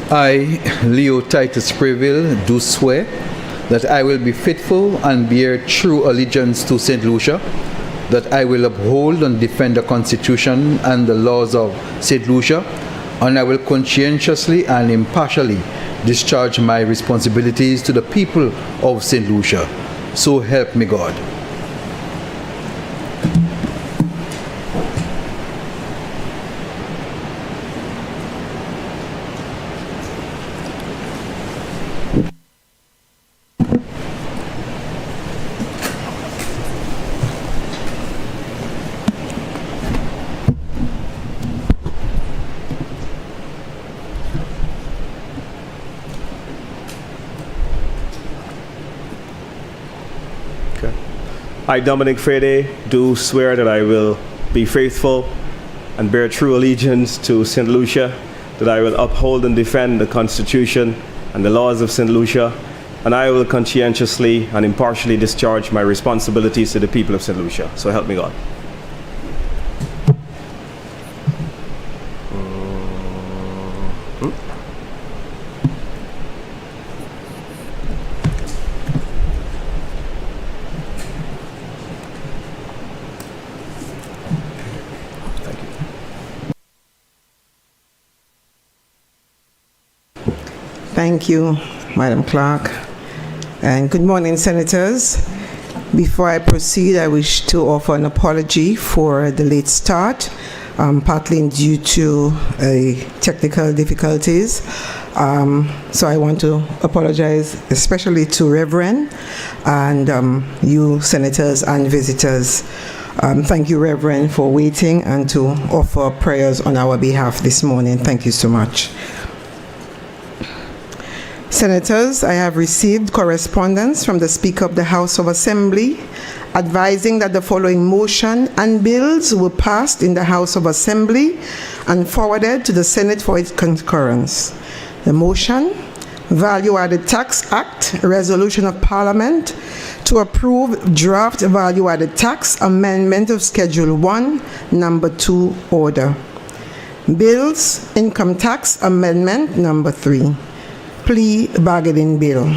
I, Leo Titus Preville, do swear that I will be faithful and bear true allegiance to St. Lucia, that I will uphold and defend the Constitution and the laws of St. Lucia, and I will conscientiously and impartially discharge my responsibilities to the people of St. Lucia. So help me God. I, Dominic Fede, do swear that I will be faithful and bear true allegiance to St. Lucia, that I will uphold and defend the Constitution and the laws of St. Lucia, and I will conscientiously and impartially discharge my responsibilities to the people of St. Lucia. So help me God. Thank you, Madam Clerk. And good morning, Senators. Before I proceed, I wish to offer an apology for the late start, partly due to technical difficulties. So I want to apologize especially to Reverend and you Senators and visitors. Thank you, Reverend, for waiting and to offer prayers on our behalf this morning. Thank you so much. Senators, I have received correspondence from the Speaker of the House of Assembly advising that the following motion and bills were passed in the House of Assembly and forwarded to the Senate for its concurrence. The motion, Value-Added Tax Act, Resolution of Parliament to approve draft Value-Added Tax Amendment of Schedule 1, Number 2 Order. Bills, Income Tax Amendment Number 3. Plea bargaining bill.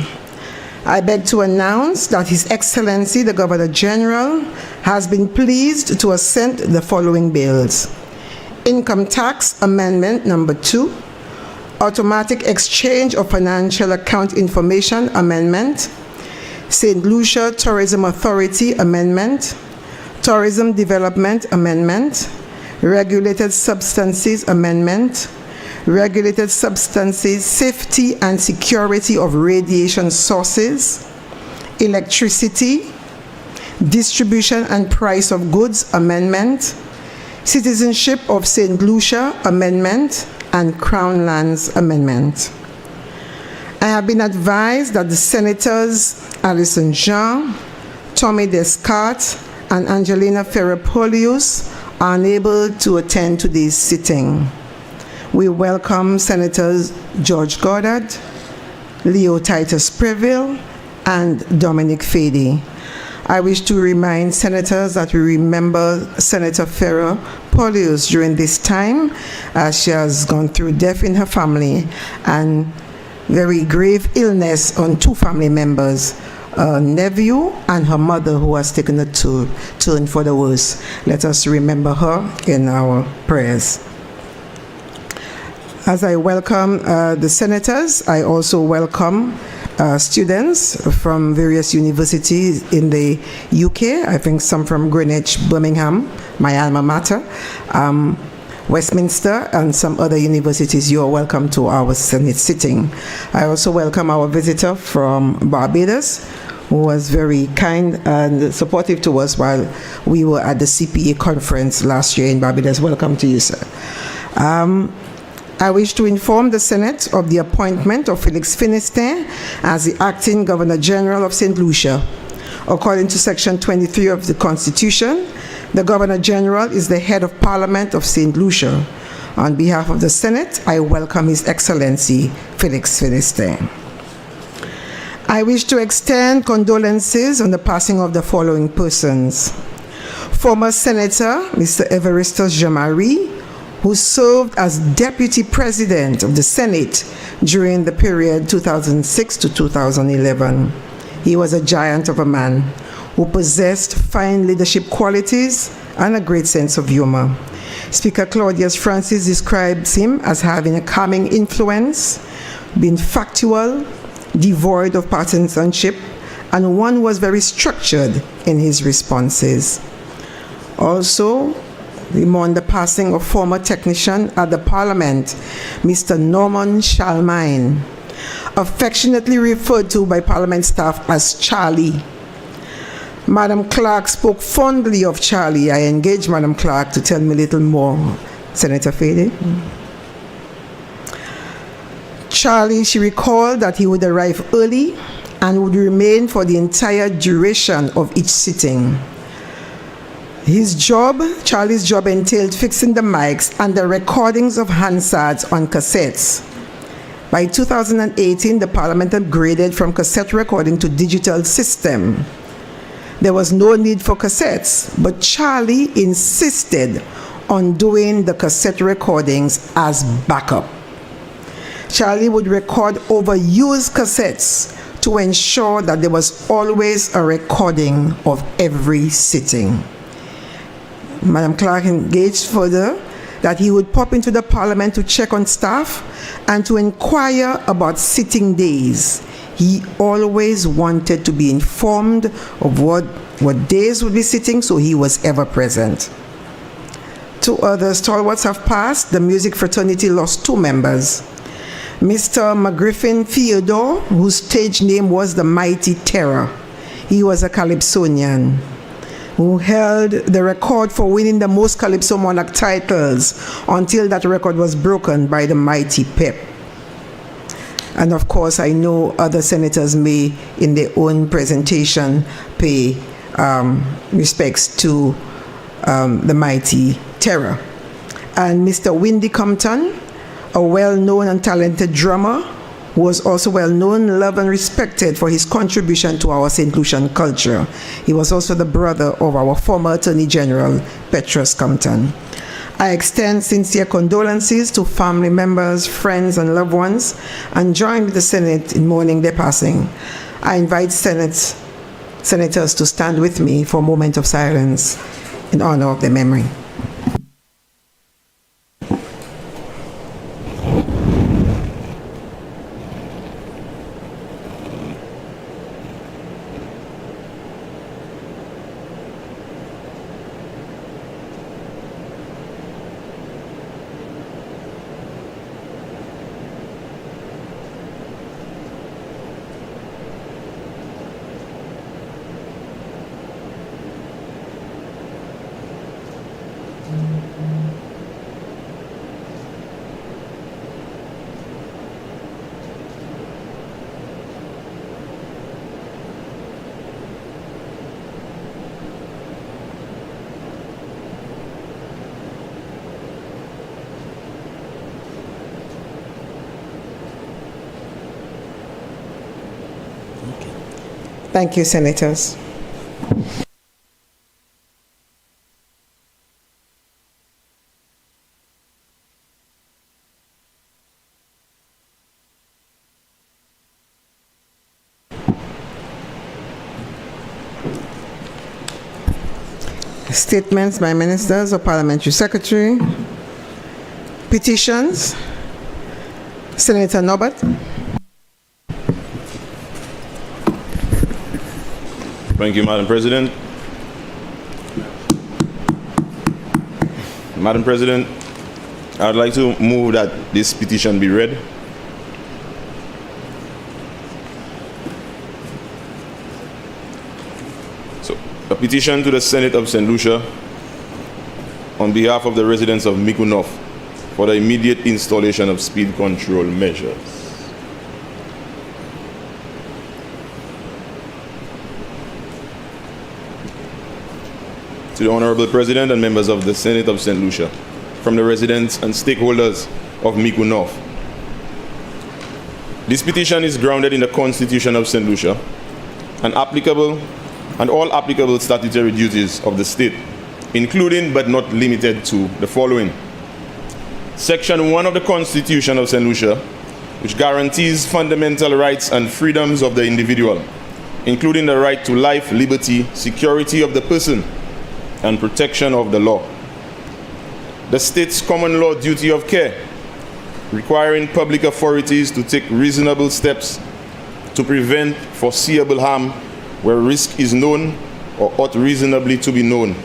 I beg to announce that His Excellency the Governor General has been pleased to assent the following bills. Income Tax Amendment Number 2, Automatic Exchange of Financial Account Information Amendment, St. Lucia Tourism Authority Amendment, Tourism Development Amendment, Regulated Substances Amendment, Regulated Substances Safety and Security of Radiation Sources, Electricity, Distribution and Price of Goods Amendment, Citizenship of St. Lucia Amendment, and Crown Lands Amendment. I have been advised that the Senators Alison Jean, Tommy Descartes, and Angelina Ferropolius are unable to attend today's sitting. We welcome Senators George Goddard, Leo Titus Preville, and Dominic Fede. I wish to remind Senators that we remember Senator Ferropolius during this time, as she has gone through death in her family and very grave illness on two family members, a nephew and her mother, who has taken a turn for the worse. Let us remember her in our prayers. As I welcome the Senators, I also welcome students from various universities in the UK. I think some from Greenwich, Birmingham, my alma mater, Westminster, and some other universities. You are welcome to our Senate sitting. I also welcome our visitor from Barbados, who was very kind and supportive to us while we were at the CPA conference last year in Barbados. Welcome to you, sir. I wish to inform the Senate of the appointment of Felix Finistin as the Acting Governor General of St. Lucia. According to Section 23 of the Constitution, the Governor General is the head of Parliament of St. Lucia. On behalf of the Senate, I welcome His Excellency Felix Finistin. I wish to extend condolences on the passing of the following persons. Former Senator Mr. Evaristus Jamari, who served as Deputy President of the Senate during the period 2006 to 2011. He was a giant of a man who possessed fine leadership qualities and a great sense of humor. Speaker Claudius Francis describes him as having a calming influence, being factual, devoid of partisanship, and one who was very structured in his responses. Also, we mourn the passing of former technician at the Parliament, Mr. Norman Shalmine, affectionately referred to by Parliament staff as Charlie. Madam Clerk spoke fondly of Charlie. I engaged Madam Clerk to tell me a little more. Senator Fede. Charlie, she recalled that he would arrive early and would remain for the entire duration of each sitting. His job, Charlie's job, entailed fixing the mics and the recordings of Hansards on cassettes. By 2018, the Parliament upgraded from cassette recording to digital system. There was no need for cassettes, but Charlie insisted on doing the cassette recordings as backup. Charlie would record overused cassettes to ensure that there was always a recording of every sitting. Madam Clerk engaged further that he would pop into the Parliament to check on staff and to inquire about sitting days. He always wanted to be informed of what days would be sitting, so he was ever present. Two other stalwarts have passed. The music fraternity lost 2 members. Mr. McGriffin Theodore, whose stage name was the Mighty Terror. He was a Calypsonian who held the record for winning the most Calypso Monarch titles until that record was broken by the Mighty Pep. And of course, I know other senators may, in their own presentation, pay respects to the Mighty Terror. And Mr. Windy Compton, a well-known and talented drummer, who was also well-known, loved, and respected for his contribution to our St. Lucian culture. He was also the brother of our former Attorney General, Petrus Compton. I extend sincere condolences to family members, friends, and loved ones, and join with the Senate in mourning their passing. I invite senators to stand with me for a moment of silence in honor of their memory. Thank you, Senators. Statements by ministers or parliamentary secretary. Petitions. Senator Norbert. Thank you, Madam President. Madam President, I'd like to move that this petition be read. So, a petition to the Senate of St. Lucia on behalf of the residents of Mikunof for the immediate installation of speed control measures. To the Honorable President and members of the Senate of St. Lucia, from the residents and stakeholders of Mikunof. This petition is grounded in the Constitution of St. Lucia and all applicable statutory duties of the state, including but not limited to the following. Section 1 of the Constitution of St. Lucia, which guarantees fundamental rights and freedoms of the individual, including the right to life, liberty, security of the person, and protection of the law. The state's common law duty of care, requiring public authorities to take reasonable steps to prevent foreseeable harm where risk is known or ought reasonably to be known.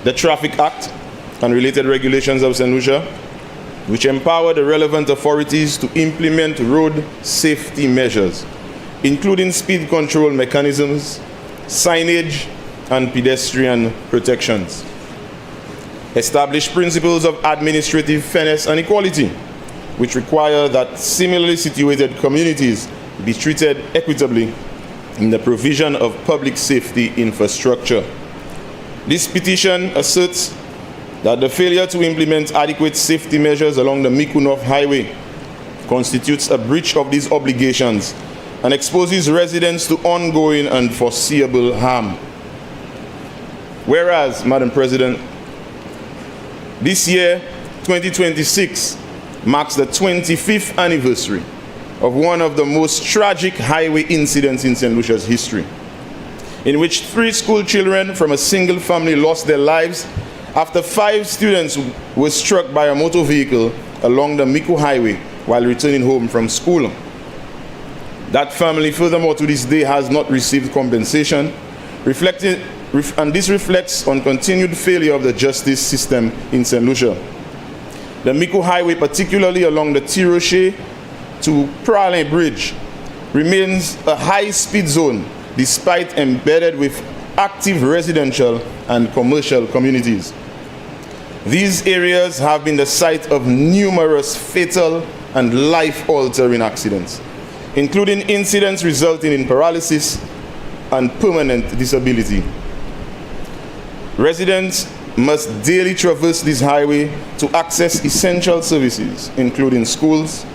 The Traffic Act and related regulations of St. Lucia, which empower the relevant authorities to implement road safety measures, including speed control mechanisms, signage, and pedestrian protections. Establish principles of administrative fairness and equality, which require that similarly situated communities be treated equitably in the provision of public safety infrastructure. This petition asserts that the failure to implement adequate safety measures along the Micoud North Highway constitutes a breach of these obligations and exposes residents to ongoing and foreseeable harm. Whereas, Madam President, this year, 2026, marks the 25th anniversary of one of the most tragic highway incidents in St. Lucia's history, in which 3 school children from a single family lost their lives after 5 students were struck by a motor vehicle along the Micoud Highway while returning home from school. That family, furthermore, to this day has not received compensation, and this reflects on continued failure of the justice system in St. Lucia. The Micoud Highway, particularly along the Tiroche to Pralin Bridge, remains a high-speed zone despite embedded with active residential and commercial communities. These areas have been the site of numerous fatal and life-altering accidents, including incidents resulting in paralysis and permanent disability. Residents must daily traverse this highway to access essential services, including schools,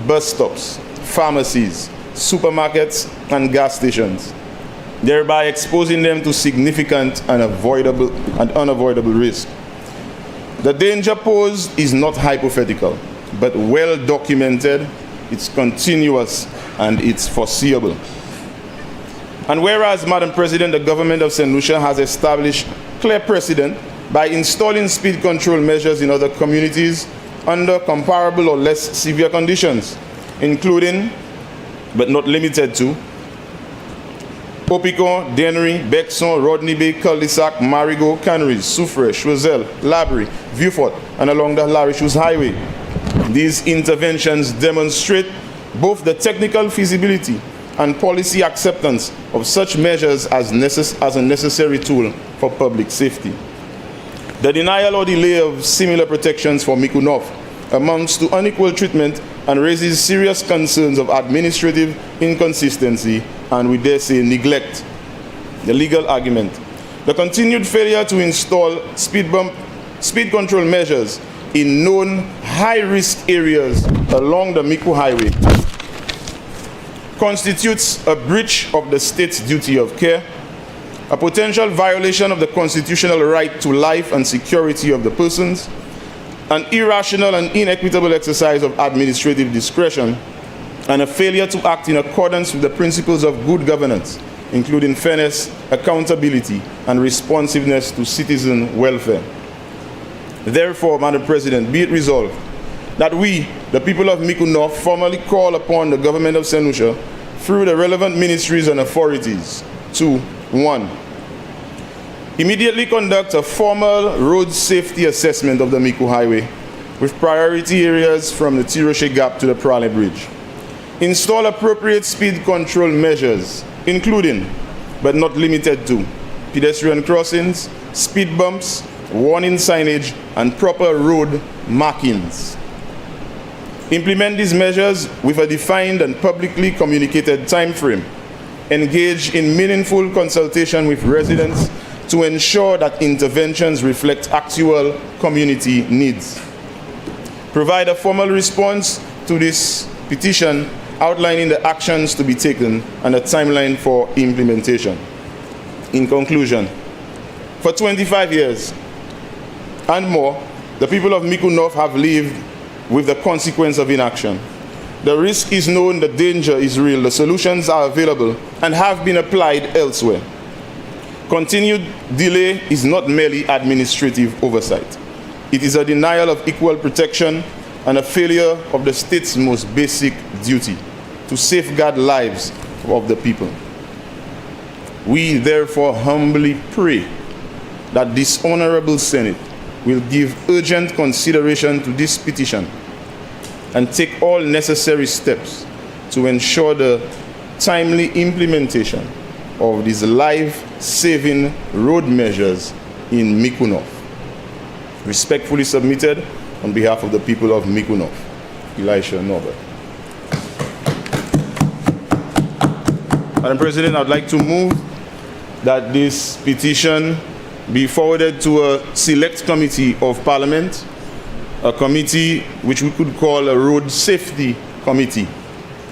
bus stops, pharmacies, supermarkets, and gas stations, thereby exposing them to significant and unavoidable risk. The danger posed is not hypothetical, but well documented, it's continuous, and it's foreseeable. And whereas, Madam President, the government of St. Lucia has established clear precedent by installing speed control measures in other communities under comparable or less severe conditions, including, but not limited to, Popicon, Dennery, Bexon, Rodney Bay, Cul-de-Sac, Marigot, Canaries, Soufre, Choiseul, Labrie, Vieux-Fort, and along the Larichous Highway. These interventions demonstrate both the technical feasibility and policy acceptance of such measures as a necessary tool for public safety. The denial or delay of similar protections for Micoud North amounts to unequal treatment and raises serious concerns of administrative inconsistency and, we dare say, neglect. The legal argument: the continued failure to install speed control measures in known high-risk areas along the Micoud Highway constitutes a breach of the state's duty of care, a potential violation of the constitutional right to life and security of the persons, an irrational and inequitable exercise of administrative discretion, and a failure to act in accordance with the principles of good governance, including fairness, accountability, and responsiveness to citizen welfare. Therefore, Madam President, be it resolved that we, the people of Micoud North, formally call upon the government of St. Lucia, through the relevant ministries and authorities, to 1. Immediately conduct a formal road safety assessment of the Micoud Highway with priority areas from the Tiroche Gap to the Pralin Bridge. Install appropriate speed control measures, including, but not limited to, pedestrian crossings, speed bumps, warning signage, and proper road markings. Implement these measures with a defined and publicly communicated time frame. Engage in meaningful consultation with residents to ensure that interventions reflect actual community needs. Provide a formal response to this petition outlining the actions to be taken and a timeline for implementation. In conclusion, for 25 years and more, The people of Miku North have lived with the consequence of inaction. The risk is known, the danger is real, the solutions are available and have been applied elsewhere. Continued delay is not merely administrative oversight. It is a denial of equal protection and a failure of the state's most basic duty to safeguard lives of the people. We therefore humbly pray that this Honorable Senate will give urgent consideration to this petition and take all necessary steps to ensure the timely implementation of these life-saving road measures in Miku North. Respectfully submitted on behalf of the people of Miku North. Elisha Norbert. Madam President, I'd like to move that this petition be forwarded to a select committee of Parliament, a committee which we could call a road safety committee,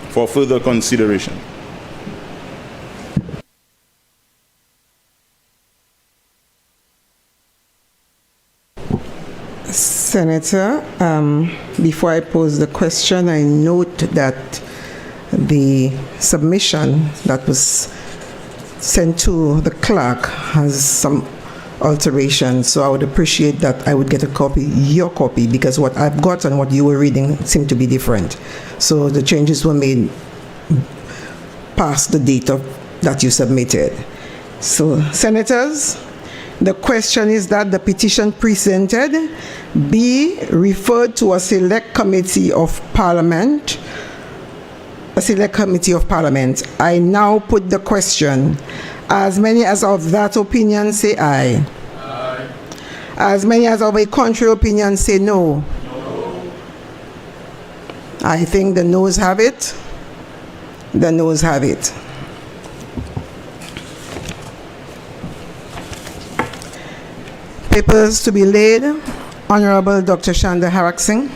for further consideration. Senator, before I pose the question, I note that the submission that was sent to the clerk has some alterations, so I would appreciate that I would get a copy, your copy, because what I've got and what you were reading seem to be different. So the changes were made past the date that you submitted. So, Senators, the question is that the petition presented be referred to a select committee of Parliament. I now put the question. As many as of that opinion say aye. Aye. As many as of a contrary opinion say no. No. I think the noes have it. The noes have it. Papers to be laid. Honorable Dr. Shanda Harak Singh.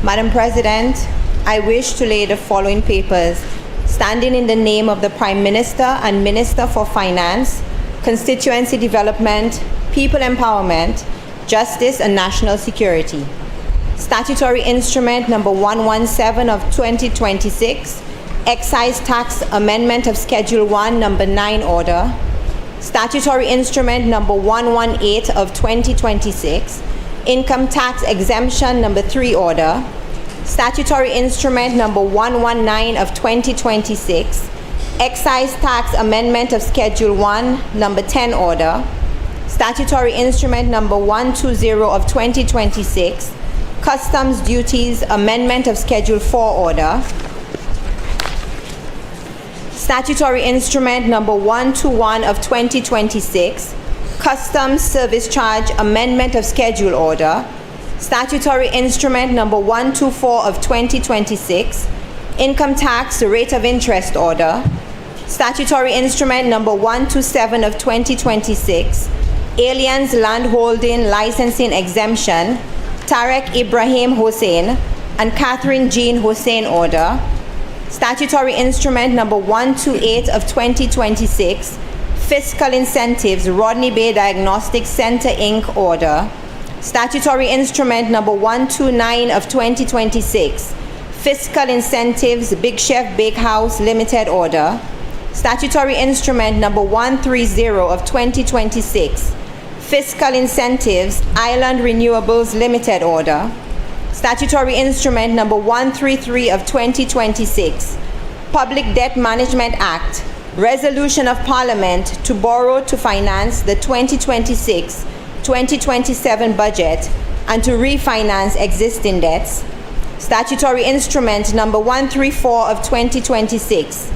Madam President, I wish to lay the following papers, standing in the name of the Prime Minister and Minister for Finance, Constituency Development, People Empowerment, Justice and National Security. Statutory Instrument Number 117 of 2026, Excise Tax Amendment of Schedule 1, Number 9 Order. Statutory Instrument Number 118 of 2026, Income Tax Exemption Number 3 Order. Statutory Instrument Number 119 of 2026, Excise Tax Amendment of Schedule 1, Number 10 Order. Statutory Instrument Number 120 of 2026, Customs Duties Amendment of Schedule 4 Order. Statutory Instrument Number 121 of 2026, Customs Service Charge Amendment of Schedule Order. Statutory Instrument Number 124 of 2026, Income Tax Rate of Interest Order. Statutory Instrument Number 127 of 2026, Aliens Landholding Licensing Exemption, Tarek Ibrahim Hussein and Catherine Jean Hussein Order. Statutory Instrument Number 128 of 2026, Fiscal Incentives Rodney Bay Diagnostic Center Inc. Order. Statutory Instrument Number 129 of 2026, Fiscal Incentives Big Chef Bakehouse Limited Order. Statutory Instrument Number 130 of 2026, Fiscal Incentives Island Renewables Limited Order. Statutory Instrument Number 133 of 2026, Public Debt Management Act, Resolution of Parliament to borrow to finance the 2026-2027 budget and to refinance existing debts. Statutory Instrument Number 134 of 2026,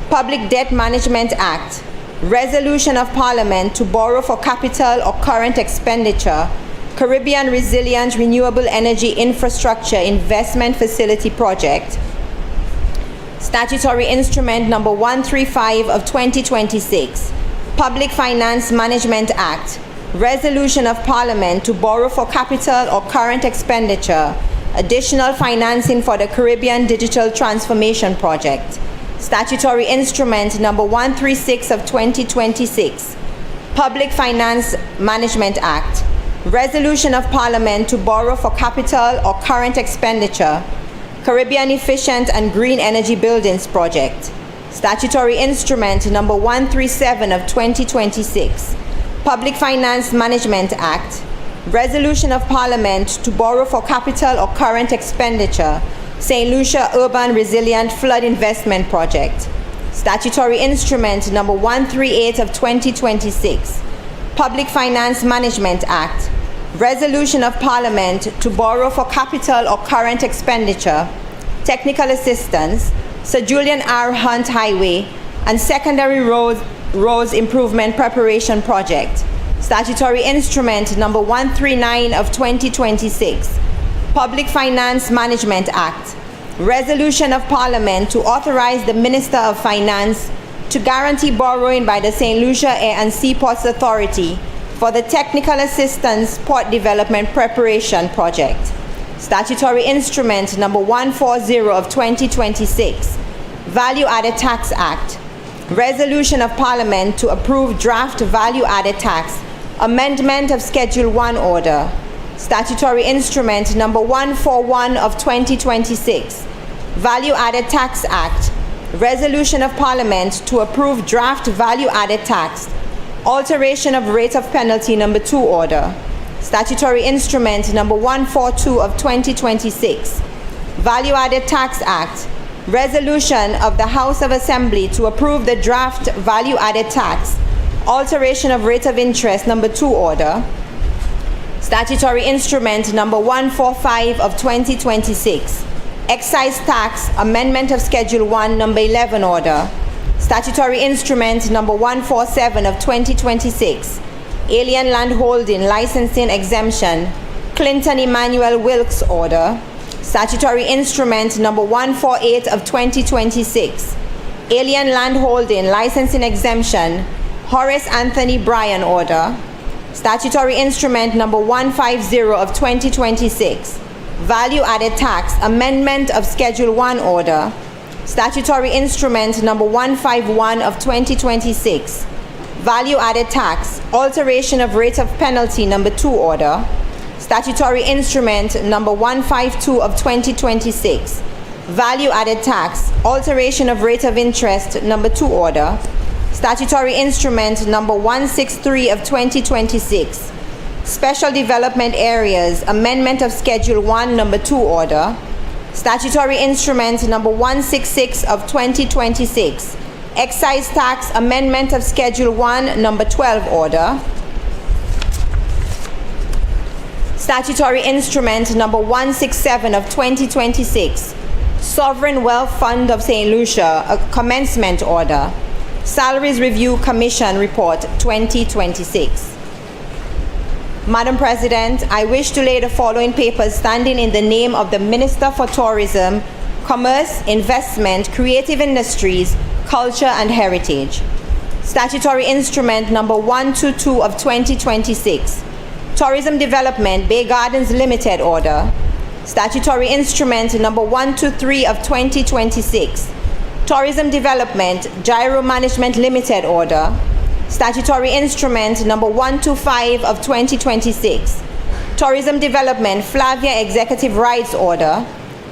Public Debt Management Act, Resolution of Parliament to borrow for capital or current expenditure, Caribbean Resilient Renewable Energy Infrastructure Investment Facility Project. Statutory Instrument Number 135 of 2026, Public Finance Management Act, Resolution of Parliament to borrow for capital or current expenditure, additional financing for the Caribbean Digital Transformation Project. Statutory Instrument Number 136 of 2026, Public Finance Management Act, Resolution of Parliament to borrow for capital or current expenditure, Caribbean Efficient and Green Energy Buildings Project. Statutory Instrument Number 137 of 2026, Public Finance Management Act, Resolution of Parliament to borrow for capital or current expenditure, St. Lucia Urban Resilient Flood Investment Project. Statutory Instrument Number 138 of 2026, Public Finance Management Act, Resolution of Parliament to borrow for capital or current expenditure, technical assistance, Sir Julian R. Hunt Highway and Secondary Roads Improvement Preparation Project. Statutory Instrument Number 139 of 2026, Public Finance Management Act, Resolution of Parliament to authorize the Minister of Finance to guarantee borrowing by the St. Lucia Air and Seaports Authority for the Technical Assistance Port Development Preparation Project. Statutory Instrument Number 140 of 2026, Value Added Tax Act, Resolution of Parliament to approve draft Value Added Tax Amendment of Schedule 1 Order. Statutory Instrument Number 141 of 2026, Value Added Tax Act, Resolution of Parliament to approve draft Value Added Tax Alteration of Rate of Penalty Number 2 Order. Statutory Instrument Number 142 of 2026, Value Added Tax Act, Resolution of the House of Assembly to approve the draft Value Added Tax Alteration of Rate of Interest Number 2 Order. Statutory Instrument Number 145 of 2026, Excise Tax Amendment of Schedule 1 Number 11 Order. Statutory Instrument Number 147 of 2026, Alien Land Holding Licensing Exemption, Clinton Emmanuel Wilkes Order. Statutory Instrument Number 148 of 2026, Alien Land Holding Licensing Exemption, Horace Anthony Bryan Order. Statutory Instrument Number 150 of 2026, Value Added Tax Amendment of Schedule 1 Order. Statutory Instrument Number 151 of 2026, Value Added Tax Alteration of Rate of Penalty Number 2 Order. Statutory Instrument Number 152 of 2026, Value Added Tax Alteration of Rate of Interest Number 2 Order. Statutory Instrument Number 163 of 2026, Special Development Areas Amendment of Schedule 1 Number 2 Order. Statutory Instrument Number 166 of 2026, Excise Tax Amendment of Schedule 1 Number 12 Order. Statutory Instrument Number 167 of 2026, Sovereign Wealth Fund of St. Lucia, a Commencement Order. Salaries Review Commission Report 2026. Madam President, I wish to lay the following papers standing in the name of the Minister for Tourism, Commerce, Investment, Creative Industries, Culture and Heritage. Statutory Instrument Number 122 of 2026, Tourism Development Bay Gardens Limited Order. Statutory Instrument Number 123 of 2026, Tourism Development Gyro Management Limited Order. Statutory Instrument Number 125 of 2026, Tourism Development Flavia Executive Rights Order.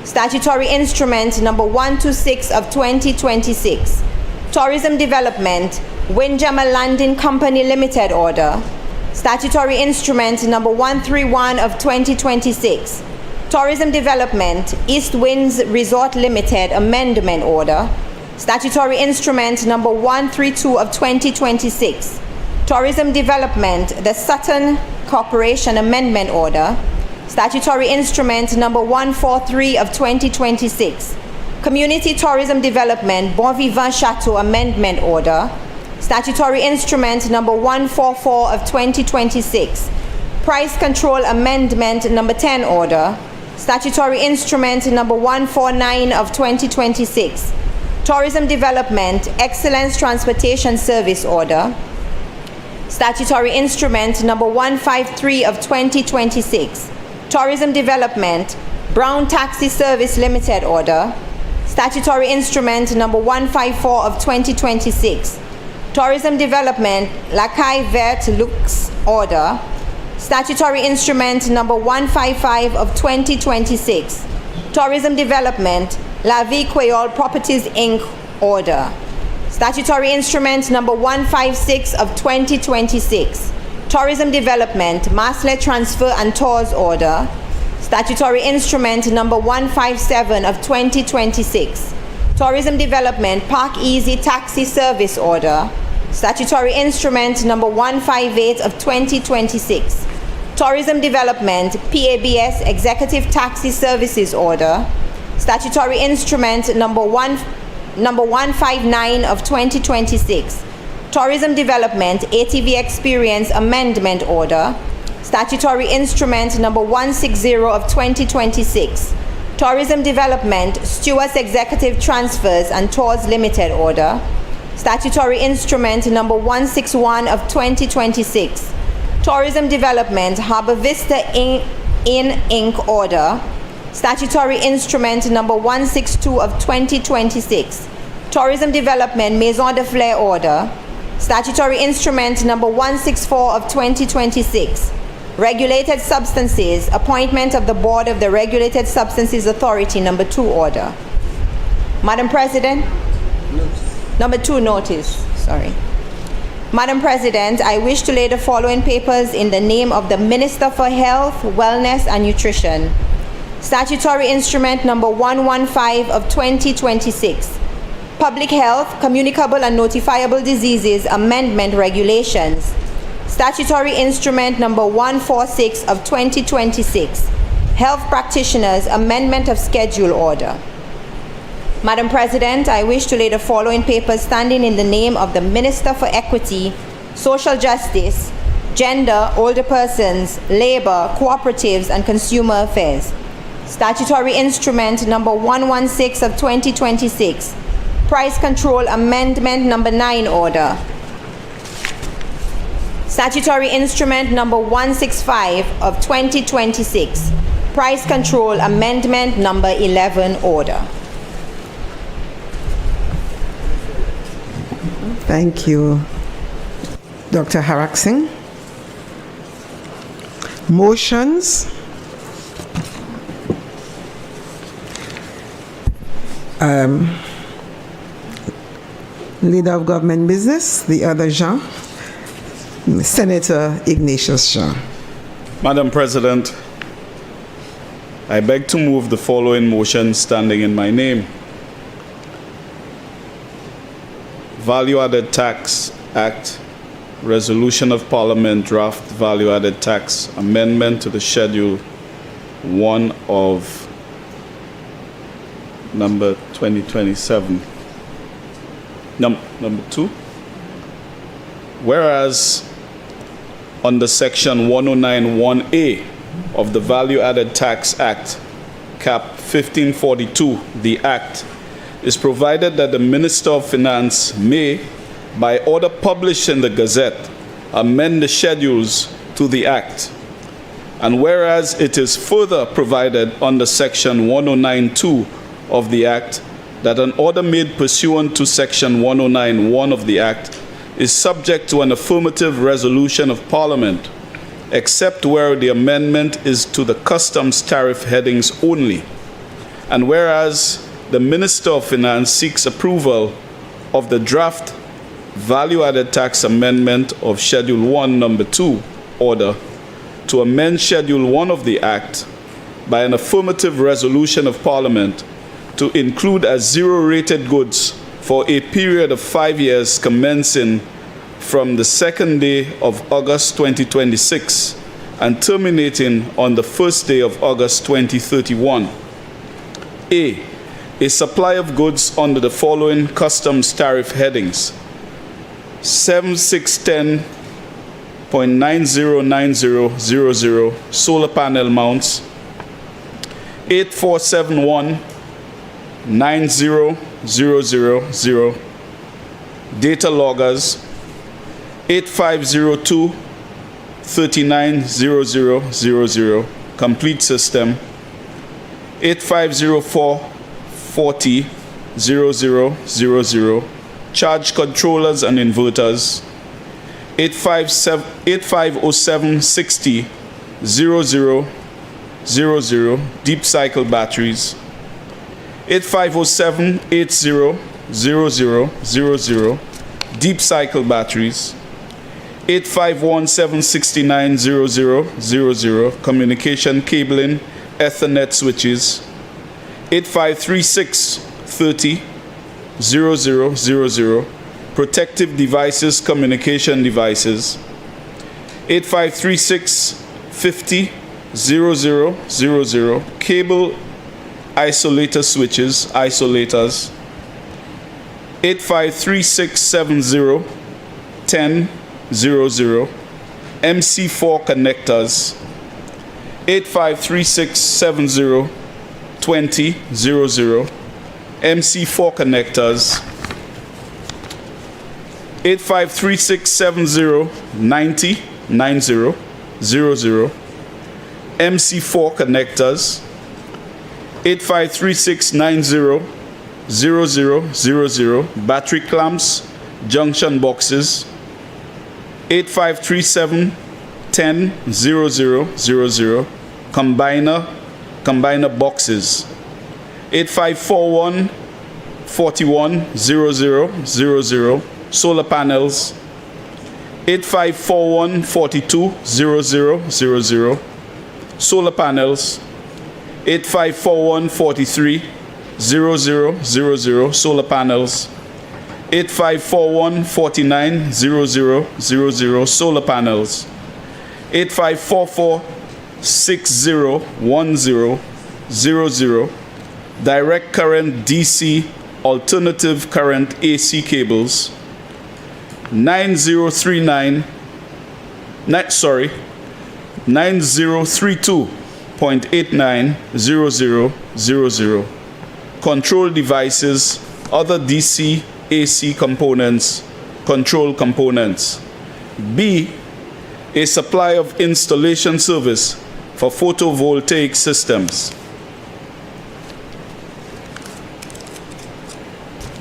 Statutory Instrument Number 126 of 2026, Tourism Development Windjammer Landing Company Limited Order. Statutory Instrument Number 131 of 2026, Tourism Development East Winds Resort Limited Amendment Order. Statutory Instrument Number 132 of 2026, Tourism Development The Sutton Corporation Amendment Order. Statutory Instrument Number 143 of 2026, Community Tourism Development Bon Vivant Chateau Amendment Order. Statutory Instrument Number 144 of 2026, Price Control Amendment Number 10 Order. Statutory Instrument Number 149 of 2026, Tourism Development Excellence Transportation Service Order. Statutory Instrument Number 153 of 2026, Tourism Development Brown Taxi Service Limited Order. Statutory Instrument Number 154 of 2026, Tourism Development Lacaille Vert Lux Order. Statutory Instrument Number 155 of 2026, Tourism Development La Vie Creole Properties Inc. Order. Statutory Instrument Number 156 of 2026, Tourism Development Maslet Transfer and Tours Order. Statutory Instrument Number 157 of 2026, Tourism Development Park Easy Taxi Service Order. Statutory Instrument Number 158 of 2026, Tourism Development PABS Executive Taxi Services Order. Statutory Instrument Number 159 of 2026, Tourism Development ATV Experience Amendment Order. Statutory Instrument Number 160 of 2026, Tourism Development Stewards Executive Transfers and Tours Limited Order. Statutory Instrument Number 161 of 2026, Tourism Development Harbour Vista Inn Inc. Order. Statutory Instrument Number 162 of 2026, Tourism Development Maison de Fleur Order. Statutory Instrument Number 164 of 2026, Regulated Substances Appointment of the Board of the Regulated Substances Authority Number 2 Order. Madam President? Number 2 notice, sorry. Madam President, I wish to lay the following papers in the name of the Minister for Health, Wellness and Nutrition. Statutory Instrument Number 115 of 2026, Public Health, Communicable and Notifiable Diseases Amendment Regulations. Statutory Instrument Number 146 of 2026, Health Practitioners Amendment of Schedule Order. Madam President, I wish to lay the following papers standing in the name of the Minister for Equity, Social Justice, Gender, Older Persons, Labor, Cooperatives and Consumer Affairs. Statutory Instrument Number 116 of 2026, Price Control Amendment Number 9 Order. Statutory Instrument Number 165 of 2026, Price Control Amendment Number 11 Order. Thank you, Dr. Haraksing. Motions. Leader of Government Business, the other Jean. Senator Ignatius Jean. Madam President, I beg to move the following motion standing in my name. Value-Added Tax Act, Resolution of Parliament Draft Value-Added Tax Amendment to the Schedule 1 of number 2027. Number 2. Whereas under Section 109(1)A of the Value-Added Tax Act, Cap 1542, the Act, is provided that the Minister of Finance may, by order published in the Gazette, amend the schedules to the Act. And whereas it is further provided under Section 109(2) of the Act that an order made pursuant to Section 109(1) of the Act is subject to an affirmative resolution of Parliament, except where the amendment is to the customs tariff headings only. And whereas the Minister of Finance seeks approval of the draft Value-Added Tax Amendment of Schedule 1, Number 2 Order to amend Schedule 1 of the Act by an affirmative resolution of Parliament to include as zero-rated goods for a period of 5 years commencing from the 2nd day of August 2026 and terminating on the 1st day of August 2031. A supply of goods under the following customs tariff headings: 7610.909000 solar panel mounts, 8471.900000 data loggers, 8502.390000 complete system, 8504.40 0000, charge controllers and inverters. 850760, 0000, deep cycle batteries. 850780, 0000, deep cycle batteries. 8517690000, communication cabling, Ethernet switches. 853630, 0000, protective devices, communication devices. 853650, 0000, cable isolator switches, isolators. 853670, 1000, MC4 connectors. 853670, 2000, MC4 connectors. 853670, 9000, MC4 connectors. 853690, 0000, battery clamps, junction boxes. 8537, 1000, combiner boxes. 8541, 41, 0000, solar panels. 8541, 42, 0000, solar panels. 8541, 43, 0000, solar panels. 8541, 49, 0000, solar panels. 8544, 60, 10, direct current DC, alternative current AC cables. 9039, 9032.890000, control devices, other DC, AC components, control components. B, a supply of installation service for photovoltaic systems.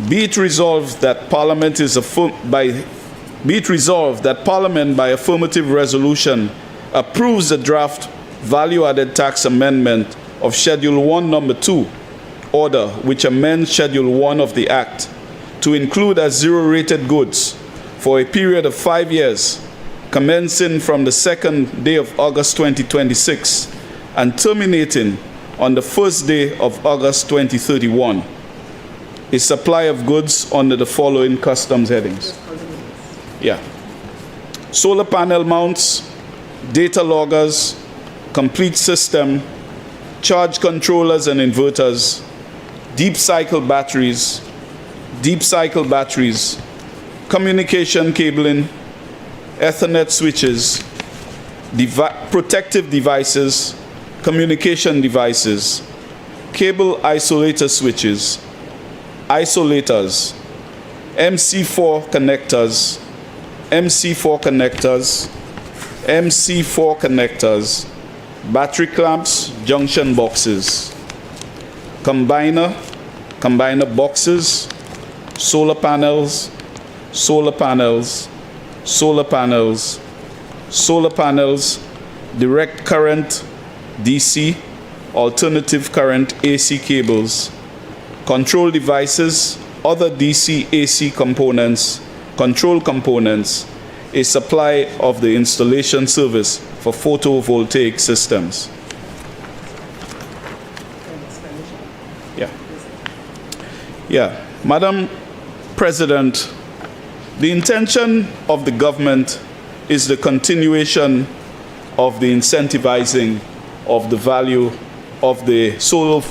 Be it resolved that Parliament by affirmative resolution approves the draft value-added tax amendment of Schedule 1, Number 2, order which amends Schedule 1 of the Act to include as zero-rated goods for a period of 5 years, commencing from the 2nd day of August 2026 and terminating on the 1st day of August 2031. A supply of goods under the following customs headings. Solar panel mounts, data loggers, complete system, charge controllers and inverters, deep cycle batteries, communication cabling, Ethernet switches, protective devices, communication devices, cable isolator switches, isolators, MC4 connectors, battery clamps, junction boxes, combiner boxes, solar panels, direct current DC, alternative current AC cables, control devices, other DC AC components, control components, a supply of the installation service for photovoltaic systems. Madam President, the intention of the government is the continuation of the incentivizing of the value of the solar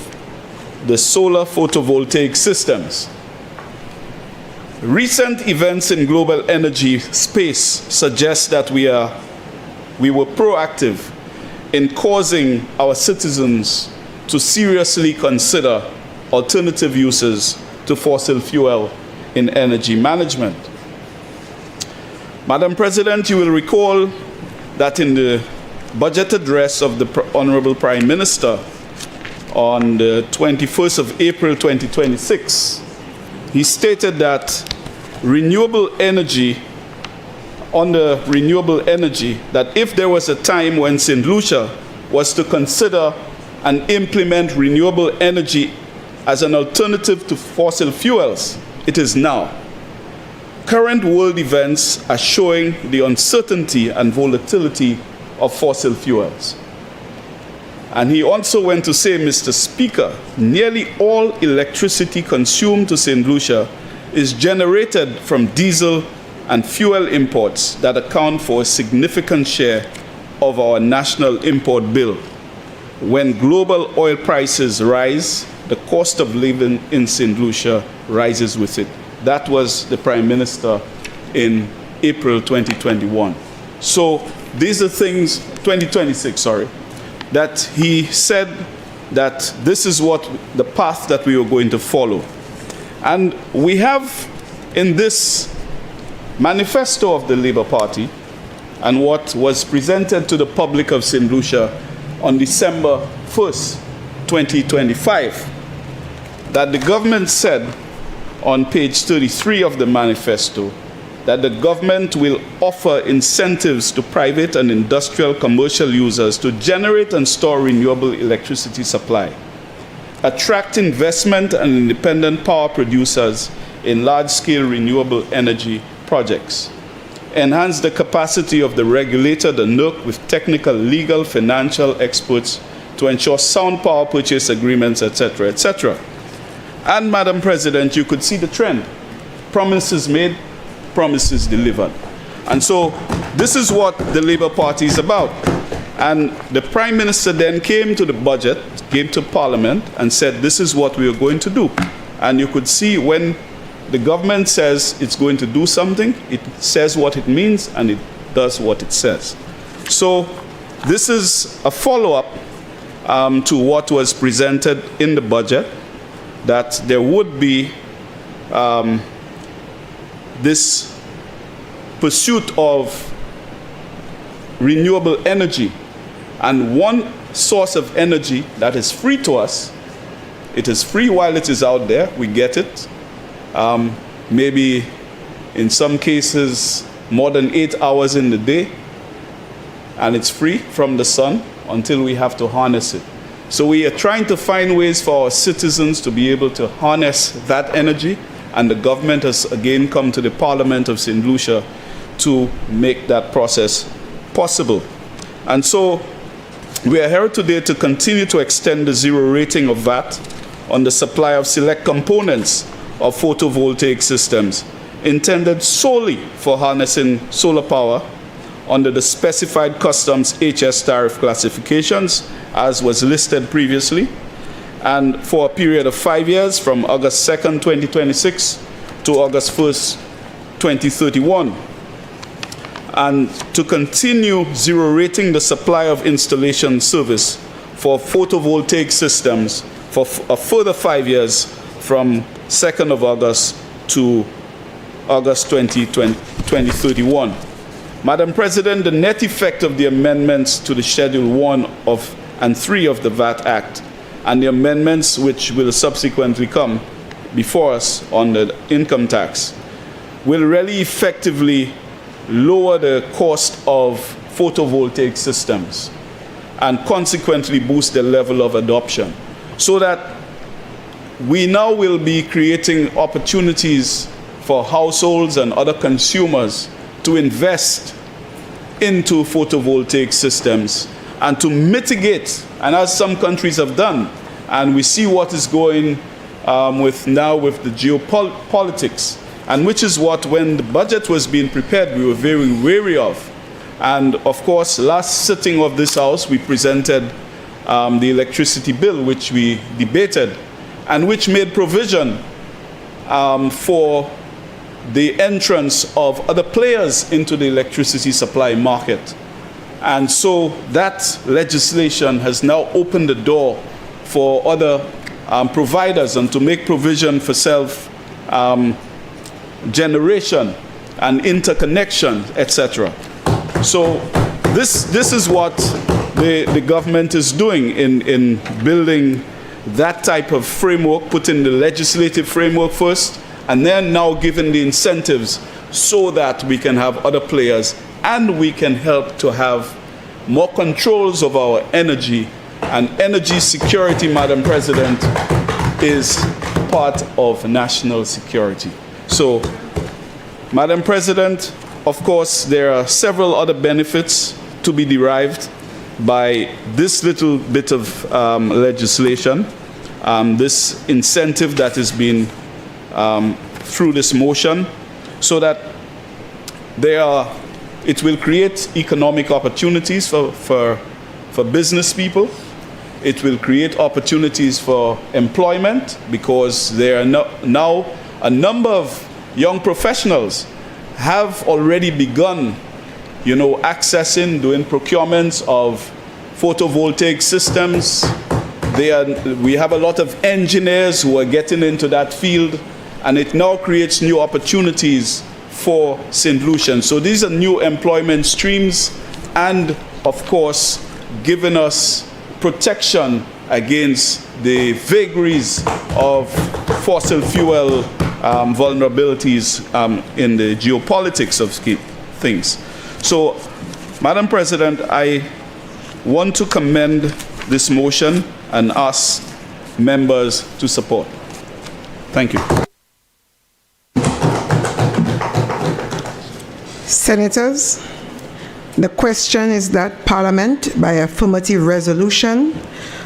photovoltaic systems. Recent events in global energy space suggest that we were proactive in causing our citizens to seriously consider alternative uses to fossil fuel in energy management. Madam President, you will recall that in the budget address of the Honorable Prime Minister on the 21st of April 2026, he stated that renewable energy, that if there was a time when St. Lucia was to consider and implement renewable energy as an alternative to fossil fuels, it is now. Current world events are showing the uncertainty and volatility of fossil fuels. And he also went to say, Mr. Speaker, nearly all electricity consumed to St. Lucia is generated from diesel and fuel imports that account for a significant share of our national import bill. When global oil prices rise, the cost of living in St. Lucia rises with it. That was the Prime Minister in April 2021. So these are things, 2026, sorry, that he said that this is what the path that we were going to follow. And we have in this manifesto of the Labour Party and what was presented to the public of St. Lucia on December 1st, 2025, that the government said on page 33 of the manifesto that the government will offer incentives to private and industrial commercial users to generate and store renewable electricity supply, attract investment and independent power producers in large-scale renewable energy projects, enhance the capacity of the regulator, the NERC, with technical, legal, financial experts to ensure sound power purchase agreements, etc., etc. And, Madam President, you could see the trend. Promises made, promises delivered. And so this is what the Labour Party is about. And the Prime Minister then came to the budget, came to Parliament, and said, this is what we are going to do. And you could see when the government says it's going to do something, it says what it means, and it does what it says. So this is a follow-up to what was presented in the budget, that there would be this pursuit of renewable energy, and one source of energy that is free to us. It is free while it is out there, we get it. Maybe in some cases more than 8 hours in the day, and it's free from the sun until we have to harness it. So we are trying to find ways for our citizens to be able to harness that energy, and the government has again come to the Parliament of St. Lucia to make that process possible. And so we are here today to continue to extend the zero rating of VAT on the supply of select components of photovoltaic systems intended solely for harnessing solar power under the specified customs HS tariff classifications, as was listed previously, and for a period of 5 years from August 2nd, 2026 to August 1st, 2031. And to continue zero rating the supply of installation service for photovoltaic systems for a further 5 years from 2nd of August to August 2031. Madam President, the net effect of the amendments to the Schedule 1 and 3 of the VAT Act and the amendments which will subsequently come before us on the income tax will really effectively lower the cost of photovoltaic systems and consequently boost the level of adoption, so that we now will be creating opportunities for households and other consumers to invest into photovoltaic systems and to mitigate, and as some countries have done, and we see what is going with the geopolitics, and which is what, when the budget was being prepared, we were very wary of. And of course, last sitting of this House, we presented the electricity bill, which we debated, and which made provision for the entrance of other players into the electricity supply market. And so that legislation has now opened the door for other providers and to make provision for self-generation and interconnection, etc. So this is what the government is doing in building that type of framework, putting the legislative framework first, and they're now given the incentives so that we can have other players and we can help to have more controls of our energy. And energy security, Madam President, is part of national security. So, Madam President, of course, there are several other benefits to be derived by this little bit of legislation, this incentive that is being through this motion, so that it will create economic opportunities for business people. It will create opportunities for employment, because there are now a number of young professionals have already begun, accessing, doing procurements of photovoltaic systems. We have a lot of engineers who are getting into that field, and it now creates new opportunities for St. Lucian. So these are new employment streams, and of course, giving us protection against the vagaries of fossil fuel vulnerabilities in the geopolitics of things. So, Madam President, I want to commend this motion and ask members to support. Thank you. Senators, the question is that Parliament, by affirmative resolution,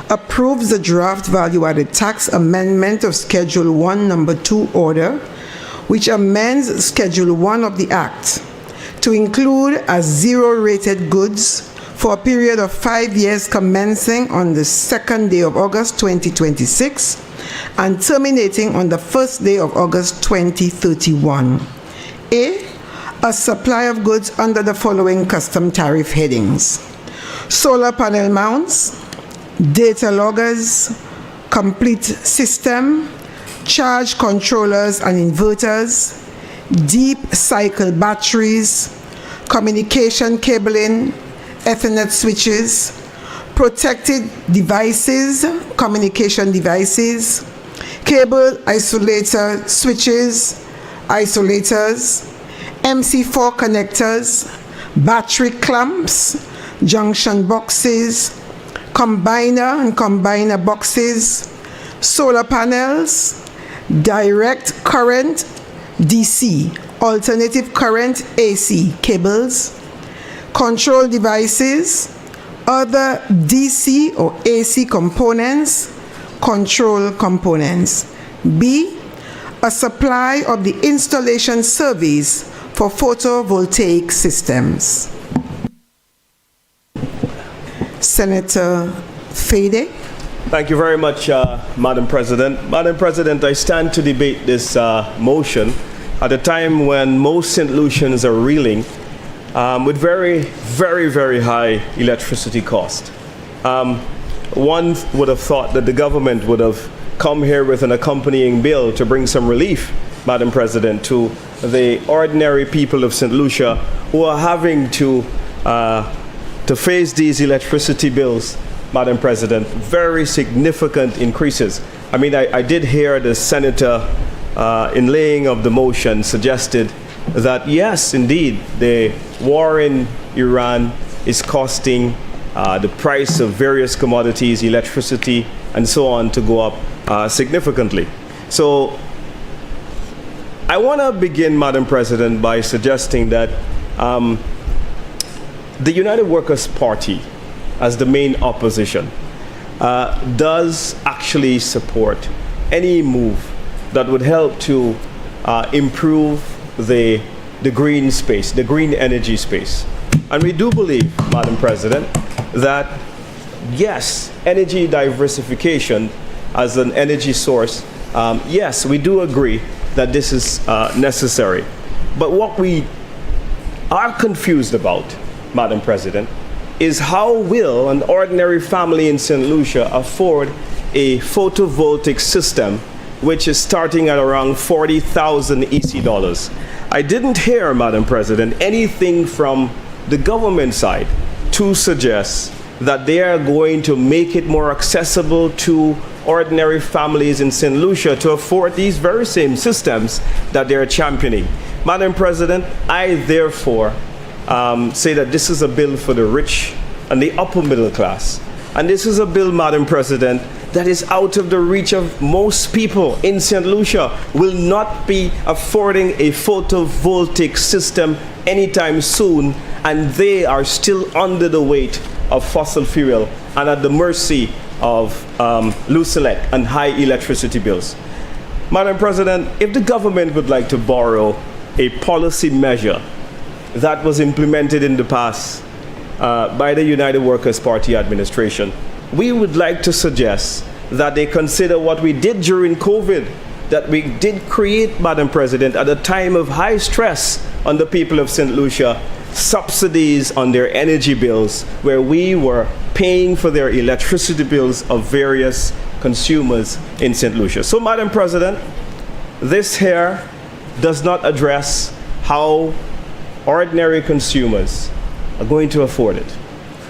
approves the draft value-added tax amendment of Schedule 1, Number 2 order, which amends Schedule 1 of the Act to include as zero-rated goods for a period of 5 years commencing on the 2nd day of August 2026 and terminating on the 1st day of August 2031. A supply of goods under the following custom tariff headings: solar panel mounts, data loggers, complete system, charge controllers and inverters, deep cycle batteries, communication cabling, Ethernet switches, protected devices, communication devices, cable isolator switches, isolators, MC4 connectors, battery clamps, junction boxes, combiner and combiner boxes, solar panels, direct current DC, alternative current AC cables, control devices, other DC or AC components, control components. B, a supply of the installation service for photovoltaic systems. Senator Fede. Thank you very much, Madam President. Madam President, I stand to debate this motion at a time when most St. Lucians are reeling with very, very, very high electricity cost. One would have thought that the government would have come here with an accompanying bill to bring some relief, Madam President, to the ordinary people of St. Lucia who are having to face these electricity bills, Madam President, very significant increases. I mean, I did hear the senator in laying of the motion suggested that yes, indeed, the war in Iran is costing the price of various commodities, electricity, and so on to go up significantly. So I want to begin, Madam President, by suggesting that the United Workers' Party, as the main opposition, does actually support any move that would help to improve the green space, the green energy space. And we do believe, Madam President, that yes, energy diversification as an energy source, yes, we do agree that this is necessary. But what we are confused about, Madam President, is how will an ordinary family in St. Lucia afford a photovoltaic system which is starting at around 40,000 EC dollars. I didn't hear, Madam President, anything from the government side to suggest that they are going to make it more accessible to ordinary families in St. Lucia to afford these very same systems that they're championing. Madam President, I therefore say that this is a bill for the rich and the upper middle class. And this is a bill, Madam President, that is out of the reach of most people in St. Lucia, will not be affording a photovoltaic system anytime soon, and they are still under the weight of fossil fuel and at the mercy of Lucia and high electricity bills. Madam President, if the government would like to borrow a policy measure that was implemented in the past by the United Workers' Party administration, we would like to suggest that they consider what we did during COVID, that we did create, Madam President, at a time of high stress on the people of St. Lucia, subsidies on their energy bills, where we were paying for their electricity bills of various consumers in St. Lucia. So, Madam President, this here does not address how ordinary consumers are going to afford it.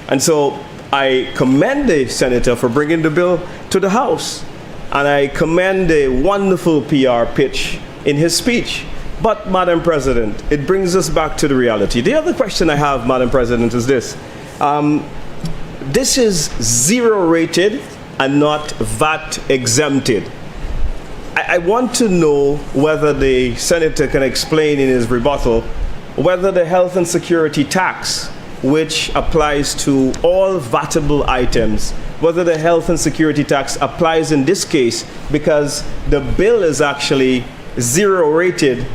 And so I commend the senator for bringing the bill to the House, and I commend the wonderful PR pitch in his speech. But, Madam President, it brings us back to the reality. The other question I have, Madam President, is this. This is zero rated and not VAT exempted. I want to know whether the senator can explain in his rebuttal whether the health and security tax, which applies to all VATable items, whether the health and security tax applies in this case, because the bill is actually zero rated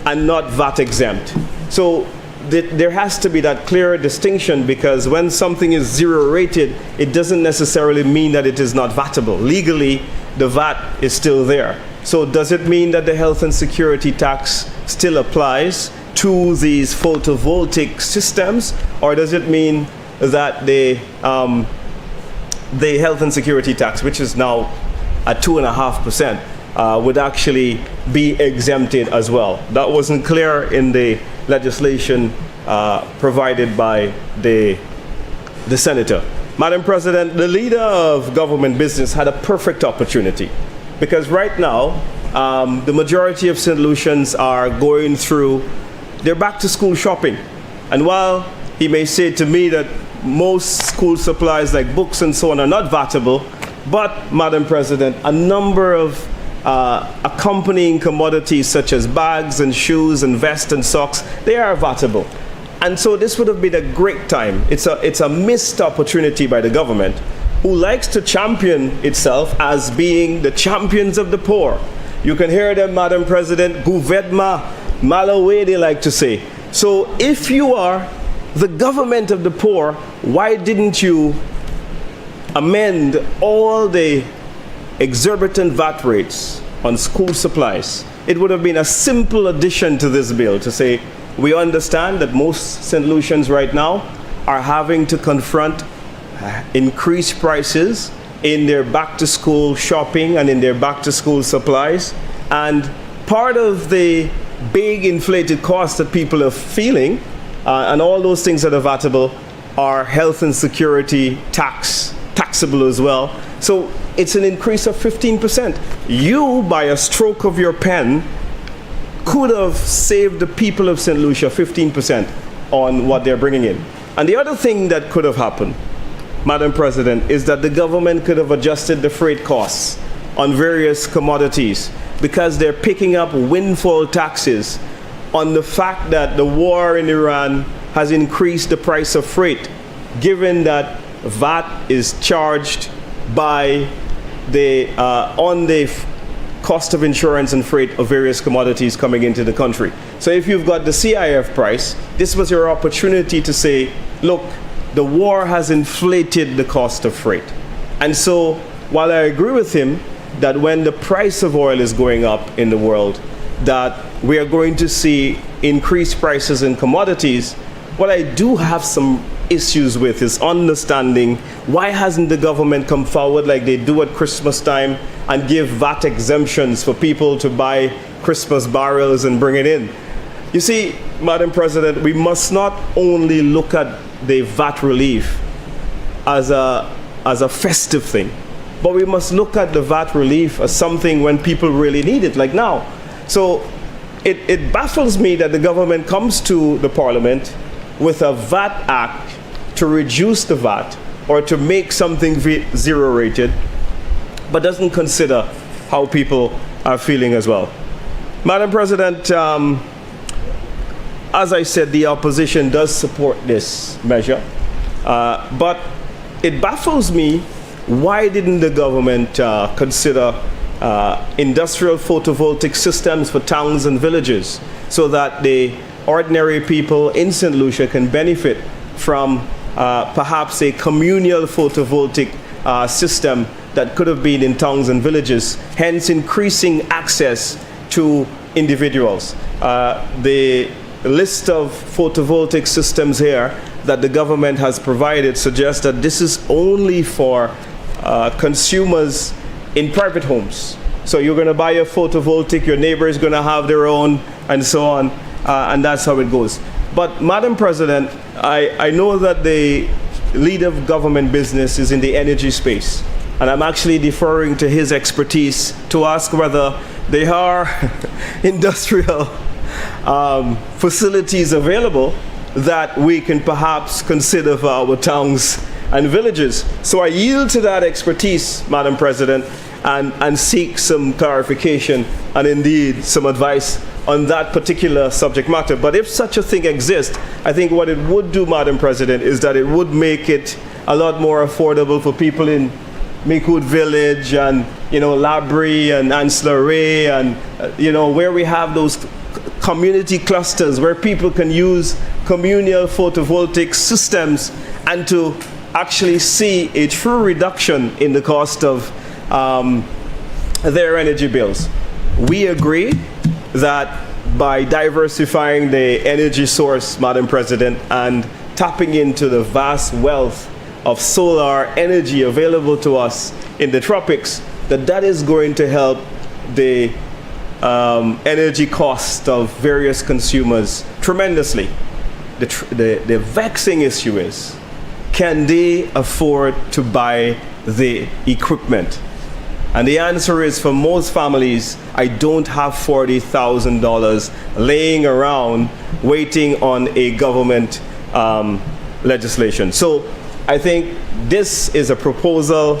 and not VAT exempt. So there has to be that clear distinction, because when something is zero rated, it doesn't necessarily mean that it is not VATable. Legally, the VAT is still there. So does it mean that the health and security tax still applies to these photovoltaic systems, or does it mean that the health and security tax, which is now at 2.5%, would actually be exempted as well? That wasn't clear in the legislation provided by the senator. Madam President, the leader of government business had a perfect opportunity, because right now the majority of St. Lucians are going through their back-to-school shopping. And while he may say to me that most school supplies like books and so on are not VATable, but, Madam President, a number of accompanying commodities such as bags and shoes and vests and socks, they are VATable. And so this would have been a great time. It's a missed opportunity by the government, who likes to champion itself as being the champions of the poor. You can hear them, Madam President, gouvernement, Malawi, they like to say. So if you are the government of the poor, why didn't you amend all the exorbitant VAT rates on school supplies? It would have been a simple addition to this bill to say, we understand that most St. Lucians right now are having to confront increased prices in their back-to-school shopping and in their back-to-school supplies. And part of the big inflated costs that people are feeling, and all those things that are VATable, are health and security taxable as well. So it's an increase of 15%. You, by a stroke of your pen, could have saved the people of St. Lucia 15% on what they're bringing in. And the other thing that could have happened, Madam President, is that the government could have adjusted the freight costs on various commodities, because they're picking up windfall taxes on the fact that the war in Iran has increased the price of freight, given that VAT is charged by on the cost of insurance and freight of various commodities coming into the country. So if you've got the CIF price, this was your opportunity to say, look, the war has inflated the cost of freight. And so while I agree with him that when the price of oil is going up in the world, that we are going to see increased prices in commodities, what I do have some issues with is understanding why hasn't the government come forward like they do at Christmas time and give VAT exemptions for people to buy Christmas barrels and bring it in. You see, Madam President, we must not only look at the VAT relief as a festive thing. But we must look at the VAT relief as something when people really need it, like now. So it baffles me that the government comes to the Parliament with a VAT act to reduce the VAT or to make something zero rated, but doesn't consider how people are feeling as well. Madam President, as I said, the opposition does support this measure, but it baffles me, why didn't the government consider industrial photovoltaic systems for towns and villages so that the ordinary people in St. Lucia can benefit from perhaps a communal photovoltaic system that could have been in towns and villages, hence increasing access to individuals. The list of photovoltaic systems here that the government has provided suggests that this is only for consumers in private homes. So you're going to buy a photovoltaic, your neighbor is going to have their own, and so on, and that's how it goes. But Madam President, I know that the leader of government business is in the energy space, and I'm actually deferring to his expertise to ask whether there are industrial facilities available that we can perhaps consider for our towns and villages. So I yield to that expertise, Madam President, and seek some clarification and indeed some advice on that particular subject matter. But if such a thing exists, I think what it would do, Madam President, is that it would make it a lot more affordable for people in Makewood Village and, Labrie and Ancillary and, where we have those community clusters where people can use communal photovoltaic systems and to actually see a true reduction in the cost of their energy bills. We agree that by diversifying the energy source, Madam President, and tapping into the vast wealth of solar energy available to us in the tropics, that is going to help the energy cost of various consumers tremendously. The vexing issue is, can they afford to buy the equipment? And the answer is, for most families, I don't have $40,000 laying around waiting on a government legislation. So I think this is a proposal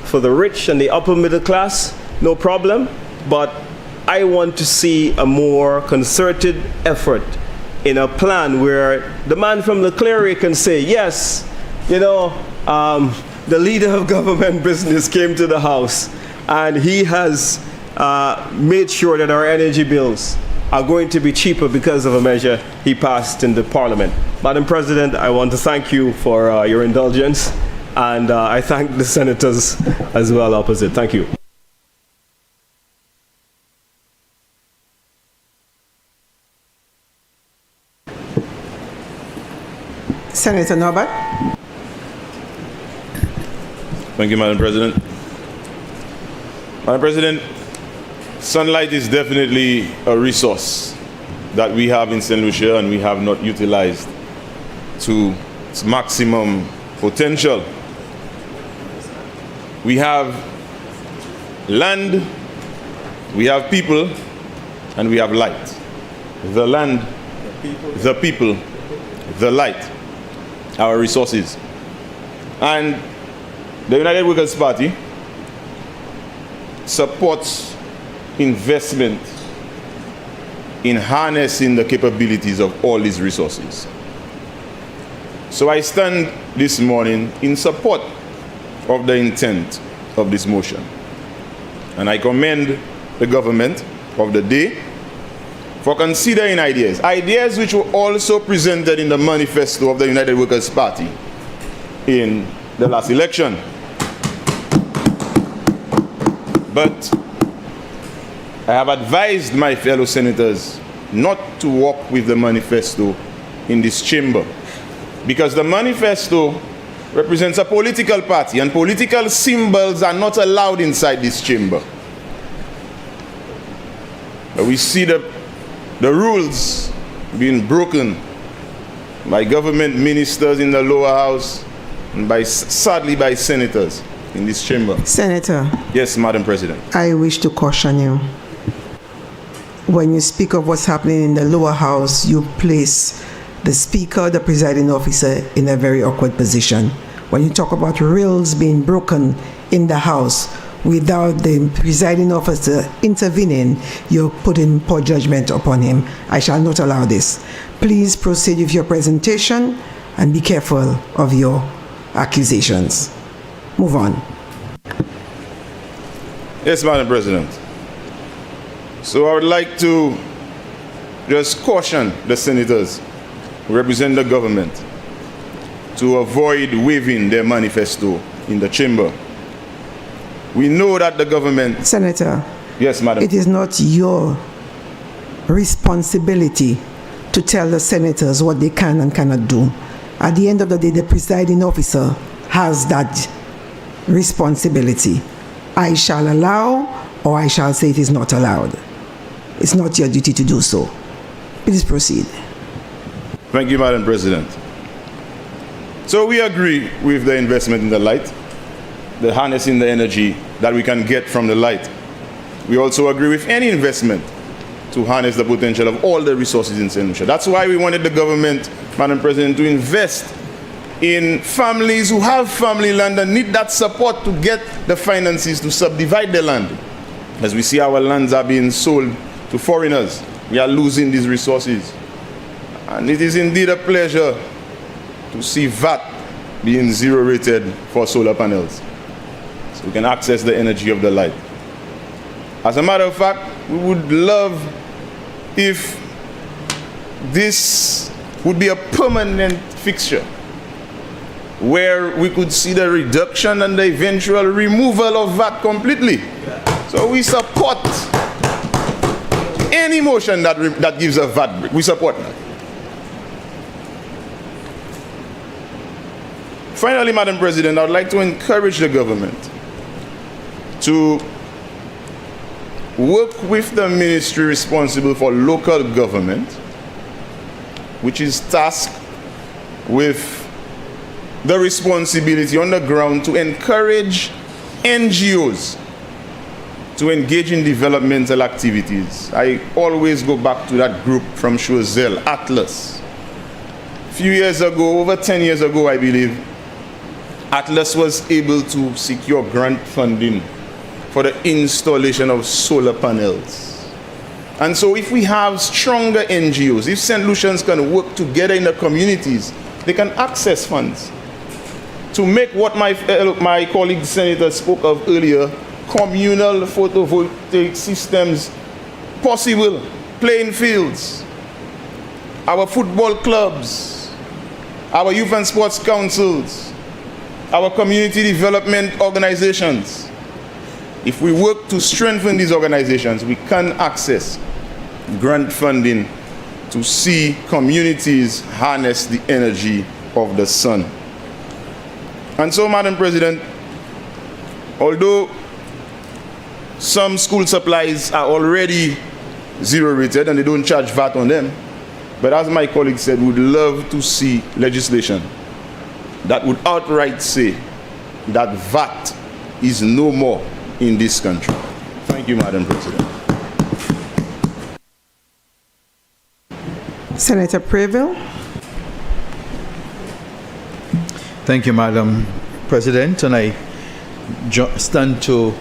for the rich and the upper middle class, no problem, but I want to see a more concerted effort in a plan where the man from the Cleary can say, yes, the leader of government business came to the House and he has made sure that our energy bills are going to be cheaper because of a measure he passed in the Parliament. Madam President, I want to thank you for your indulgence, and I thank the senators as well opposite. Thank you. Senator Norbert. Thank you, Madam President. Madam President, sunlight is definitely a resource that we have in St. Lucia and we have not utilized to its maximum potential. We have land, we have people, and we have light. The land, the people, the light, our resources. And the United Workers' Party supports investment in harnessing the capabilities of all these resources. So I stand this morning in support of the intent of this motion. And I commend the government of the day for considering ideas which were also presented in the manifesto of the United Workers' Party in the last election. But I have advised my fellow senators not to walk with the manifesto in this chamber, because the manifesto represents a political party and political symbols are not allowed inside this chamber. But we see the rules being broken by government ministers in the lower house and sadly by senators in this chamber. Senator, Yes, Madam President. I wish to caution you. When you speak of what's happening in the lower house, you place the speaker, the presiding officer, in a very awkward position. When you talk about rules being broken in the house without the presiding officer intervening, you're putting poor judgment upon him. I shall not allow this. Please proceed with your presentation and be careful of your accusations. Move on. Yes, Madam President. So I would like to just caution the senators who represent the government to avoid waving their manifesto in the chamber. We know that the government... Senator. Yes, Madam. It is not your responsibility to tell the senators what they can and cannot do. At the end of the day, the presiding officer has that responsibility. I shall allow, or I shall say it is not allowed. It's not your duty to do so. Please proceed. Thank you, Madam President. So we agree with the investment in the light, the harnessing the energy that we can get from the light. We also agree with any investment to harness the potential of all the resources in St. Lucia. That's why we wanted the government, Madam President, to invest in families who have family land and need that support to get the finances to subdivide their land. As we see our lands are being sold to foreigners, we are losing these resources. And it is indeed a pleasure to see VAT being zero rated for solar panels, so we can access the energy of the light. As a matter of fact, we would love if this would be a permanent fixture where we could see the reduction and the eventual removal of VAT completely. So we support any motion that gives a VAT break. We support that. Finally, Madam President, I would like to encourage the government to work with the ministry responsible for local government, which is tasked with the responsibility on the ground to encourage NGOs to engage in developmental activities. I always go back to that group from Choiseul, Atlas. A few years ago, over 10 years ago, I believe, Atlas was able to secure grant funding for the installation of solar panels. And so if we have stronger NGOs, if St. Lucians can work together in the communities, they can access funds to make what my colleague senator spoke of earlier, communal photovoltaic systems possible, playing fields, our football clubs, our youth and sports councils, our community development organizations. If we work to strengthen these organizations, we can access grant funding to see communities harness the energy of the sun. And so, Madam President, although some school supplies are already zero rated and they don't charge VAT on them, but as my colleague said, we would love to see legislation that would outright say that VAT is no more in this country. Thank you, Madam President. Senator Previll. Thank you, Madam President, and I stand to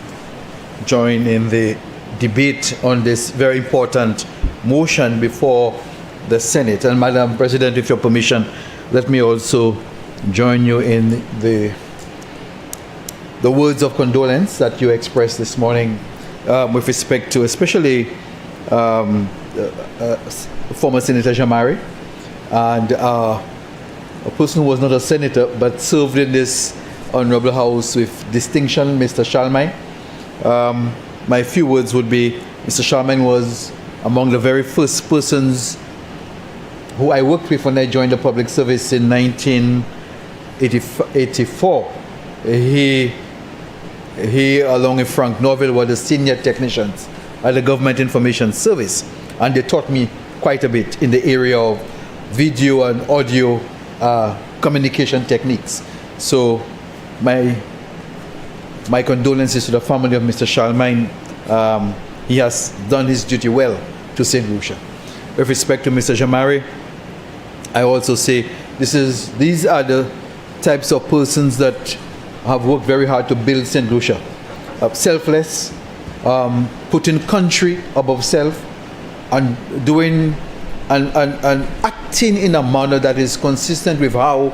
join in the debate on this very important motion before the Senate. And Madam President, with your permission, let me also join you in the words of condolence that you expressed this morning with respect to especially former Senator Jamari and a person who was not a senator but served in this honorable house with distinction, Mr. Charlemagne. My few words would be, Mr. Charlemagne was among the very first persons who I worked with when I joined the public service in 1984. He along with Frank Norville were the senior technicians at the Government Information Service, and they taught me quite a bit in the area of video and audio communication techniques. So my condolences to the family of Mr. Charlemagne. He has done his duty well to St. Lucia. With respect to Mr. Jamari, I also say these are the types of persons that have worked very hard to build St. Lucia. Selfless, putting country above self, and doing and acting in a manner that is consistent with how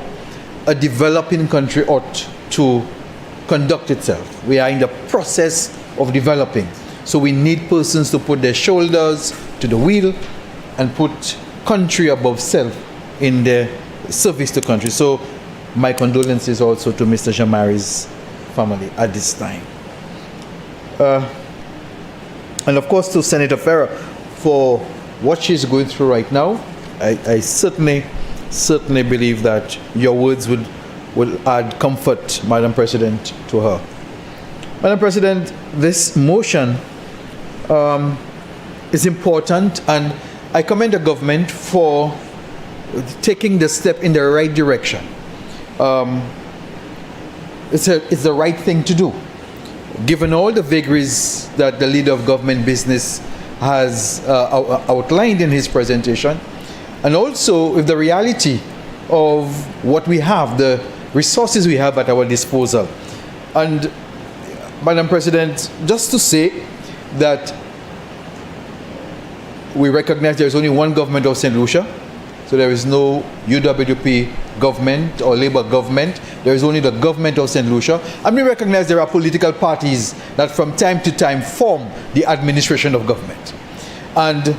a developing country ought to conduct itself. We are in the process of developing. So we need persons to put their shoulders to the wheel and put country above self in their service to country. So my condolences also to Mr. Jamari's family at this time. And of course to Senator Farrer for what she's going through right now. I certainly believe that your words will add comfort, Madam President, to her. Madam President, this motion is important, and I commend the government for taking the step in the right direction. It's the right thing to do, given all the vagaries that the leader of government business has outlined in his presentation, and also with the reality of what we have, the resources we have at our disposal. And Madam President, just to say that we recognize there is only one government of St. Lucia, so there is no UWP government or Labour government. There is only the government of St. Lucia. And we recognize there are political parties that from time to time form the administration of government. And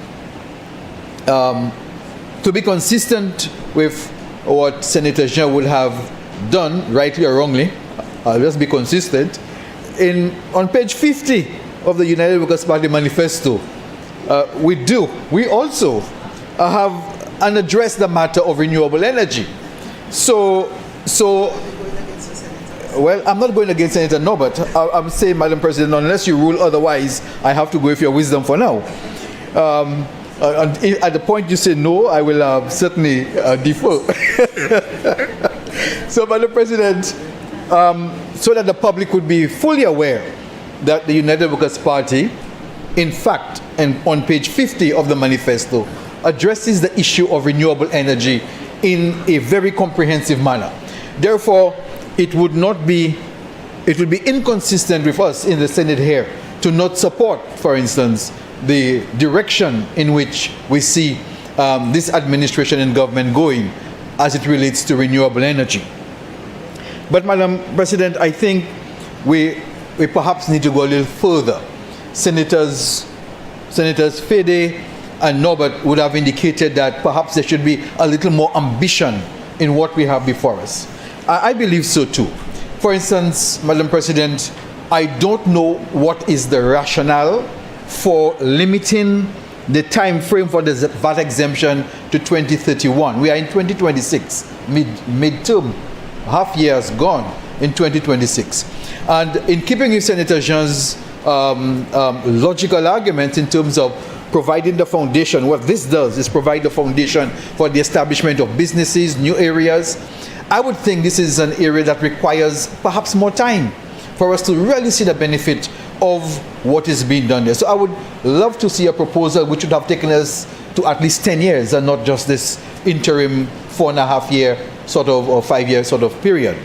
to be consistent with what Senator Jean would have done, rightly or wrongly, I'll just be consistent, on page 50 of the United Workers' Party manifesto, we also have and address the matter of renewable energy. So, well, I'm not going against Senator Norbert. I'm saying, Madam President, unless you rule otherwise, I have to go with your wisdom for now. At the point you say no, I will certainly defer. So, Madam President, so that the public would be fully aware that the United Workers' Party, in fact, and on page 50 of the manifesto, addresses the issue of renewable energy in a very comprehensive manner. Therefore, it would be inconsistent with us in the Senate here to not support, for instance, the direction in which we see this administration and government going as it relates to renewable energy. But, Madam President, I think we perhaps need to go a little further. Senators Fede and Norbert would have indicated that perhaps there should be a little more ambition in what we have before us. I believe so too. For instance, Madam President, I don't know what is the rationale for limiting the time frame for the VAT exemption to 2031. We are in 2026, midterm, half year has gone in 2026. And in keeping with Senator Jean's logical argument in terms of providing the foundation, what this does is provide the foundation for the establishment of businesses, new areas. I would think this is an area that requires perhaps more time for us to really see the benefit of what is being done there. So I would love to see a proposal which would have taken us to at least 10 years and not just this interim 4.5 year sort of or 5 year sort of period.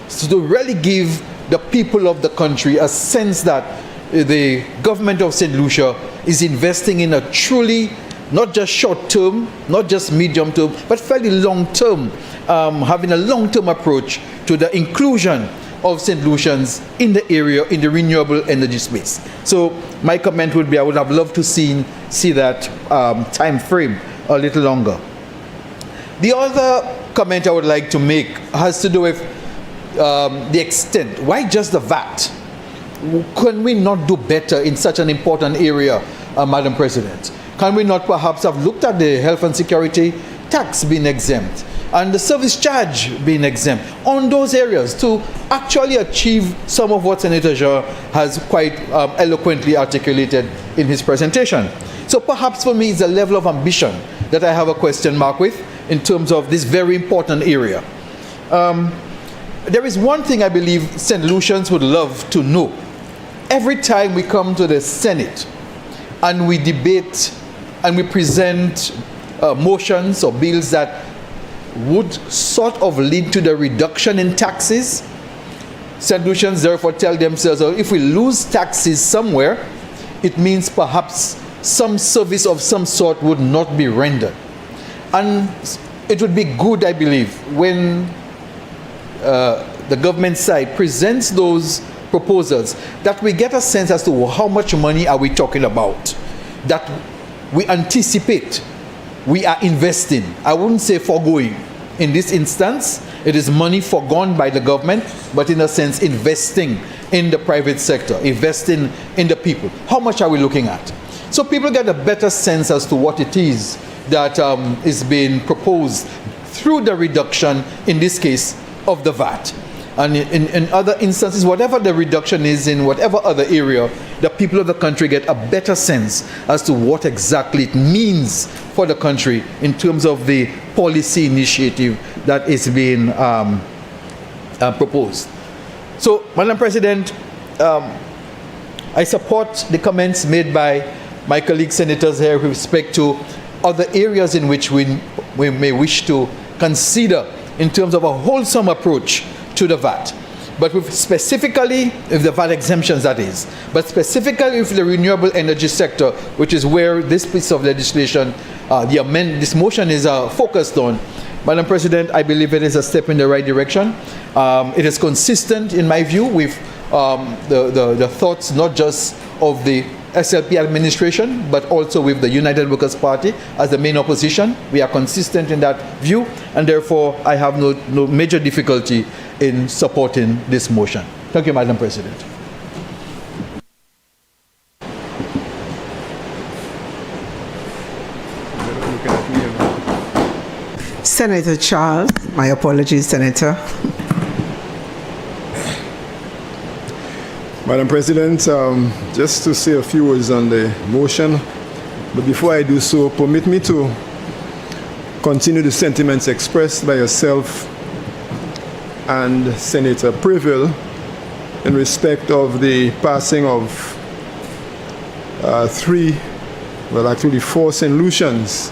So to really give the people of the country a sense that the government of St. Lucia is investing in a truly, not just short term, not just medium term, but fairly long term, having a long term approach to the inclusion of St. Lucians in the area, in the renewable energy space. So my comment would be I would have loved to see that time frame a little longer. The other comment I would like to make has to do with the extent. Why just the VAT? Can we not do better in such an important area, Madam President? Can we not perhaps have looked at the health and security tax being exempt and the service charge being exempt on those areas to actually achieve some of what Senator Jean has quite eloquently articulated in his presentation? So perhaps for me it's a level of ambition that I have a question mark with in terms of this very important area. there is one thing I believe St. Lucians would love to know. Every time we come to the Senate and we debate and we present motions or bills that would sort of lead to the reduction in taxes, St. Lucians therefore tell themselves, oh, if we lose taxes somewhere, it means perhaps some service of some sort would not be rendered. And it would be good, I believe, when the government side presents those proposals, that we get a sense as to how much money are we talking about, that we anticipate we are investing. I wouldn't say foregoing. In this instance, it is money foregone by the government, but in a sense investing in the private sector, investing in the people. How much are we looking at? So people get a better sense as to what it is that is being proposed through the reduction, in this case, of the VAT. And in other instances, whatever the reduction is in whatever other area, the people of the country get a better sense as to what exactly it means for the country in terms of the policy initiative that is being proposed. So, Madam President, I support the comments made by my colleague senators here with respect to other areas in which we may wish to consider in terms of a wholesome approach to the VAT. But with specifically, if the VAT exemptions that is, but specifically with the renewable energy sector, which is where this piece of legislation, this motion is focused on, Madam President, I believe it is a step in the right direction. It is consistent, in my view, with the thoughts not just of the SLP administration, but also with the United Workers' Party as the main opposition. We are consistent in that view, and therefore I have no major difficulty in supporting this motion. Thank you, Madam President. Senator Charles, my apologies, Senator. Madam President, just to say a few words on the motion, but before I do so, permit me to continue the sentiments expressed by yourself and Senator Preville in respect of the passing of four St. Lucians.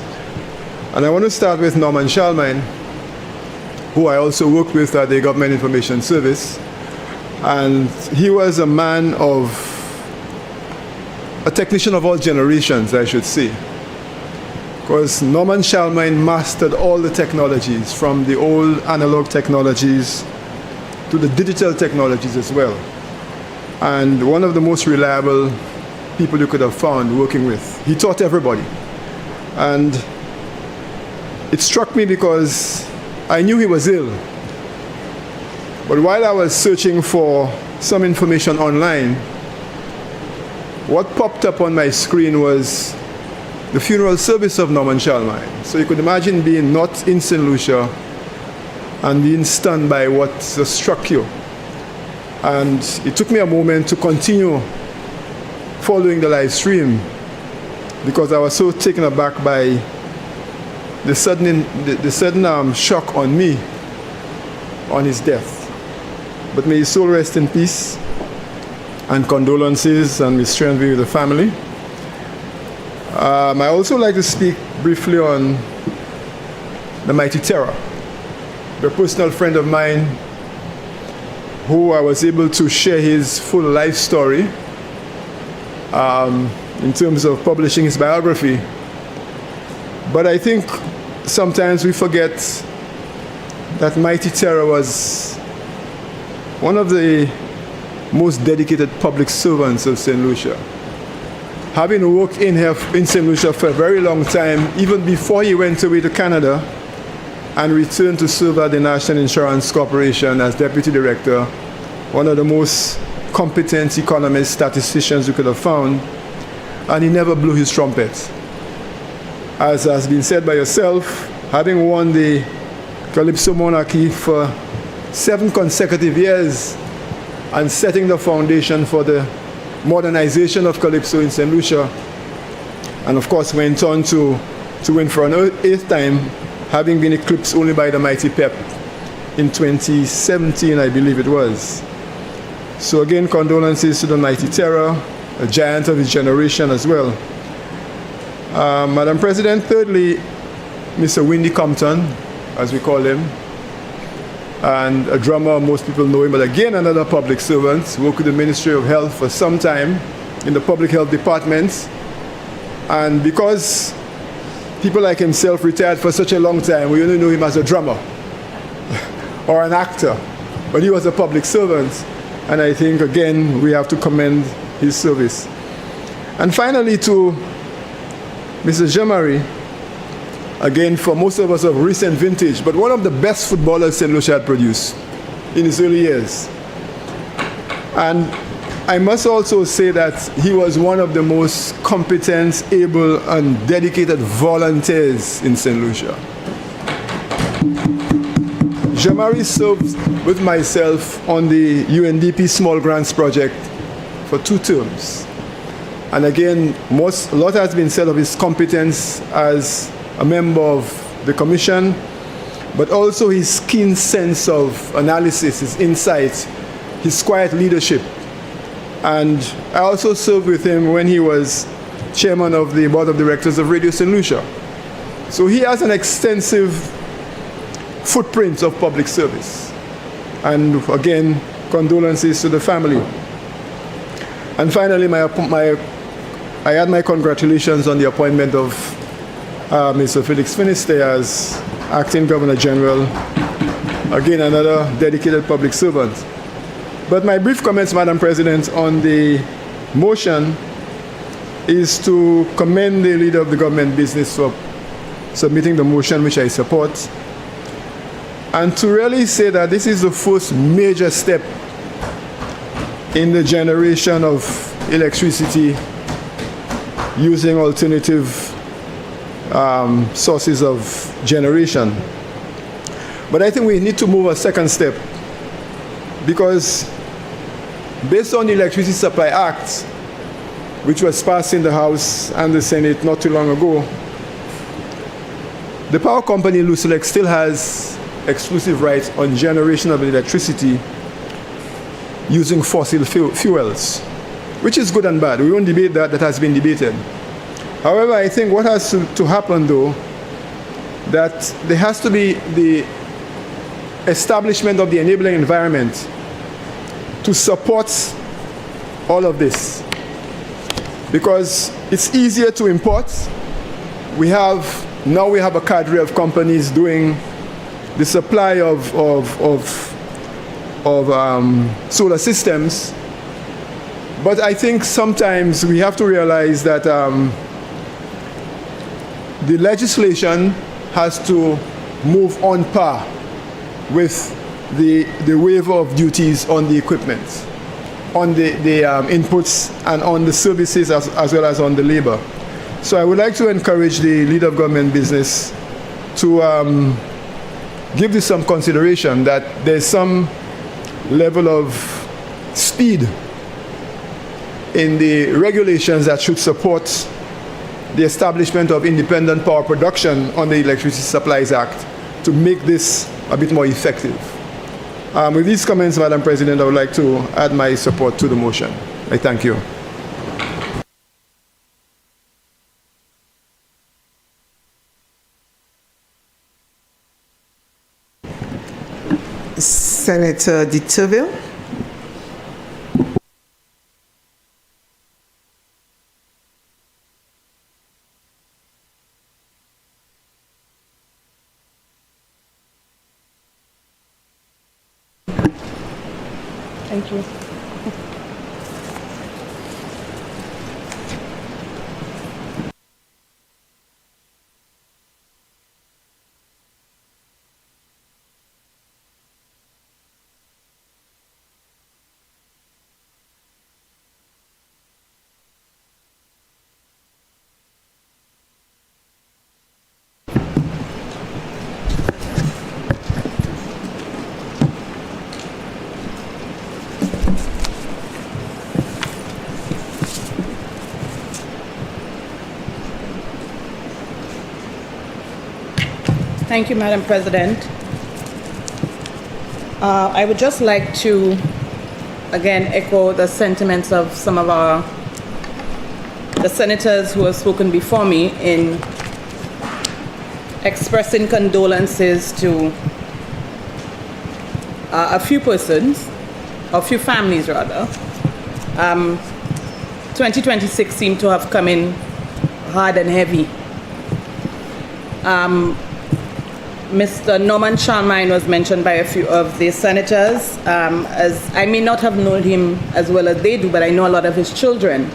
And I want to start with Norman Shalmine, who I also worked with at the Government Information Service. And he was a man of, a technician of all generations, I should say. Because Norman Shalmine mastered all the technologies, from the old analog technologies to the digital technologies as well. And one of the most reliable people you could have found working with. He taught everybody. And it struck me because I knew he was ill. But while I was searching for some information online, what popped up on my screen was the funeral service of Norman Shalmine. So you could imagine being not in St. Lucia and being stunned by what struck you. And it took me a moment to continue following the live stream because I was so taken aback by the sudden shock on me on his death. But may his soul rest in peace, and condolences and my strength be with the family. I also like to speak briefly on the Mighty Terror, a personal friend of mine who I was able to share his full life story in terms of publishing his biography. But I think sometimes we forget that Mighty Terror was one of the most dedicated public servants of St. Lucia. Having worked in St. Lucia for a very long time, even before he went away to Canada and returned to serve at the National Insurance Corporation as Deputy Director, one of the most competent economists, statisticians you could have found, and he never blew his trumpet. As has been said by yourself, having won the Calypso monarchy for 7 consecutive years and setting the foundation for the modernization of Calypso in St. Lucia, and of course went on to win for an 8th time, having been eclipsed only by the mighty Pep in 2017, I believe it was. So again, condolences to the mighty terror, a giant of his generation as well. Madam President, thirdly, Mr. Windy Compton, as we call him, and a drummer, most people know him, but again, another public servant, worked with the Ministry of Health for some time in the Public Health Department. And because people like himself retired for such a long time, we only know him as a drummer or an actor, but he was a public servant. And I think, again, we have to commend his service. And finally, to Mr. Jean-Marie, again, for most of us of recent vintage, but one of the best footballers St. Lucia had produced in his early years. And I must also say that he was one of the most competent, able, and dedicated volunteers in St. Lucia. Jean-Marie served with myself on the UNDP Small Grants Project for 2 terms. And again, a lot has been said of his competence as a member of the commission, but also his keen sense of analysis, his insight, his quiet leadership. And I also served with him when he was chairman of the board of directors of Radio St. Lucia. So he has an extensive footprint of public service. And again, condolences to the family. And finally, I add my congratulations on the appointment of Mr. Felix Finistay as Acting Governor General. Again, another dedicated public servant. But my brief comments, Madam President, on the motion is to commend the leader of the government business for submitting the motion, which I support, and to really say that this is the first major step in the generation of electricity using alternative sources of generation. But I think we need to move a second step, because based on the Electricity Supply Act, which was passed in the House and the Senate not too long ago, the power company Lucia still has exclusive rights on generation of electricity using fossil fuels, which is good and bad. We won't debate that, that has been debated. However, I think what has to happen, though, that there has to be the establishment of the enabling environment to support all of this. Because it's easier to import. Now we have a cadre of companies doing the supply of solar systems. But I think sometimes we have to realize that the legislation has to move on par with the waiver of duties on the equipment, on the inputs, and on the services as well as on the labor. So I would like to encourage the leader of government business to give this some consideration, that there's some level of speed in the regulations that should support the establishment of independent power production on the Electricity Supplies Act to make this a bit more effective. With these comments, Madam President, I would like to add my support to the motion. I thank you. Senator de Turville. Thank you. Thank you, Madam President. I would just like to, again, echo the sentiments of some of the senators who have spoken before me in expressing condolences to a few persons, or a few families rather. 2026 seemed to have come in hard and heavy. Mr. Norman Charlemagne was mentioned by a few of the senators. As I may not have known him as well as they do, but I know a lot of his children.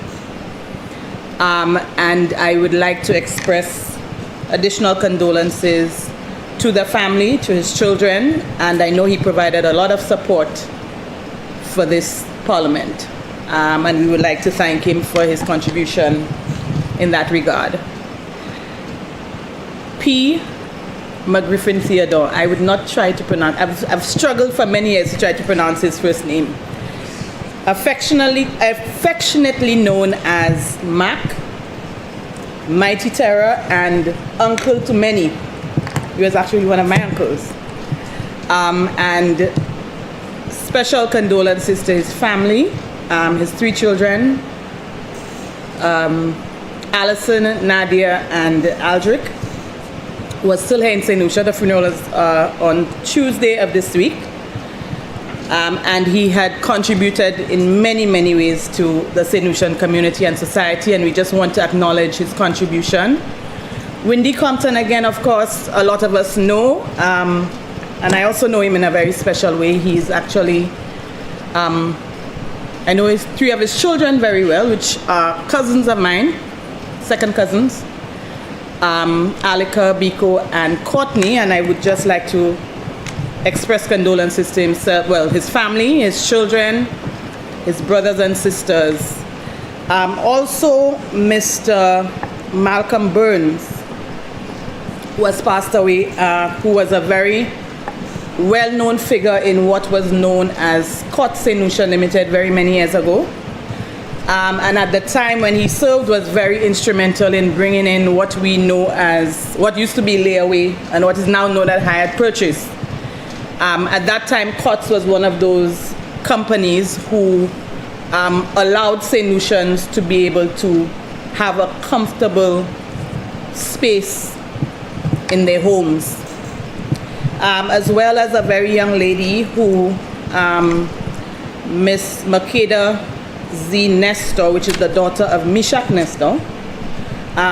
And I would like to express additional condolences to the family, to his children, and I know he provided a lot of support for this parliament. And we would like to thank him for his contribution in that regard. P. McGriffin Theodore. I would not try to pronounce, I've struggled for many years to try to pronounce his first name. Affectionately known as Mac, Mighty Terror, and uncle to many. He was actually one of my uncles. And special condolences to his family, his 3 children, Allison, Nadia, and Aldrich, was still here in St. Lucia. The funeral was on Tuesday of this week. And he had contributed in many, many ways to the St. Lucian community and society, and we just want to acknowledge his contribution. Windy Compton, again, of course, a lot of us know, and I also know him in a very special way. He's actually, I know 3 of his children very well, which are cousins of mine, second cousins, Alika, Biko, and Courtney, and I would just like to express condolences to himself, well, his family, his children, his brothers and sisters. Also, Mr. Malcolm Burns, who has passed away, who was a very well-known figure in what was known as Cot St. Lucia Limited very many years ago. And at the time when he served was very instrumental in bringing in what we know as, what used to be layaway and what is now known as hired purchase. At that time, COTS was one of those companies who allowed St. Lucians to be able to have a comfortable space in their homes. As well as a very young lady who, Miss Makeda Z. Nestor, which is the daughter of Mishak Nestor,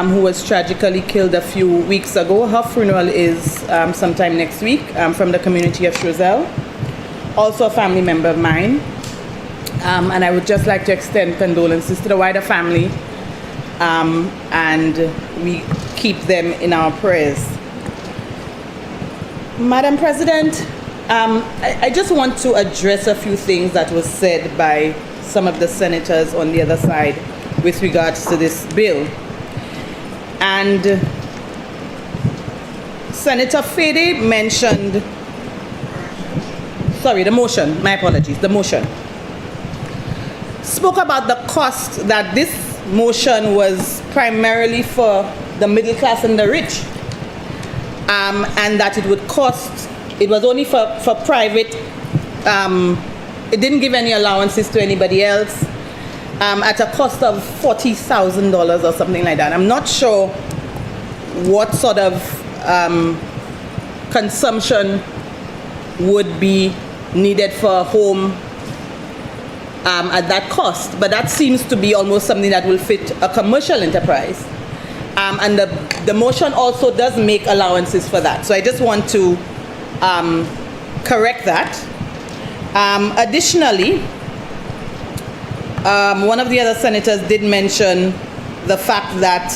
who was tragically killed a few weeks ago. Her funeral is sometime next week from the community of Choiseul. Also a family member of mine. And I would just like to extend condolences to the wider family, and we keep them in our prayers. Madam President, I just want to address a few things that was said by some of the senators on the other side with regards to this bill. And Senator Fede mentioned, sorry, the motion, my apologies, the motion, spoke about the cost that this motion was primarily for the middle class and the rich, and that it would cost, it was only for private, it didn't give any allowances to anybody else, at a cost of $40,000 or something like that. I'm not sure what sort of consumption would be needed for a home at that cost, but that seems to be almost something that will fit a commercial enterprise. And the motion also does make allowances for that. So I just want to correct that. Additionally, one of the other senators did mention the fact that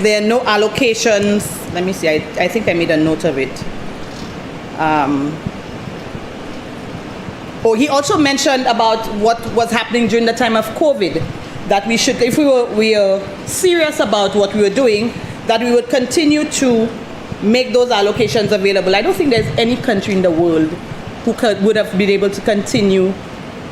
there are no allocations. Let me see, I think I made a note of it. He also mentioned about what was happening during the time of COVID, that we should, if we were serious about what we were doing, that we would continue to make those allocations available. I don't think there's any country in the world who would have been able to continue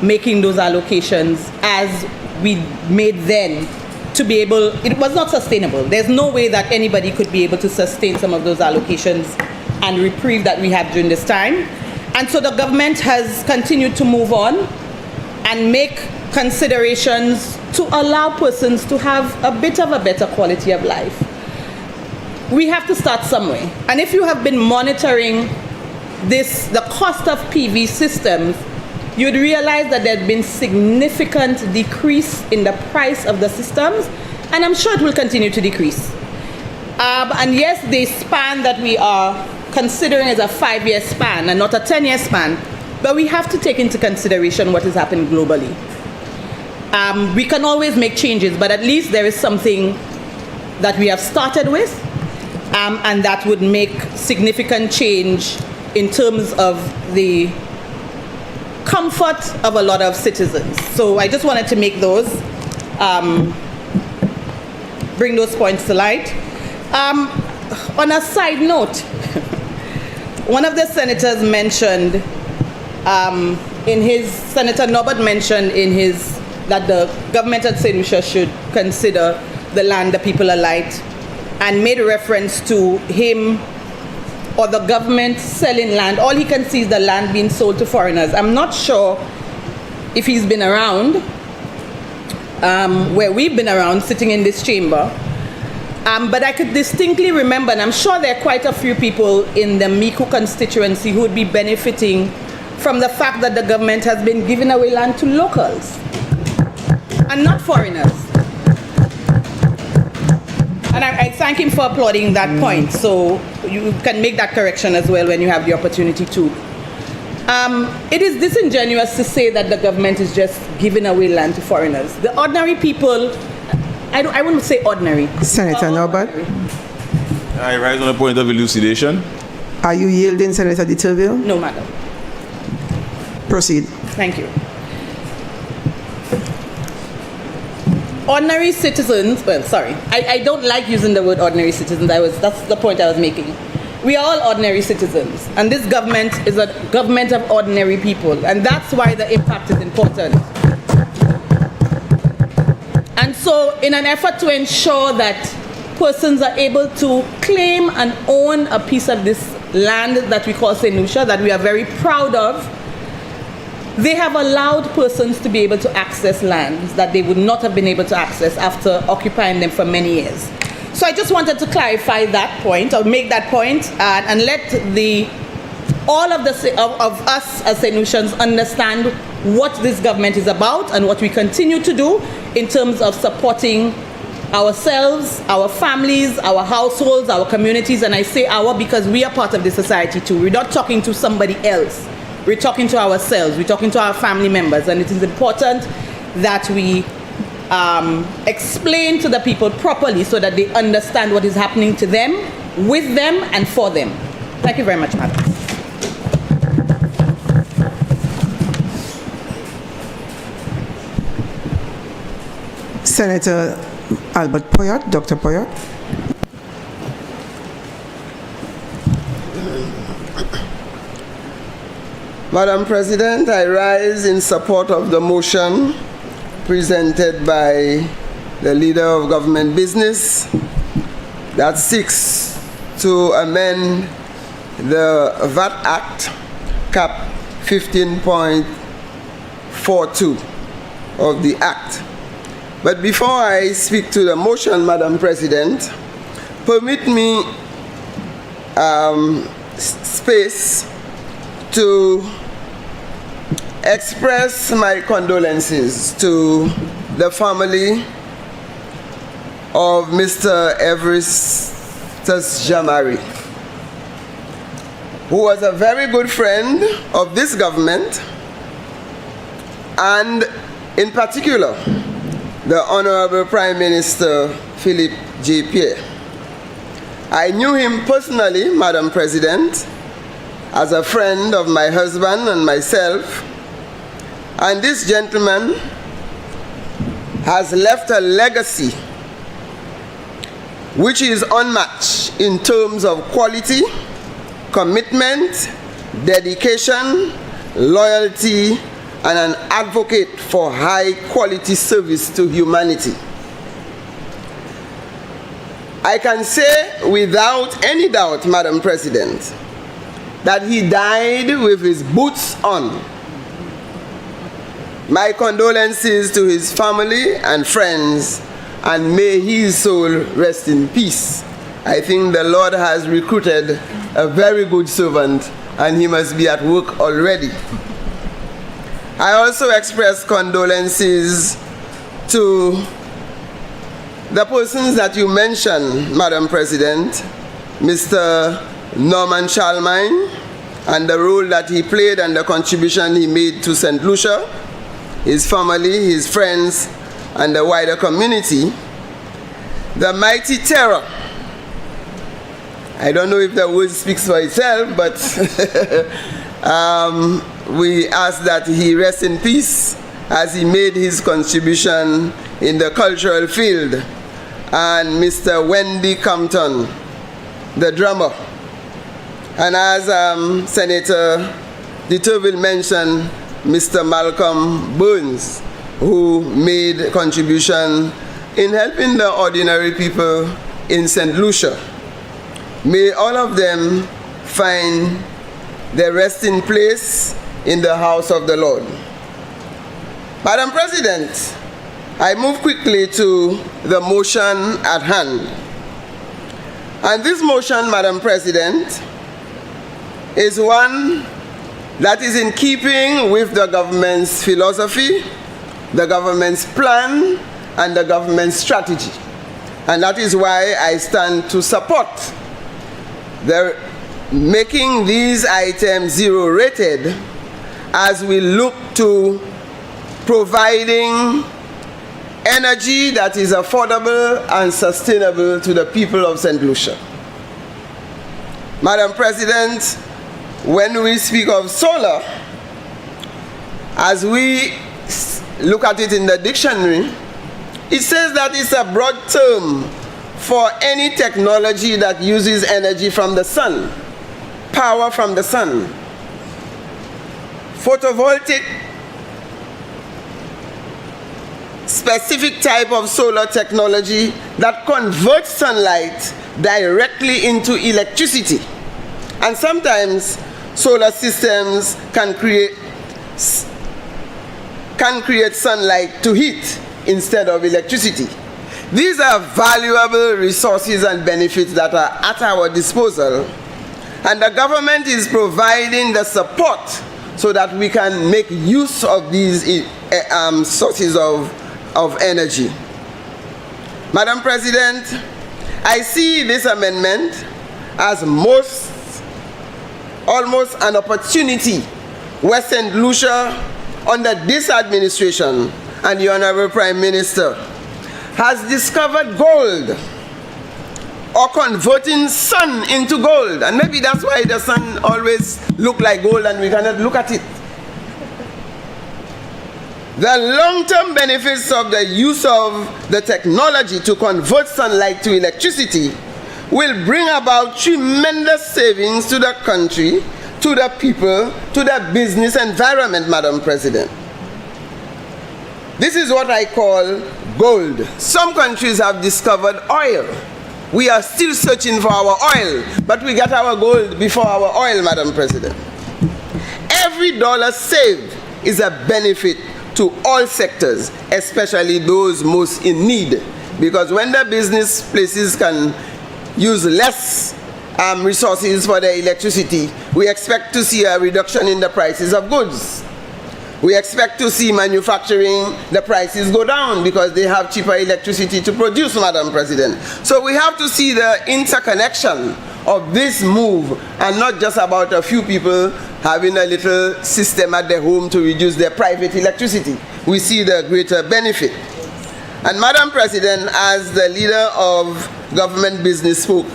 making those allocations as we made then, to be able, it was not sustainable. There's no way that anybody could be able to sustain some of those allocations and reprieve that we had during this time. And so the government has continued to move on and make considerations to allow persons to have a bit of a better quality of life. We have to start somewhere. And if you have been monitoring the cost of PV systems, you'd realize that there's been significant decrease in the price of the systems, and I'm sure it will continue to decrease. And yes, the span that we are considering is a 5-year span and not a 10-year span, but we have to take into consideration what is happening globally. We can always make changes, but at least there is something that we have started with, and that would make significant change in terms of the comfort of a lot of citizens. So I just wanted to make those, bring those points to light. On a side note, one of the senators mentioned, Senator Norbert mentioned that the government at St. Lucia should consider the land the people alight, and made reference to him or the government selling land. All he can see is the land being sold to foreigners. I'm not sure if he's been around, where we've been around, sitting in this chamber. But I could distinctly remember, and I'm sure there are quite a few people in the Miku constituency who would be benefiting from the fact that the government has been giving away land to locals and not foreigners. And I thank him for applauding that point. So you can make that correction as well when you have the opportunity to. It is disingenuous to say that the government is just giving away land to foreigners. The ordinary people, I wouldn't say ordinary. Senator Norbert. I rise on a point of elucidation. Are you yielding, Senator Deterville? No, madam. Proceed. Thank you. Ordinary citizens, well, sorry, I don't like using the word ordinary citizens. That's the point I was making. We are all ordinary citizens, and this government is a government of ordinary people, and that's why the impact is important. And so, in an effort to ensure that persons are able to claim and own a piece of this land that we call St. Lucia, that we are very proud of, they have allowed persons to be able to access lands that they would not have been able to access after occupying them for many years. So I just wanted to clarify that point, or make that point, and let all of us as St. Lucians understand what this government is about and what we continue to do in terms of supporting ourselves, our families, our households, our communities. And I say our because we are part of the society too. We're not talking to somebody else. We're talking to ourselves, we're talking to our family members, and it is important that we explain to the people properly so that they understand what is happening to them, with them, and for them. Thank you very much, madam. Senator Albert Poyot, Dr. Poyot. Madam President, I rise in support of the motion presented by the Leader of Government Business that seeks to amend the VAT Act, Cap 15.42 of the Act. But before I speak to the motion, Madam President, permit me space to express my condolences to the family of Mr. Everestus Jamari, who was a very good friend of this government, and in particular, the Honorable Prime Minister Philip J. Pierre. I knew him personally, Madam President, as a friend of my husband and myself, and this gentleman has left a legacy which is unmatched in terms of quality, commitment, dedication, loyalty, and an advocate for high-quality service to humanity. I can say without any doubt, Madam President, that he died with his boots on. My condolences to his family and friends, and may his soul rest in peace. I think the Lord has recruited a very good servant, and he must be at work already. I also express condolences to the persons that you mentioned, Madam President, Mr. Norman Charlemagne, and the role that he played and the contribution he made to St. Lucia, his family, his friends, and the wider community. The mighty terror. I don't know if the word speaks for itself, but we ask that he rest in peace as he made his contribution in the cultural field. And Mr. Wendy Compton, the drummer. And as Senator DeTurville mentioned, Mr. Malcolm Burns, who made a contribution in helping the ordinary people in St. Lucia. May all of them find their resting place in the house of the Lord. Madam President, I move quickly to the motion at hand. And this motion, Madam President, is one that is in keeping with the government's philosophy, the government's plan, and the government's strategy. And that is why I stand to support making these items zero rated as we look to providing energy that is affordable and sustainable to the people of St. Lucia. Madam President, when we speak of solar, as we look at it in the dictionary, it says that it's a broad term for any technology that uses energy from the sun, power from the sun. Photovoltaic, specific type of solar technology that converts sunlight directly into electricity. And sometimes solar systems can create sunlight to heat instead of electricity. These are valuable resources and benefits that are at our disposal, and the government is providing the support so that we can make use of these sources of energy. Madam President, I see this amendment as almost an opportunity where St. Lucia, under this administration and the Honorable Prime Minister, has discovered gold, or converting sun into gold. And maybe that's why the sun always looks like gold and we cannot look at it. The long-term benefits of the use of the technology to convert sunlight to electricity will bring about tremendous savings to the country, to the people, to the business environment, Madam President. This is what I call gold. Some countries have discovered oil. We are still searching for our oil, but we got our gold before our oil, Madam President. Every dollar saved is a benefit to all sectors, especially those most in need. Because when the business places can use less resources for their electricity, we expect to see a reduction in the prices of goods. We expect to see manufacturing, the prices go down because they have cheaper electricity to produce, Madam President. So we have to see the interconnection of this move, and not just about a few people having a little system at their home to reduce their private electricity. We see the greater benefit. And Madam President, as the leader of government business spoke,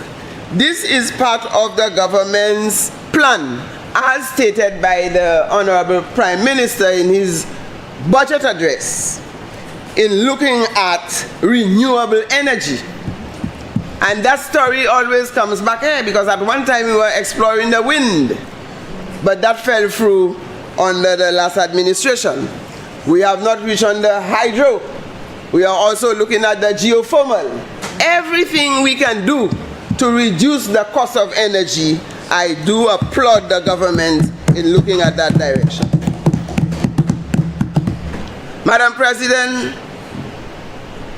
this is part of the government's plan, as stated by the Honorable Prime Minister in his budget address, in looking at renewable energy. And that story always comes back here, because at one time we were exploring the wind, but that fell through under the last administration. We have not reached on the hydro. We are also looking at the geothermal. Everything we can do to reduce the cost of energy I do applaud the government in looking at that direction. Madam President,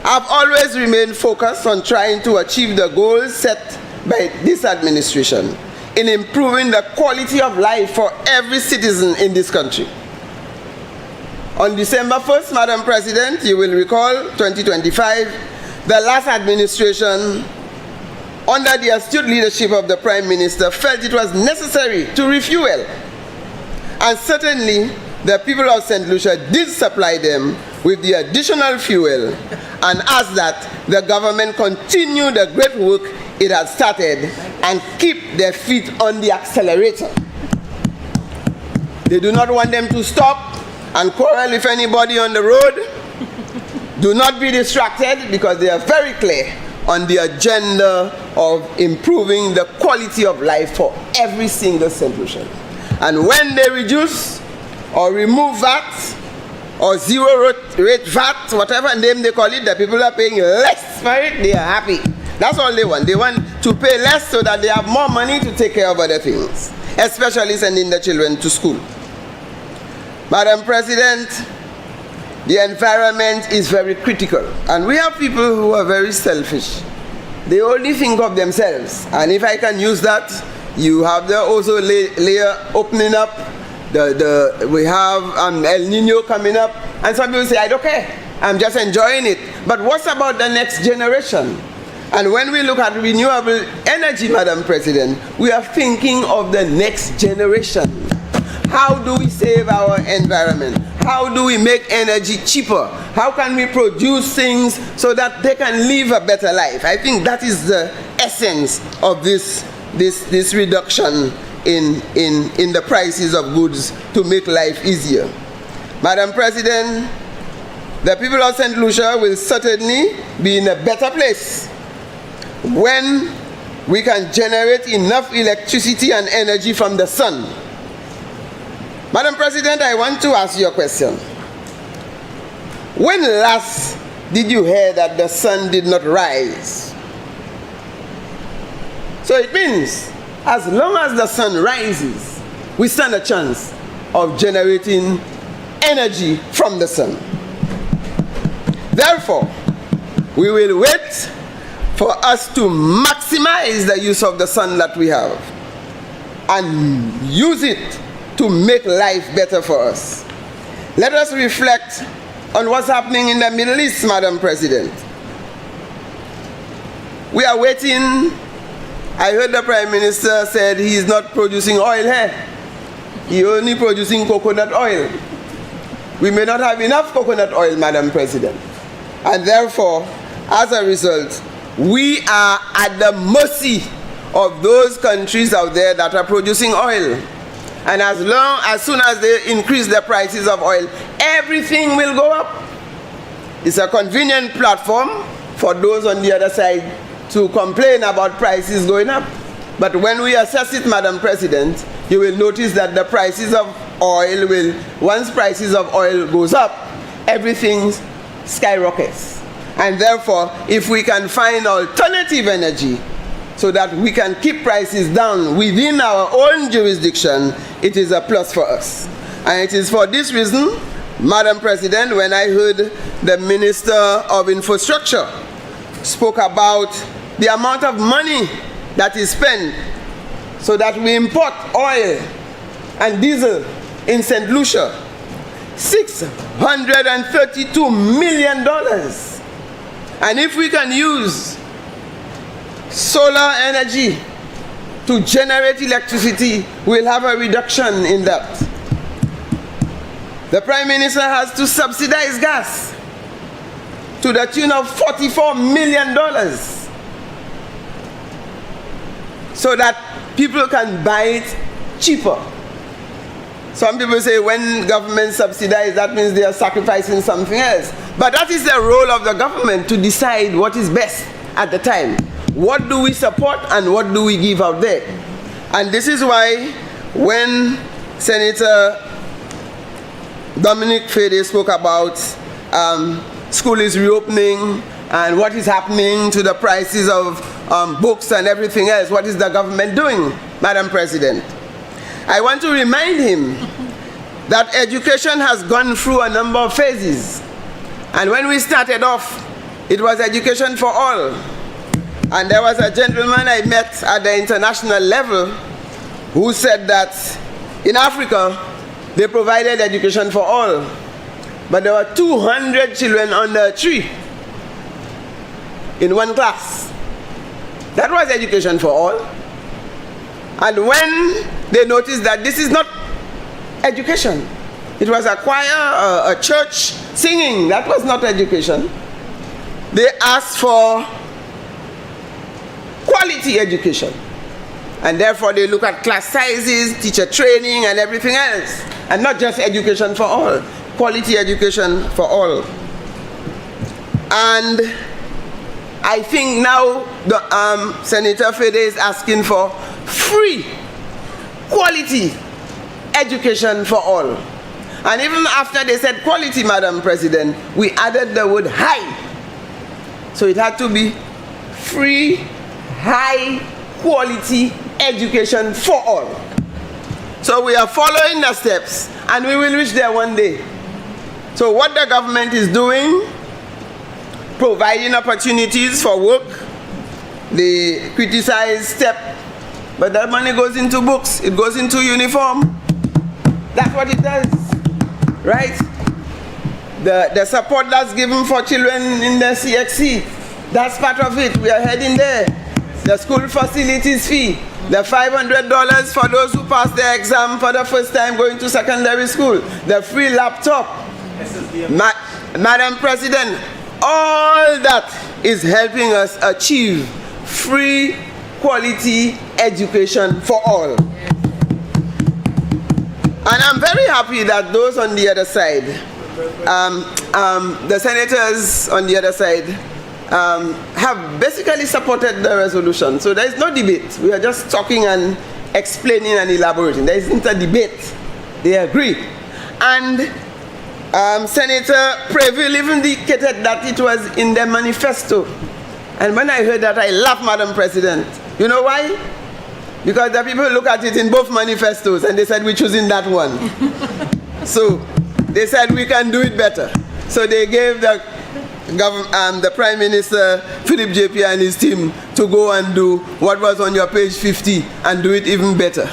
I've always remained focused on trying to achieve the goals set by this administration in improving the quality of life for every citizen in this country. On December 1st, Madam President, you will recall, 2025, the last administration, under the astute leadership of the Prime Minister, felt it was necessary to refuel. And certainly, the people of St. Lucia did supply them with the additional fuel, and as that, the government continue the great work it had started and keep their feet on the accelerator. They do not want them to stop and quarrel with anybody on the road. Do not be distracted, because they are very clear on the agenda of improving the quality of life for every single St. Lucian. And when they reduce or remove VAT or zero rate VAT, whatever name they call it, the people are paying less for it, they are happy. That's all they want. They want to pay less so that they have more money to take care of other things, especially sending the children to school. Madam President, the environment is very critical, and we have people who are very selfish. They only think of themselves, and if I can use that, you have the ozone layer opening up, we have El Nino coming up, and some people say, I don't care, I'm just enjoying it. But what's about the next generation? And when we look at renewable energy, Madam President, we are thinking of the next generation. How do we save our environment? How do we make energy cheaper? How can we produce things so that they can live a better life? I think that is the essence of this reduction in the prices of goods to make life easier. Madam President, the people of St. Lucia will certainly be in a better place when we can generate enough electricity and energy from the sun. Madam President, I want to ask you a question. When last did you hear that the sun did not rise? So it means, as long as the sun rises, we stand a chance of generating energy from the sun. Therefore, we will wait for us to maximize the use of the sun that we have and use it to make life better for us. Let us reflect on what's happening in the Middle East, Madam President. We are waiting. I heard the Prime Minister said he is not producing oil here. He only producing coconut oil. We may not have enough coconut oil, Madam President. And therefore, as a result, we are at the mercy of those countries out there that are producing oil. And as soon as they increase the prices of oil, everything will go up. It's a convenient platform for those on the other side to complain about prices going up. But when we assess it, Madam President, you will notice that the prices of oil will, once prices of oil goes up, everything skyrockets. And therefore, if we can find alternative energy so that we can keep prices down within our own jurisdiction, it is a plus for us. And it is for this reason, Madam President, when I heard the Minister of Infrastructure spoke about the amount of money that is spent so that we import oil and diesel in St. Lucia, $632 million. And if we can use solar energy to generate electricity, we'll have a reduction in that. The Prime Minister has to subsidize gas to the tune of $44 million so that people can buy it cheaper. Some people say when government subsidizes, that means they are sacrificing something else. But that is the role of the government, to decide what is best at the time. What do we support and what do we give out there? And this is why when Senator Dominic Fede spoke about school is reopening and what is happening to the prices of books and everything else. What is the government doing, Madam President? I want to remind him that education has gone through a number of phases. And when we started off, it was education for all. And there was a gentleman I met at the international level who said that in Africa, they provided education for all. But there were 200 children under a tree in one class. That was education for all. And when they noticed that this is not education, it was a choir, a church singing, that was not education, they asked for quality education. And therefore they look at class sizes, teacher training and everything else. And not just education for all, quality education for all. And I think now the Senator Fede is asking for free quality education for all. And even after they said quality, Madam President, we added the word high. So it had to be free, high quality education for all. So we are following the steps and we will reach there one day. So what the government is doing, providing opportunities for work, they criticize STEP, but that money goes into books, it goes into uniform. That's what it does, right? The support that's given for children in the CXC, that's part of it. We are heading there. The school facilities fee, the $500 for those who pass their exam for the first time going to secondary school, the free laptop. Madam President, all that is helping us achieve free quality education for all. And I'm very happy that those on the other side, the senators on the other side, have basically supported the resolution. So there is no debate. We are just talking and explaining and elaborating. There isn't a debate. They agree. And Senator Preville even indicated that it was in their manifesto. And when I heard that, I laughed, Madam President. You know why? Because the people look at it in both manifestos and they said, we're choosing that one. So they said, we can do it better. So they gave the Prime Minister, Philip JP, and his team to go and do what was on your page 50 and do it even better.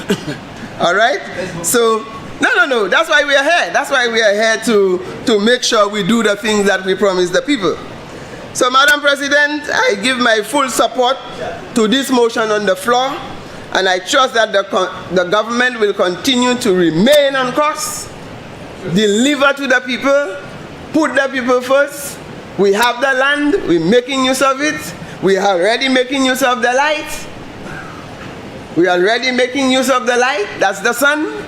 All right? So, no, that's why we are here. That's why we are here to make sure we do the things that we promise the people. So, Madam President, I give my full support to this motion on the floor, and I trust that the government will continue to remain on course, deliver to the people, put the people first. We have the land, we're making use of it. We are already making use of the light. We are already making use of the light, that's the sun.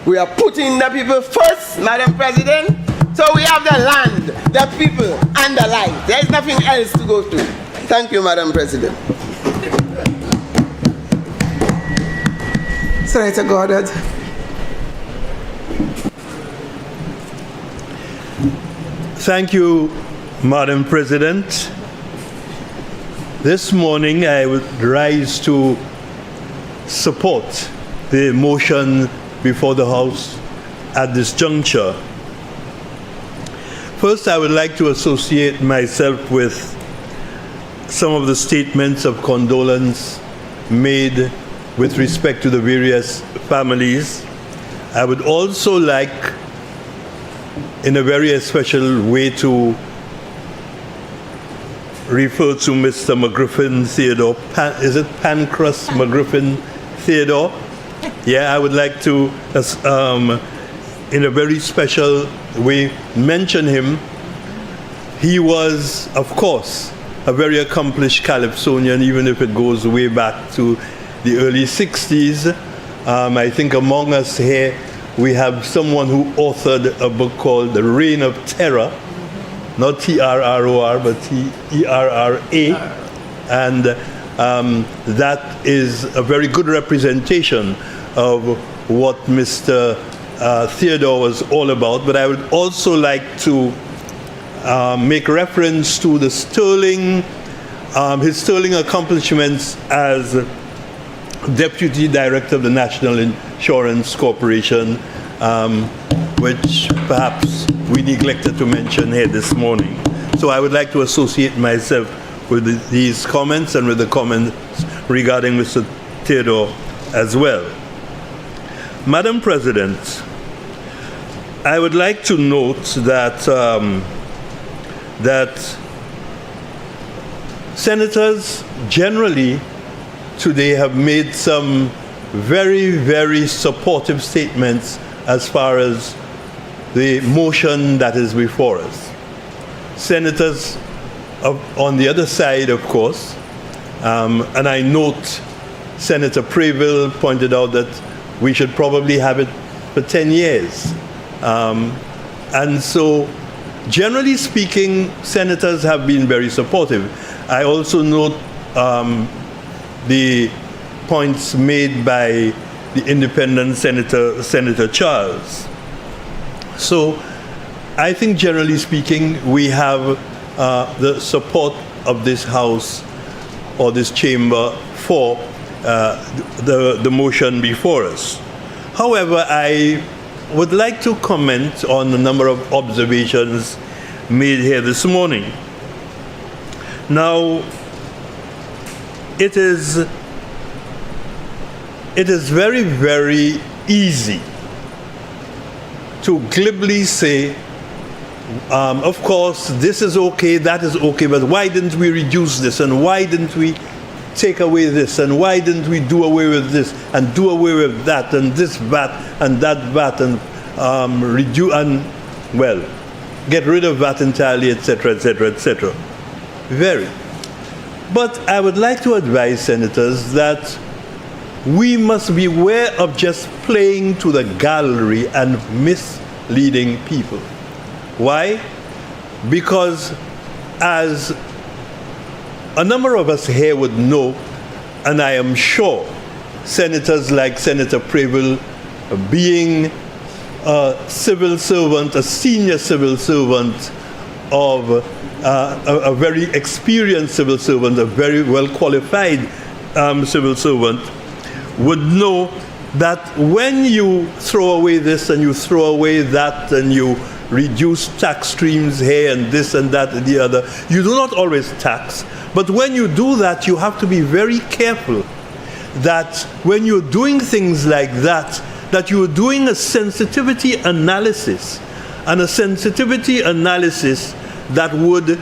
We are putting the people first, Madam President. So we have the land, the people, and the light. There is nothing else to go to. Thank you, Madam President. Senator Goddard. Thank you, Madam President. This morning I would rise to support the motion before the House at this juncture. First, I would like to associate myself with some of the statements of condolence made with respect to the various families. I would also like, in a very special way, to refer to Mr. McGriffin Theodore. Is it Pancras McGriffin Theodore? Yeah, I would like to, in a very special way, mention him. He was, of course, a very accomplished Calypsonian, even if it goes way back to the early 60s. I think among us here, we have someone who authored a book called The Reign of Terror, not T-R-R-O-R, but T-E-R-R-A. And that is a very good representation of what Mr. Theodore was all about. But I would also like to make reference to the sterling his sterling accomplishments as Deputy Director of the National Insurance Corporation, which perhaps we neglected to mention here this morning. So I would like to associate myself with these comments and with the comments regarding Mr. Theodore as well. Madam President, I would like to note that that senators generally today have made some very, very supportive statements as far as the motion that is before us. Senators on the other side, of course, and I note Senator Previll pointed out that we should probably have it for 10 years. And so, generally speaking, senators have been very supportive. I also note the points made by the independent Senator Charles. So I think generally speaking, we have the support of this House or this chamber for the motion before us. However, I would like to comment on a number of observations made here this morning. Now, it is very, very easy to glibly say, of course, this is okay, that is okay, but why didn't we reduce this, and why didn't we take away this, and why didn't we do away with this, and do away with that, and this VAT, and that VAT, and reduce, and, well, get rid of VAT entirely, etc., etc., etc. Very. But I would like to advise senators that we must beware of just playing to the gallery and misleading people. Why? Because as a number of us here would know, and I am sure senators like Senator Previll, being a civil servant, a senior civil servant of a very experienced civil servant, a very well qualified civil servant, would know that when you throw away this and you throw away that and you reduce tax streams here and this and that and the other, you do not always tax. But when you do that, you have to be very careful that when you're doing things like that, that you're doing a sensitivity analysis, and a sensitivity analysis that would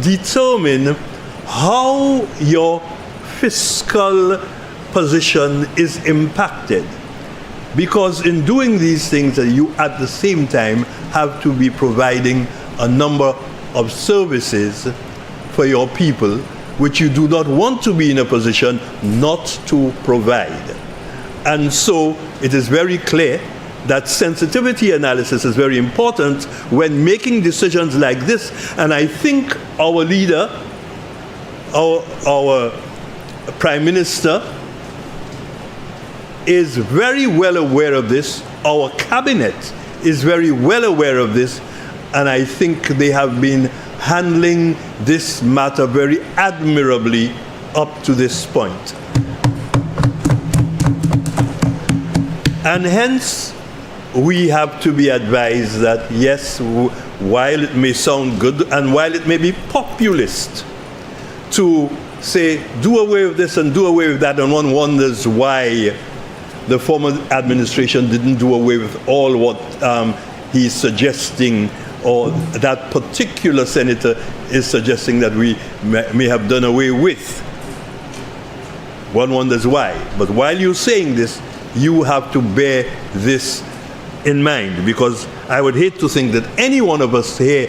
determine how your fiscal position is impacted. Because in doing these things, you at the same time have to be providing a number of services for your people, which you do not want to be in a position not to provide. And so it is very clear that sensitivity analysis is very important when making decisions like this. And I think our leader, our Prime Minister, is very well aware of this. Our cabinet is very well aware of this. And I think they have been handling this matter very admirably up to this point. And hence, we have to be advised that, yes, while it may sound good and while it may be populist to say, do away with this and do away with that, and one wonders why the former administration didn't do away with all what he's suggesting, or that particular senator is suggesting that we may have done away with. One wonders why. But while you're saying this, you have to bear this in mind, because I would hate to think that any one of us here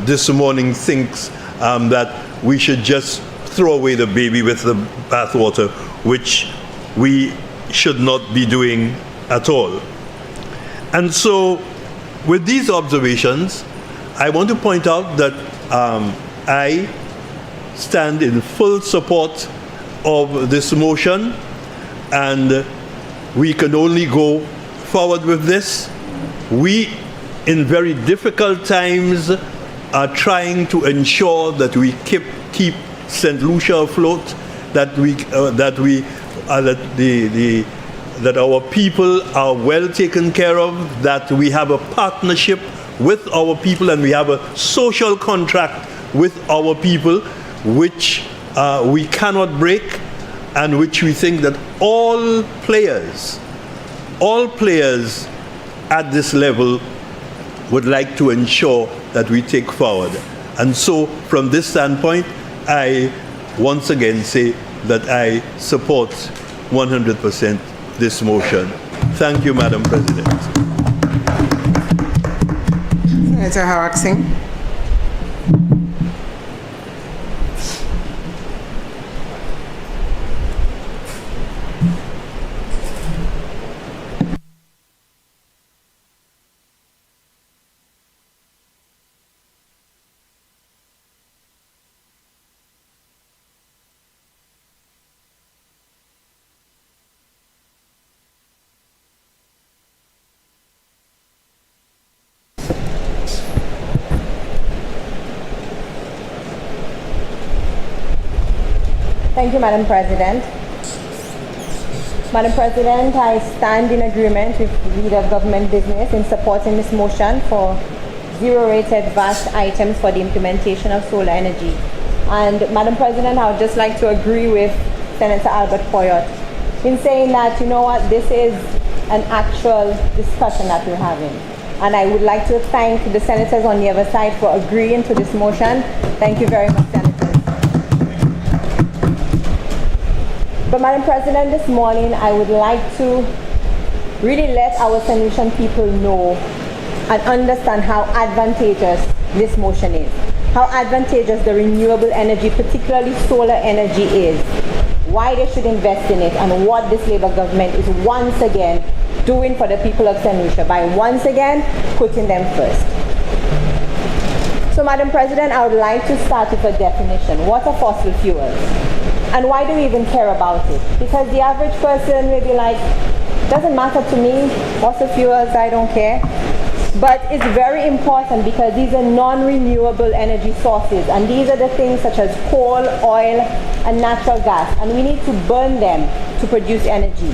this morning thinks that we should just throw away the baby with the bathwater, which we should not be doing at all. And so, with these observations, I want to point out that I stand in full support of this motion, and we can only go forward with this. We, in very difficult times, are trying to ensure that we keep St. Lucia afloat, that our people are well taken care of, that we have a partnership with our people and we have a social contract with our people, which we cannot break, and which we think that all players at this level would like to ensure that we take forward. And so from this standpoint, I once again say that I support 100% this motion. Thank you, Madam President. Senator Harak Singh. Thank you, Madam President. Madam President, I stand in agreement with the Leader of Government Business in supporting this motion for zero-rated VAT items for the implementation of solar energy. And Madam President, I would just like to agree with Senator Albert Poyot in saying that, you know what, this is an actual discussion that we're having. And I would like to thank the senators on the other side for agreeing to this motion. Thank you very much, Senators. But Madam President, this morning I would like to really let our St. Lucian people know and understand how advantageous this motion is, how advantageous the renewable energy, particularly solar energy, is, why they should invest in it, and what this Labour government is once again doing for the people of St. Lucia by once again putting them first. So Madam President, I would like to start with a definition. What are fossil fuels? And why do we even care about it? Because the average person may be like, doesn't matter to me, fossil fuels, I don't care. But it's very important because these are non-renewable energy sources, and these are the things such as coal, oil, and natural gas, and we need to burn them to produce energy.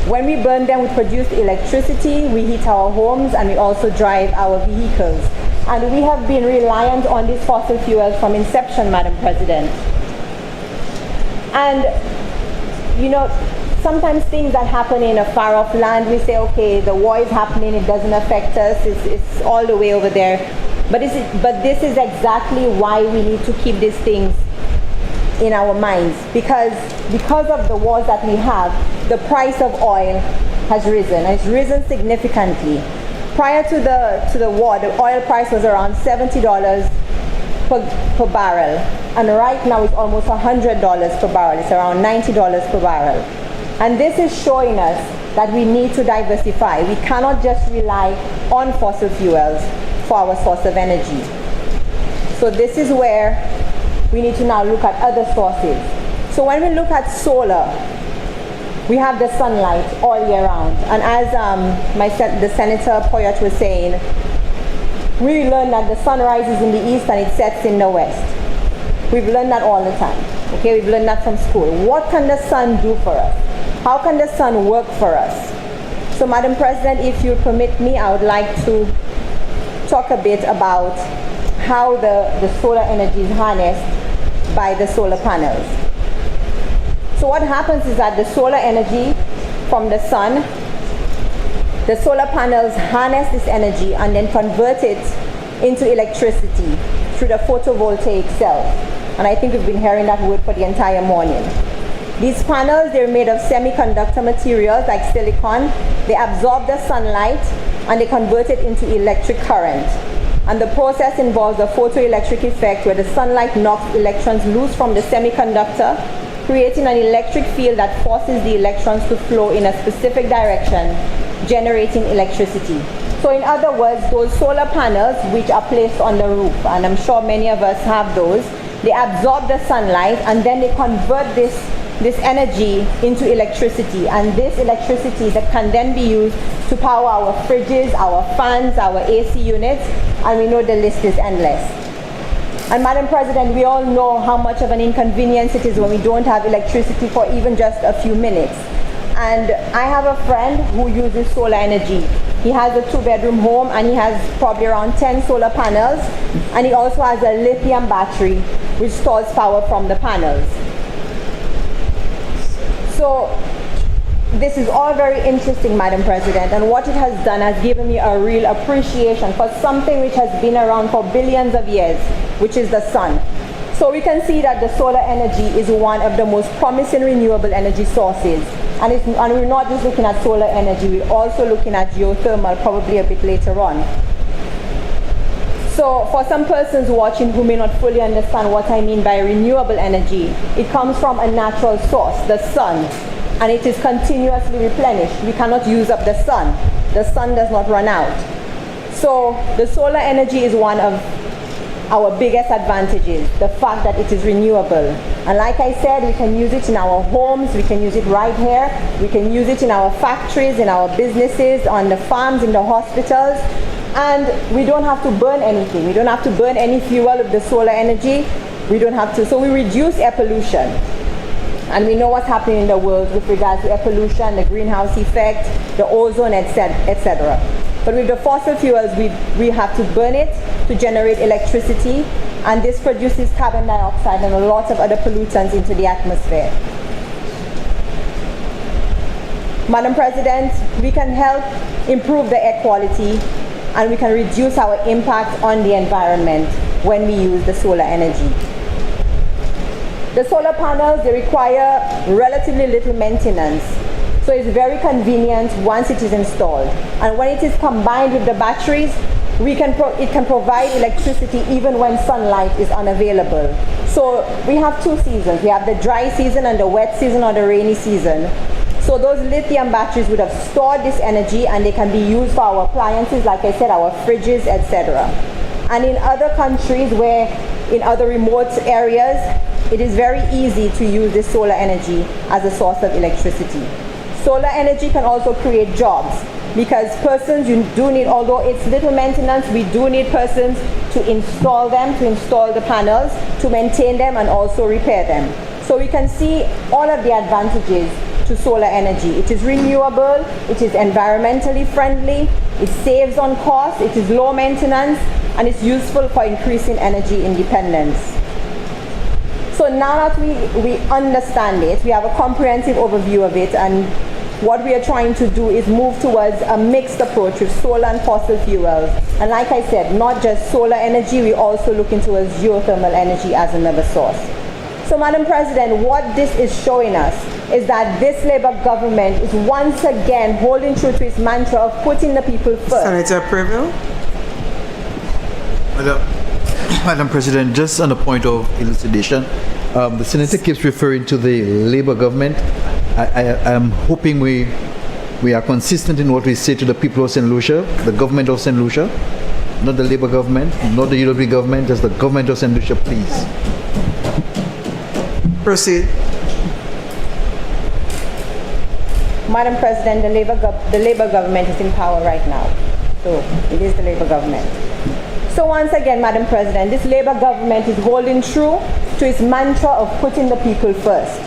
When we burn them, we produce electricity, we heat our homes, and we also drive our vehicles. And we have been reliant on these fossil fuels from inception, Madam President. And, you know, sometimes things that happen in a far-off land, we say, okay, the war is happening, it doesn't affect us, it's all the way over there. But this is exactly why we need to keep these things in our minds, because of the wars that we have, the price of oil has risen. It's risen significantly. Prior to the war, the oil price was around $70 per barrel, and right now it's almost $100 per barrel. It's around $90 per barrel. And this is showing us that we need to diversify. We cannot just rely on fossil fuels for our source of energy. So this is where we need to now look at other sources. So when we look at solar, we have the sunlight all year round. And as the Senator Poyot was saying, we learned that the sun rises in the east and it sets in the west. We've learned that all the time. Okay, we've learned that from school. What can the sun do for us? How can the sun work for us? So Madam President, if you permit me, I would like to talk a bit about how the solar energy is harnessed by the solar panels. So what happens is that the solar energy from the sun, the solar panels harness this energy and then convert it into electricity through the photovoltaic cells. And I think we've been hearing that word for the entire morning. These panels, they're made of semiconductor materials like silicon. They absorb the sunlight and they convert it into electric current. And the process involves a photoelectric effect where the sunlight knocks electrons loose from the semiconductor, creating an electric field that forces the electrons to flow in a specific direction, generating electricity. So in other words, those solar panels which are placed on the roof, and I'm sure many of us have those, they absorb the sunlight and then they convert this this energy into electricity, and this electricity that can then be used to power our fridges, our fans, our AC units, and we know the list is endless. And Madam President, we all know how much of an inconvenience it is when we don't have electricity for even just a few minutes. And I have a friend who uses solar energy. He has a 2-bedroom home and he has probably around 10 solar panels, and he also has a lithium battery which stores power from the panels. So this is all very interesting, Madam President, and what it has done has given me a real appreciation for something which has been around for billions of years, which is the sun. So we can see that the solar energy is one of the most promising renewable energy sources. And we're not just looking at solar energy, we're also looking at geothermal probably a bit later on. So for some persons watching who may not fully understand what I mean by renewable energy, it comes from a natural source, the sun, and it is continuously replenished. We cannot use up the sun. The sun does not run out. So the solar energy is one of our biggest advantages, the fact that it is renewable. And like I said, we can use it in our homes, we can use it right here, we can use it in our factories, in our businesses, on the farms, in the hospitals, and we don't have to burn anything. We don't have to burn any fuel with the solar energy. We don't have to, so we reduce air pollution. And we know what's happening in the world with regards to air pollution, the greenhouse effect, the ozone, etc. But with the fossil fuels, we have to burn it to generate electricity, and this produces carbon dioxide and a lot of other pollutants into the atmosphere. Madam President, we can help improve the air quality and we can reduce our impact on the environment when we use the solar energy. The solar panels, they require relatively little maintenance. So it's very convenient once it is installed. And when it is combined with the batteries, it can provide electricity even when sunlight is unavailable. So we have 2 seasons. We have the dry season and the wet season or the rainy season. So those lithium batteries would have stored this energy and they can be used for our appliances, like I said, our fridges, etc. And in other countries where, in other remote areas, it is very easy to use this solar energy as a source of electricity. Solar energy can also create jobs because persons, you do need, although it's little maintenance, we do need persons to install them, to install the panels, to maintain them and also repair them. So we can see all of the advantages to solar energy. It is renewable, it is environmentally friendly, it saves on cost, it is low maintenance, and it's useful for increasing energy independence. So now that we understand it, we have a comprehensive overview of it, and what we are trying to do is move towards a mixed approach with solar and fossil fuels. And like I said, not just solar energy, we're also looking towards geothermal energy as another source. So Madam President, what this is showing us is that this Labour government is once again holding true to its mantra of putting the people first. Senator Preville. Madam President, just on a point of elucidation, the Senator keeps referring to the Labour government. I am hoping we are consistent in what we say to the people of St. Lucia, the government of St. Lucia, not the Labour government, not the UWP government, just the government of St. Lucia, please. Proceed. Madam President, the Labour government is in power right now. So it is the Labour government. So once again, Madam President, this Labour government is holding true to its mantra of putting the people first.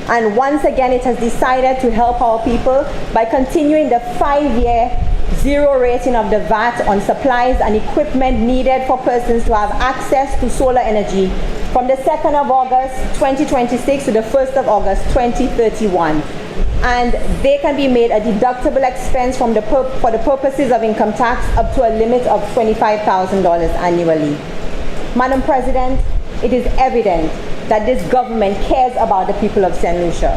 And once again, it has decided to help our people by continuing the 5-year zero rating of the VAT on supplies and equipment needed for persons to have access to solar energy from the 2nd of August 2026 to the 1st of August 2031. And they can be made a deductible expense from for the purposes of income tax up to a limit of $25,000 annually. Madam President, it is evident that this government cares about the people of St. Lucia.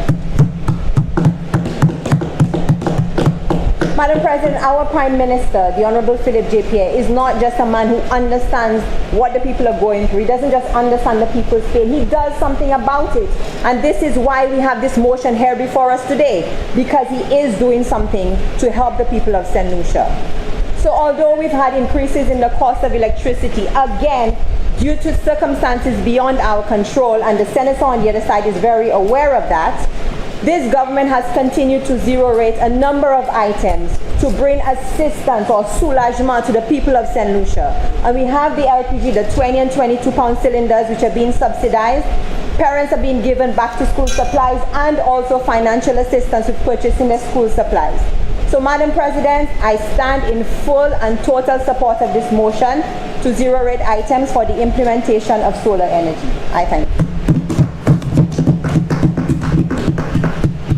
Madam President, our Prime Minister, the Honorable Philip J. Pierre, is not just a man who understands what the people are going through. He doesn't just understand the people's pain. He does something about it. And this is why we have this motion here before us today, because he is doing something to help the people of St. Lucia. So although we've had increases in the cost of electricity, again, due due to circumstances beyond our control, and the senator on the other side is very aware of that, this government has continued to zero rate a number of items to bring assistance or soulagement to the people of St. Lucia. And we have the LPG, the 20 and 22 pound cylinders, which are being subsidized. Parents are being given back to school supplies and also financial assistance with purchasing their school supplies. So, Madam President, I stand in full and total support of this motion to zero rate items for the implementation of solar energy. I thank you.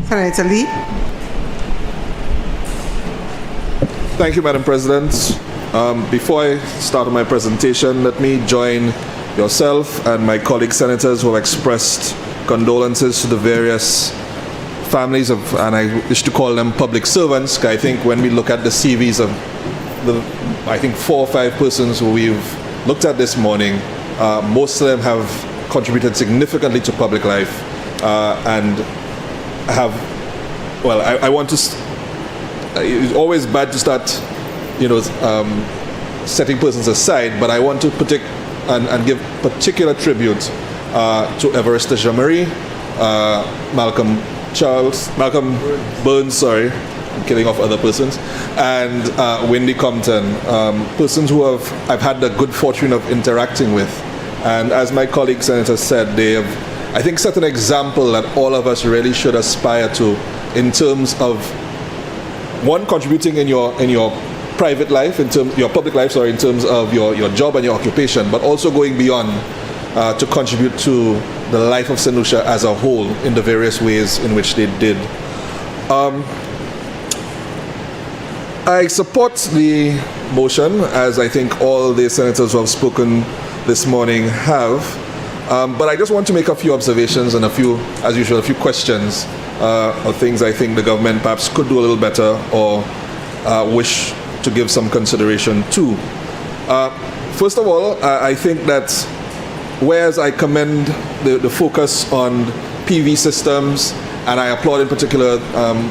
Senator Lee. Thank you, Madam President. Before I start my presentation, let me join yourself and my colleague senators who have expressed condolences to the various families of, and I wish to call them public servants. I think when we look at the CVs of the, I think 4 or 5 persons who we've looked at this morning, most of them have contributed significantly to public life and have, well, I want to, it's always bad to start, setting persons aside, but I want to and give particular tribute to Everest Jean-Marie, Malcolm Burns, I'm killing off other persons, and Wendy Compton, persons who I've had the good fortune of interacting with. And as my colleague senator said, they have, I think, set an example that all of us really should aspire to in terms of, one, contributing in your private life, your public life, in terms of your job and your occupation, but also going beyond to contribute to the life of St. Lucia as a whole in the various ways in which they did. I support the motion, as I think all the senators who have spoken this morning have, but I just want to make a few observations and as usual, a few questions of things I think the government perhaps could do a little better or wish to give some consideration to. First of all, I think that whereas I commend the focus on PV systems, and I applaud in particular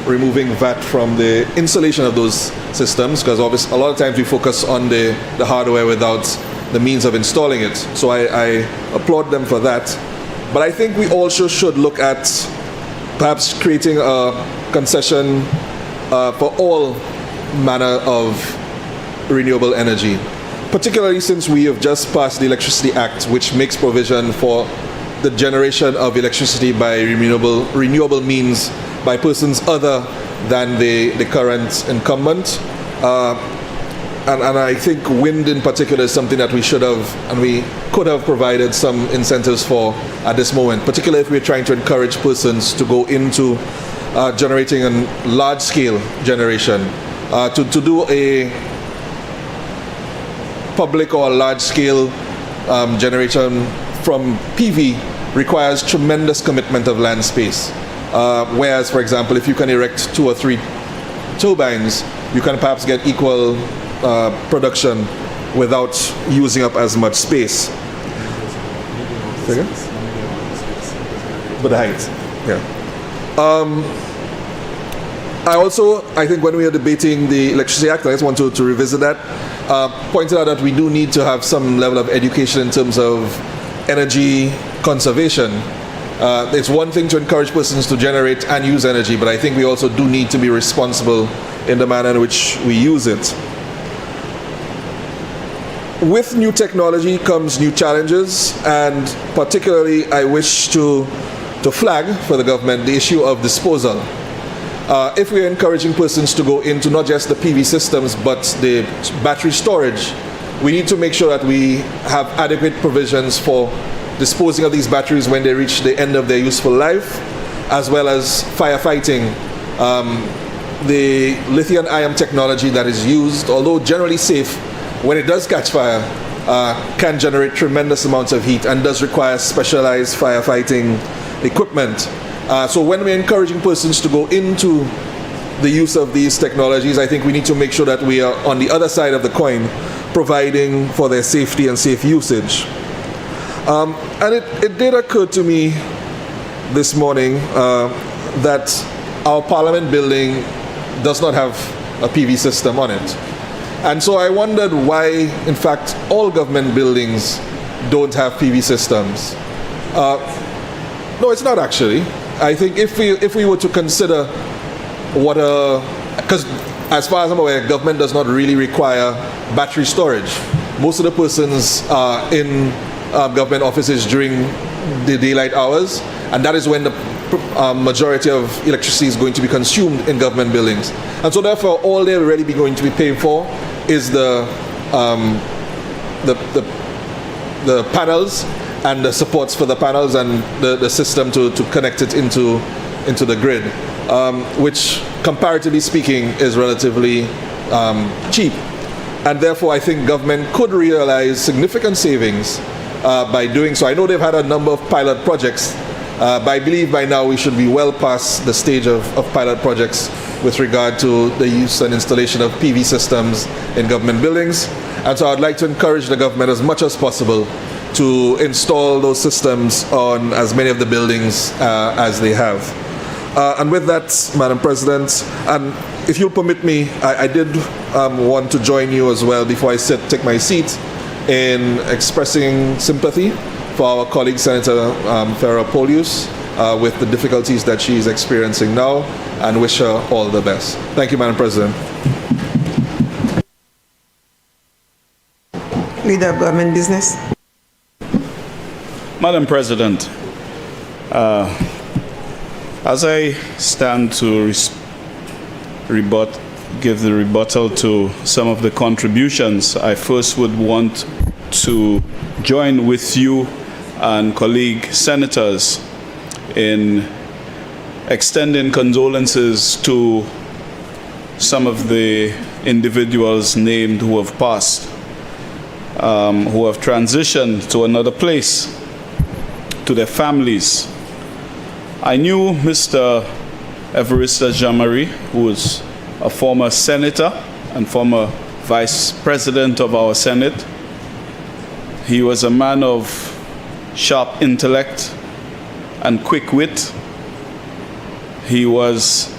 removing VAT from the installation of those systems, because obviously a lot of times we focus on the hardware without the means of installing it. So I applaud them for that. But I think we also should look at perhaps creating a concession for all manner of renewable energy, particularly since we have just passed the Electricity Act, which makes provision for the generation of electricity by renewable means by persons other than the current incumbent. And I think wind in particular is something that we should have and we could have provided some incentives for at this moment, particularly if we're trying to encourage persons to go into generating a large-scale generation. To do a public or large-scale generation from PV requires tremendous commitment of land space. Whereas, for example, if you can erect 2 or 3 turbines, you can perhaps get equal production without using up as much space. But the height, yeah. I think when we are debating the Electricity Act, I just want to revisit that, pointed out that we do need to have some level of education in terms of energy conservation. It's one thing to encourage persons to generate and use energy, but I think we also do need to be responsible in the manner in which we use it. With new technology comes new challenges, and particularly I wish to flag for the government the issue of disposal. If we are encouraging persons to go into not just the PV systems but the battery storage, we need to make sure that we have adequate provisions for disposing of these batteries when they reach the end of their useful life, as well as firefighting. The lithium-ion technology that is used, although generally safe, when it does catch fire, can generate tremendous amounts of heat and does require specialized firefighting equipment. So when we're encouraging persons to go into the use of these technologies, I think we need to make sure that we are on the other side of the coin, providing for their safety and safe usage. And it did occur to me this morning that our Parliament building does not have a PV system on it. And so I wondered why, in fact, all government buildings don't have PV systems. No, it's not actually. I think if we were to consider because as far as I'm aware, government does not really require battery storage. Most of the persons are in government offices during the daylight hours, and that is when the majority of electricity is going to be consumed in government buildings. And so therefore, all they're really going to be paying for is the panels and the supports for the panels and the system to connect it into the grid, which comparatively speaking is relatively cheap. And therefore I think government could realize significant savings by doing so. I know they've had a number of pilot projects, but I believe by now we should be well past the stage of pilot projects with regard to the use and installation of PV systems in government buildings. And so I'd like to encourage the government as much as possible to install those systems on as many of the buildings as they have. And with that, Madam President, if you'll permit me, I did want to join you as well before I take my seat in expressing sympathy for our colleague Senator Farah Polius with the difficulties that she is experiencing now, and wish her all the best. Thank you, Madam President. Leader of Government Business. Madam President, as I stand to give the rebuttal to some of the contributions, I first would want to join with you and colleague senators in extending condolences to some of the individuals named who have passed, who have transitioned to another place, to their families. I knew Mr. Evarista Jean-Marie, who was a former senator and former vice president of our Senate. He was a man of sharp intellect and quick wit. He was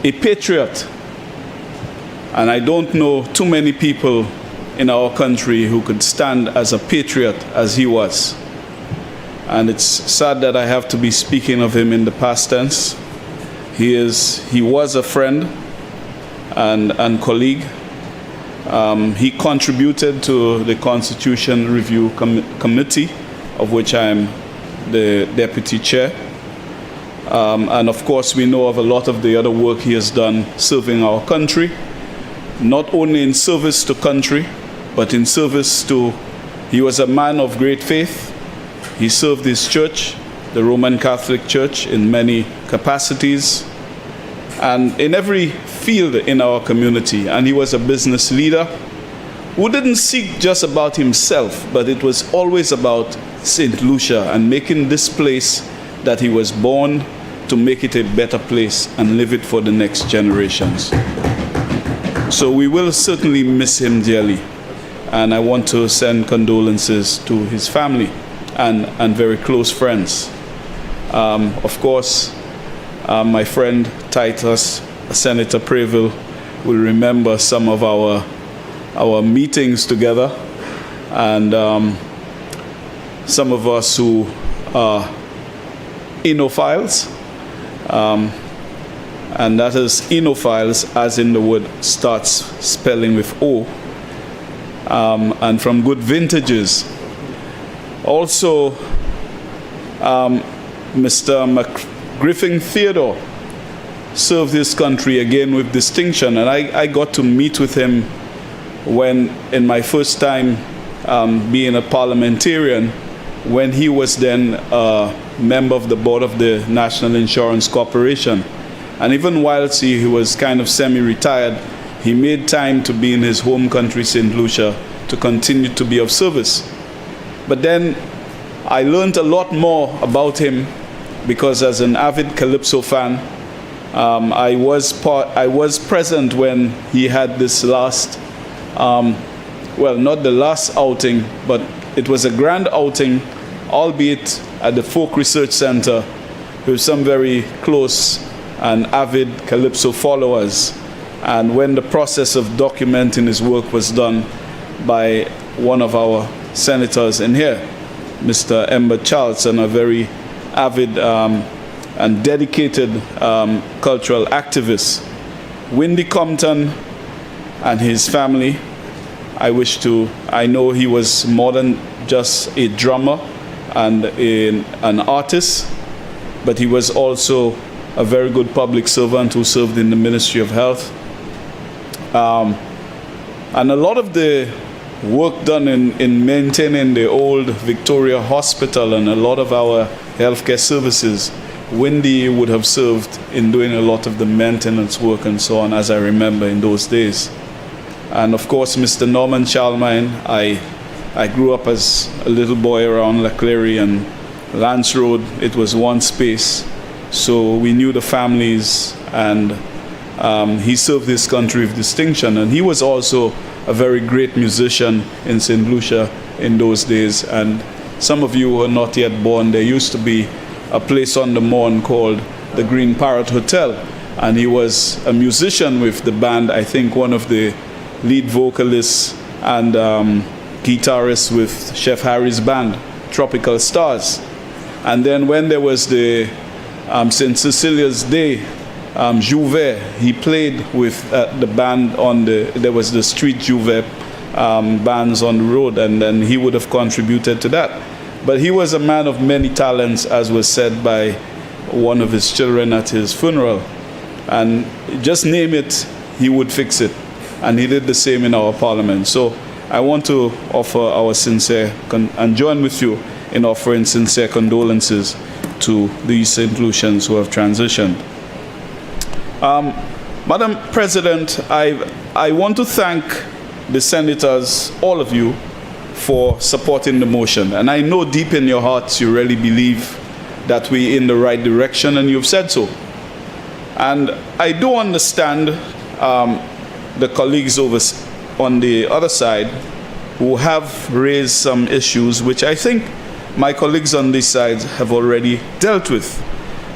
a patriot, and I don't know too many people in our country who could stand as a patriot as he was. And it's sad that I have to be speaking of him in the past tense. He was a friend and colleague. He contributed to the Constitution Review Committee, of which I am the deputy chair. And of course, we know of a lot of the other work he has done serving our country, not only in service to country, but in service to, he was a man of great faith. He served his church, the Roman Catholic Church, in many capacities and in every field in our community. And he was a business leader who didn't seek just about himself, but it was always about St. Lucia and making this place that he was born to make it a better place and live it for the next generations. So we will certainly miss him dearly. And I want to send condolences to his family and very close friends. Of course, my friend Titus, Senator Preville, will remember some of our meetings together, and some of us who are enophiles, and that is enophiles as in the word starts spelling with O, and from good vintages. Also, Mr. Griffin Theodore served his country again with distinction, and I got to meet with him when, in my first time being a parliamentarian, when he was then a member of the board of the National Insurance Corporation. And even whilst he was kind of semi-retired, he made time to be in his home country, St. Lucia, to continue to be of service. But then I learned a lot more about him because, as an avid Calypso fan, I was present when he had this last, well, not the last outing, but it was a grand outing, albeit at the Folk Research Center, with some very close and avid Calypso followers. And when the process of documenting his work was done by one of our senators in here. Mr. Ember Charlton, a very avid and dedicated cultural activist. Windy Compton and his family, I know he was more than just a drummer and an artist, but he was also a very good public servant who served in the Ministry of Health. And a lot of the work done in maintaining the old Victoria Hospital and a lot of our healthcare services, Wendy would have served in doing a lot of the maintenance work and so on, as I remember in those days. And of course, Mr. Norman Charlemagne, I grew up as a little boy around Leclerc and Lance Road. It was one space, so we knew the families, and he served this country with distinction. And he was also a very great musician in St. Lucia in those days. And some of you who are not yet born, there used to be a place on the Morn called the Green Parrot Hotel. And he was a musician with the band, I think one of the lead vocalists and guitarist with Chef Harry's band, Tropical Stars. And then when there was the St. Cecilia's Day, Jouvet, he played with the band there was the street Jouvet bands on the road, and then he would have contributed to that. But he was a man of many talents, as was said by one of his children at his funeral. And just name it, he would fix it. And he did the same in our parliament. So I want to offer our sincere, and join with you in offering sincere condolences to these St. Lucians who have transitioned. Madam President, I want to thank the senators, all of you, for supporting the motion. And I know deep in your hearts you really believe that we're in the right direction, and you've said so. And I do understand the colleagues on the other side who have raised some issues which I think my colleagues on this side have already dealt with.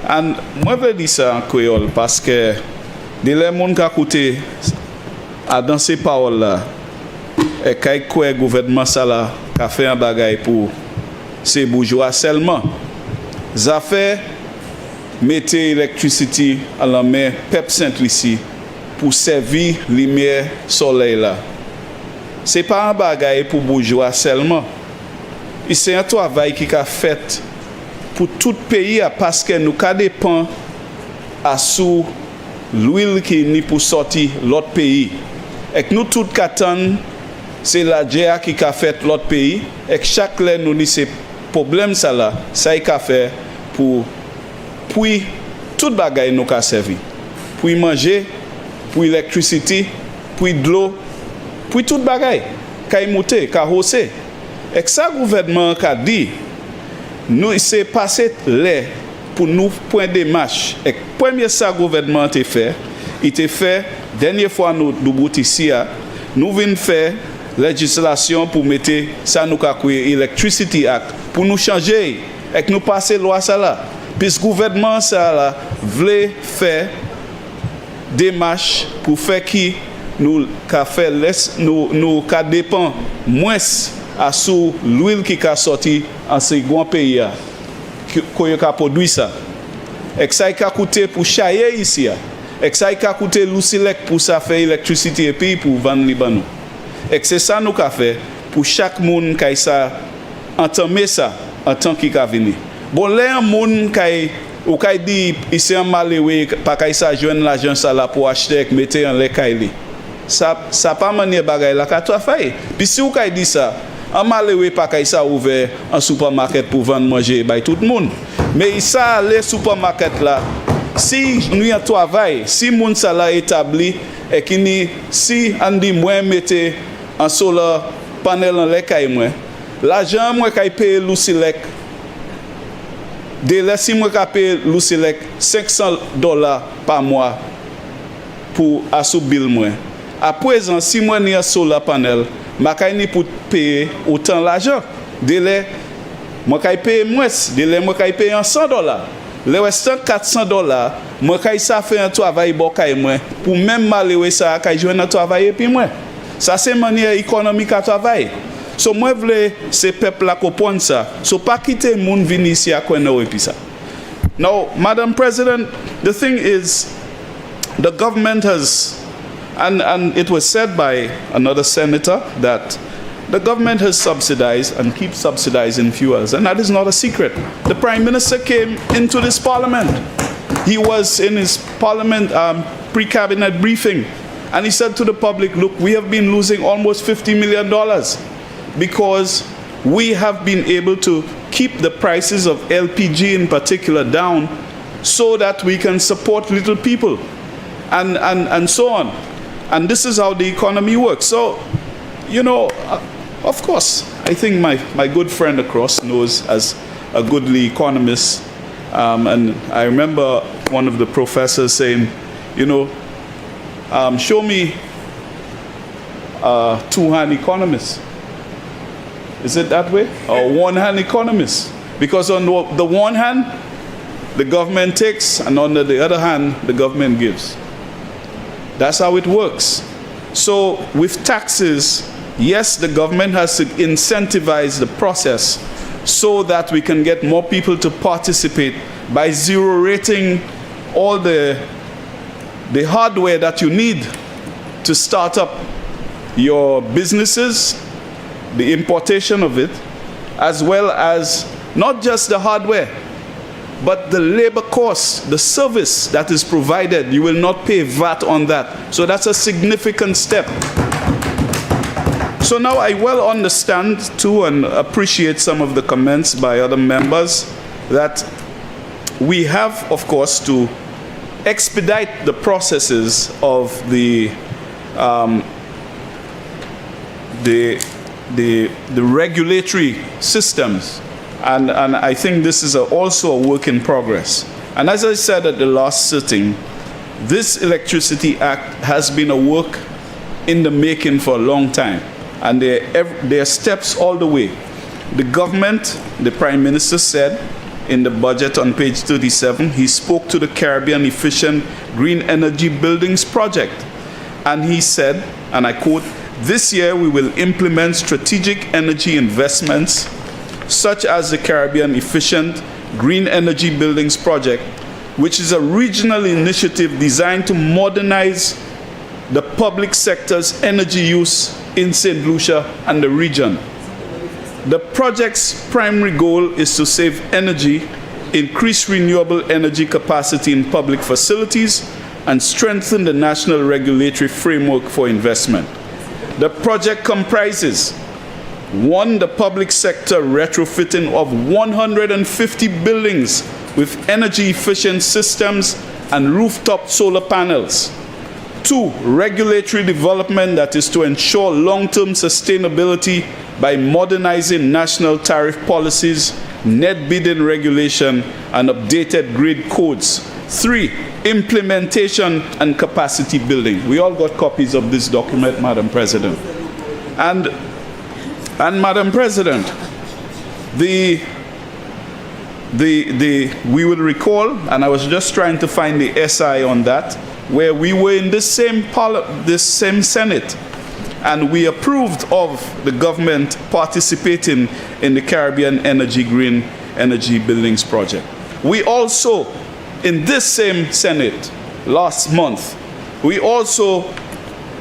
And moi veux dire ça en créole parce que de les moun ka koute a dans ces paroles là et kay kwe gouvernement ça là ka fait un bagay pour ces bourgeois seulement. Ça fait mettre électricité à la main peuple Saint-Lucie pour servir lumière soleil là. C'est pas un bagay pour bourgeois seulement. C'est un travail qui a fait pour tout pays parce que nous ka dépend à sous l'huile qui ni pour sortir l'autre pays. Et que nous tout qu'attend c'est la GA qui a fait l'autre pays et que chaque là nous ni c'est problème ça là ça y a fait pour puis tout bagay nous ka servi. Pour manger, pour électricité, pour de l'eau, pour tout bagay ka monter, ka hausser. Et que ça gouvernement a dit nous c'est passé là pour nous point de marche. Et premier ça gouvernement a fait, il a fait dernière fois nous bout ici nous venons faire législation pour mettre ça nous ka créer Electricity Act pour nous changer et que nous passer loi ça là. Puisque gouvernement ça là voulait faire démarche pour faire qui nous ka faire nous ka dépend moins à sous l'huile qui a sorti en ces grands pays qui a produit ça. Et que ça a coûté pour chailler ici. Et que ça a coûté Lucilec pour ça faire électricité et puis pour vendre Libanon. Et que c'est ça nous a fait pour chaque monde qui a ça entamer ça en tant qu'il a venu. Bon là un monde qui ou qui dit ici en malheureux pas qu'il ça joindre l'argent ça là pour acheter et mettre en les caille. Ça pas manière bagaille là qu'a toi fait. Puis si ou qui dit ça en malheureux pas qu'il ça ouvert un supermarché pour vendre manger by tout le monde. Mais ça les supermarchés là si nous y travail, si moun ça là établi et qui ni si on dit moi mettez en solar panel en les caille moi l'argent moi qui paye Lucilec de laisser moi qui paye Lucilec $500 par mois pour assoubir moi à présent si moi ni un solar panel ma kay ni pour payer autant l'argent de les moi kay payer moins de les moi kay payer $100 le restant $400 moi kay ça fait un travail bon kay moi pour même malheureux ça kay joindre un travail et puis moi ça c'est manière économique à travail So moi vle se peuple la comprendre ça. So pas quitter moun vini ici à connaître et puis ça. Now, Madam President, the thing is, the government has, and it was said by another senator that the government has subsidized and keeps subsidizing fuels, and that is not a secret. The Prime Minister came into this Parliament. He was in his Parliament pre-cabinet briefing, and he said to the public, look, we have been losing almost $50 million because we have been able to keep the prices of LPG in particular down so that we can support little people and so on. And this is how the economy works. So, you know, of course, I think my good friend across knows as a goodly economist. And I remember one of the professors saying, you know, show me two-hand economists. Is it that way? Or one-hand economists? Because on the one hand, the government takes, and on the other hand, the government gives. That's how it works. So with taxes, yes, the government has to incentivize the process so that we can get more people to participate by zero rating all the hardware that you need to start up your businesses, the importation of it, as well as not just the hardware, but the labor cost, the service that is provided. You will not pay VAT on that. So that's a significant step. So now I well understand too and appreciate some of the comments by other members that we have, of course, to expedite the processes of the regulatory systems, and I think this is also a work in progress. And as I said at the last sitting, this Electricity Act has been a work in the making for a long time, and there are steps all the way. The government, the Prime Minister said in the budget on page 37, he spoke to the Caribbean Efficient Green Energy Buildings Project, and he said, and I quote, "This year we will implement strategic energy investments such as the Caribbean Efficient Green Energy Buildings Project, which is a regional initiative designed to modernize the public sector's energy use in St. Lucia and the region. The project's primary goal is to save energy, increase renewable energy capacity in public facilities, and strengthen the national regulatory framework for investment. The project comprises 1. The public sector retrofitting of 150 buildings with energy-efficient systems and rooftop solar panels. 2. Regulatory development that is to ensure long-term sustainability by modernizing national tariff policies, net bidding regulation, and updated grid codes. 3. Implementation and capacity building." We all got copies of this document, Madam President. And Madam President, we will recall, and I was just trying to find the SI on that, where we were in this same Senate, and we approved of the government participating in the Caribbean Green Energy Buildings Project. We also, in this same Senate last month, we also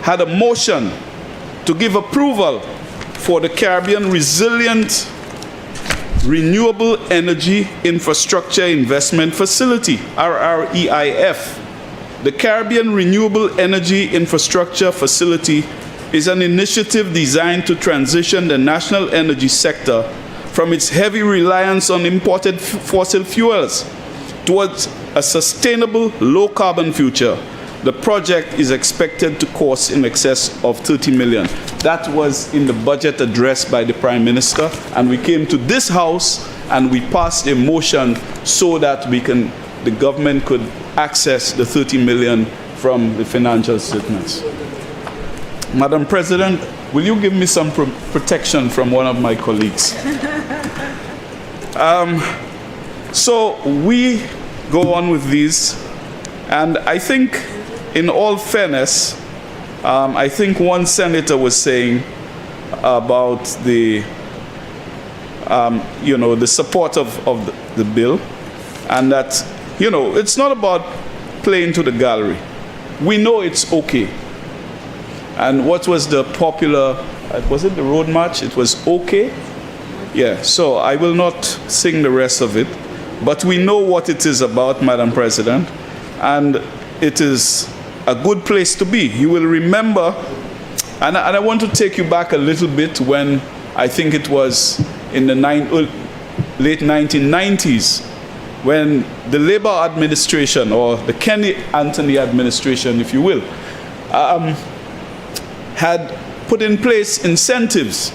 had a motion to give approval for the Caribbean Resilient Renewable Energy Infrastructure Investment Facility, RREIF. The Caribbean Renewable Energy Infrastructure Facility is an initiative designed to transition the national energy sector from its heavy reliance on imported fossil fuels towards a sustainable, low-carbon future. The project is expected to cost in excess of $30 million. That was in the budget address by the Prime Minister, and we came to this House and we passed a motion so that the government could access the $30 million from the financial statements. Madam President, will you give me some protection from one of my colleagues? So we go on with these, and I think, in all fairness, I think one senator was saying about the, the support of the bill, and that, it's not about playing to the gallery. We know it's okay. And what was the popular, was it the road march? It was okay? Yeah, so I will not sing the rest of it, but we know what it is about, Madam President, and it is a good place to be. You will remember, and I want to take you back a little bit when I think it was in the late 1990s, when the Labour administration, or the Kenny Anthony administration, if you will, had put in place incentives.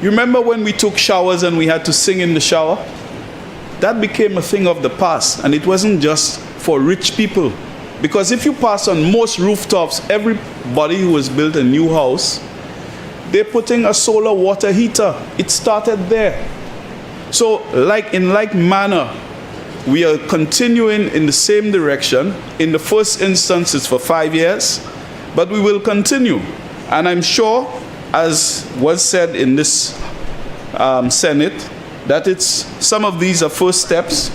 You remember when we took showers and we had to sing in the shower? That became a thing of the past, and it wasn't just for rich people. Because if you pass on most rooftops, everybody who has built a new house, they're putting a solar water heater. It started there. So in like manner, we are continuing in the same direction. In the first instance, it's for 5 years, but we will continue. And I'm sure, as was said in this Senate, that some of these are first steps.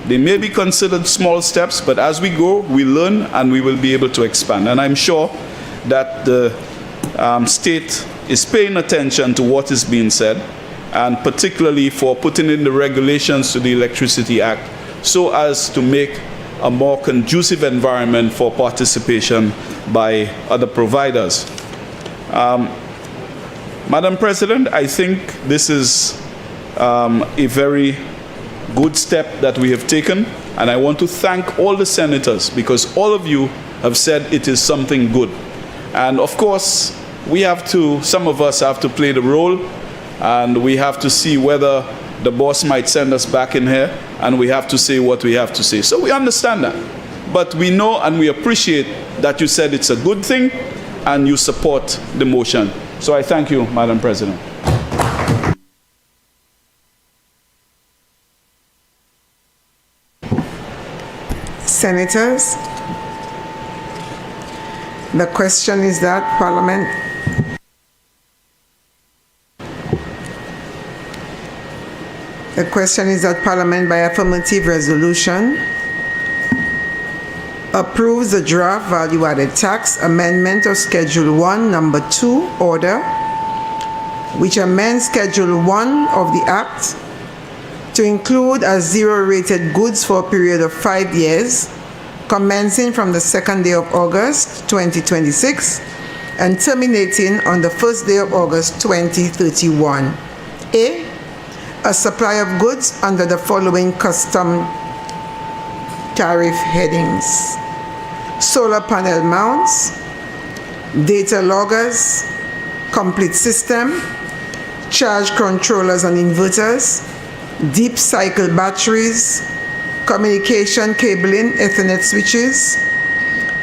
They may be considered small steps, but as we go, we learn and we will be able to expand. And I'm sure that the state is paying attention to what is being said, and particularly for putting in the regulations to the Electricity Act so as to make a more conducive environment for participation by other providers. Madam President, I think this is a very good step that we have taken, and I want to thank all the senators, because all of you have said it is something good. And of course, some of us have to play the role, and we have to see whether the boss might send us back in here, and we have to say what we have to say. So we understand that. But we know and we appreciate that you said it's a good thing, and you support the motion. So I thank you, Madam President. Senators, the question is that Parliament by affirmative resolution approves the draft value-added tax amendment of Schedule 1, Number 2 order, which amends Schedule 1 of the Act to include as zero-rated goods for a period of 5 years, commencing from the 2nd day of August 2026 and terminating on the 1st day of August 2031. A supply of goods under the following custom tariff headings: solar panel mounts, data loggers, complete system, charge controllers and inverters, deep cycle batteries, communication cabling, Ethernet switches,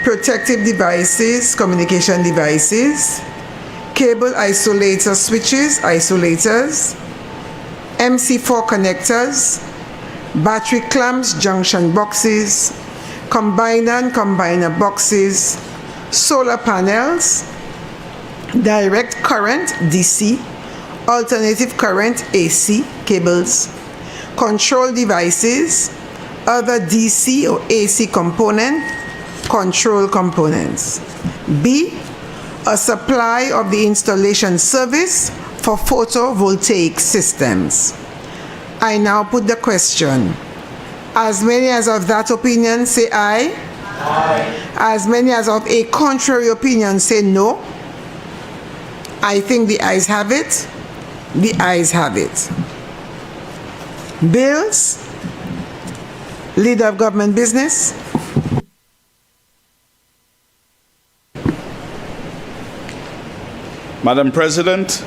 protective devices, communication devices, cable isolator switches, isolators, MC4 connectors, battery clamps, junction boxes, combiner and combiner boxes, solar panels, direct current DC, alternative current AC cables, control devices, other DC or AC component, control components. B, a supply of the installation service for photovoltaic systems. I now put the question. As many as of that opinion say aye. Aye. As many as of a contrary opinion say no. I think the ayes have it. The ayes have it. Bills. Leader of Government Business. Madam President,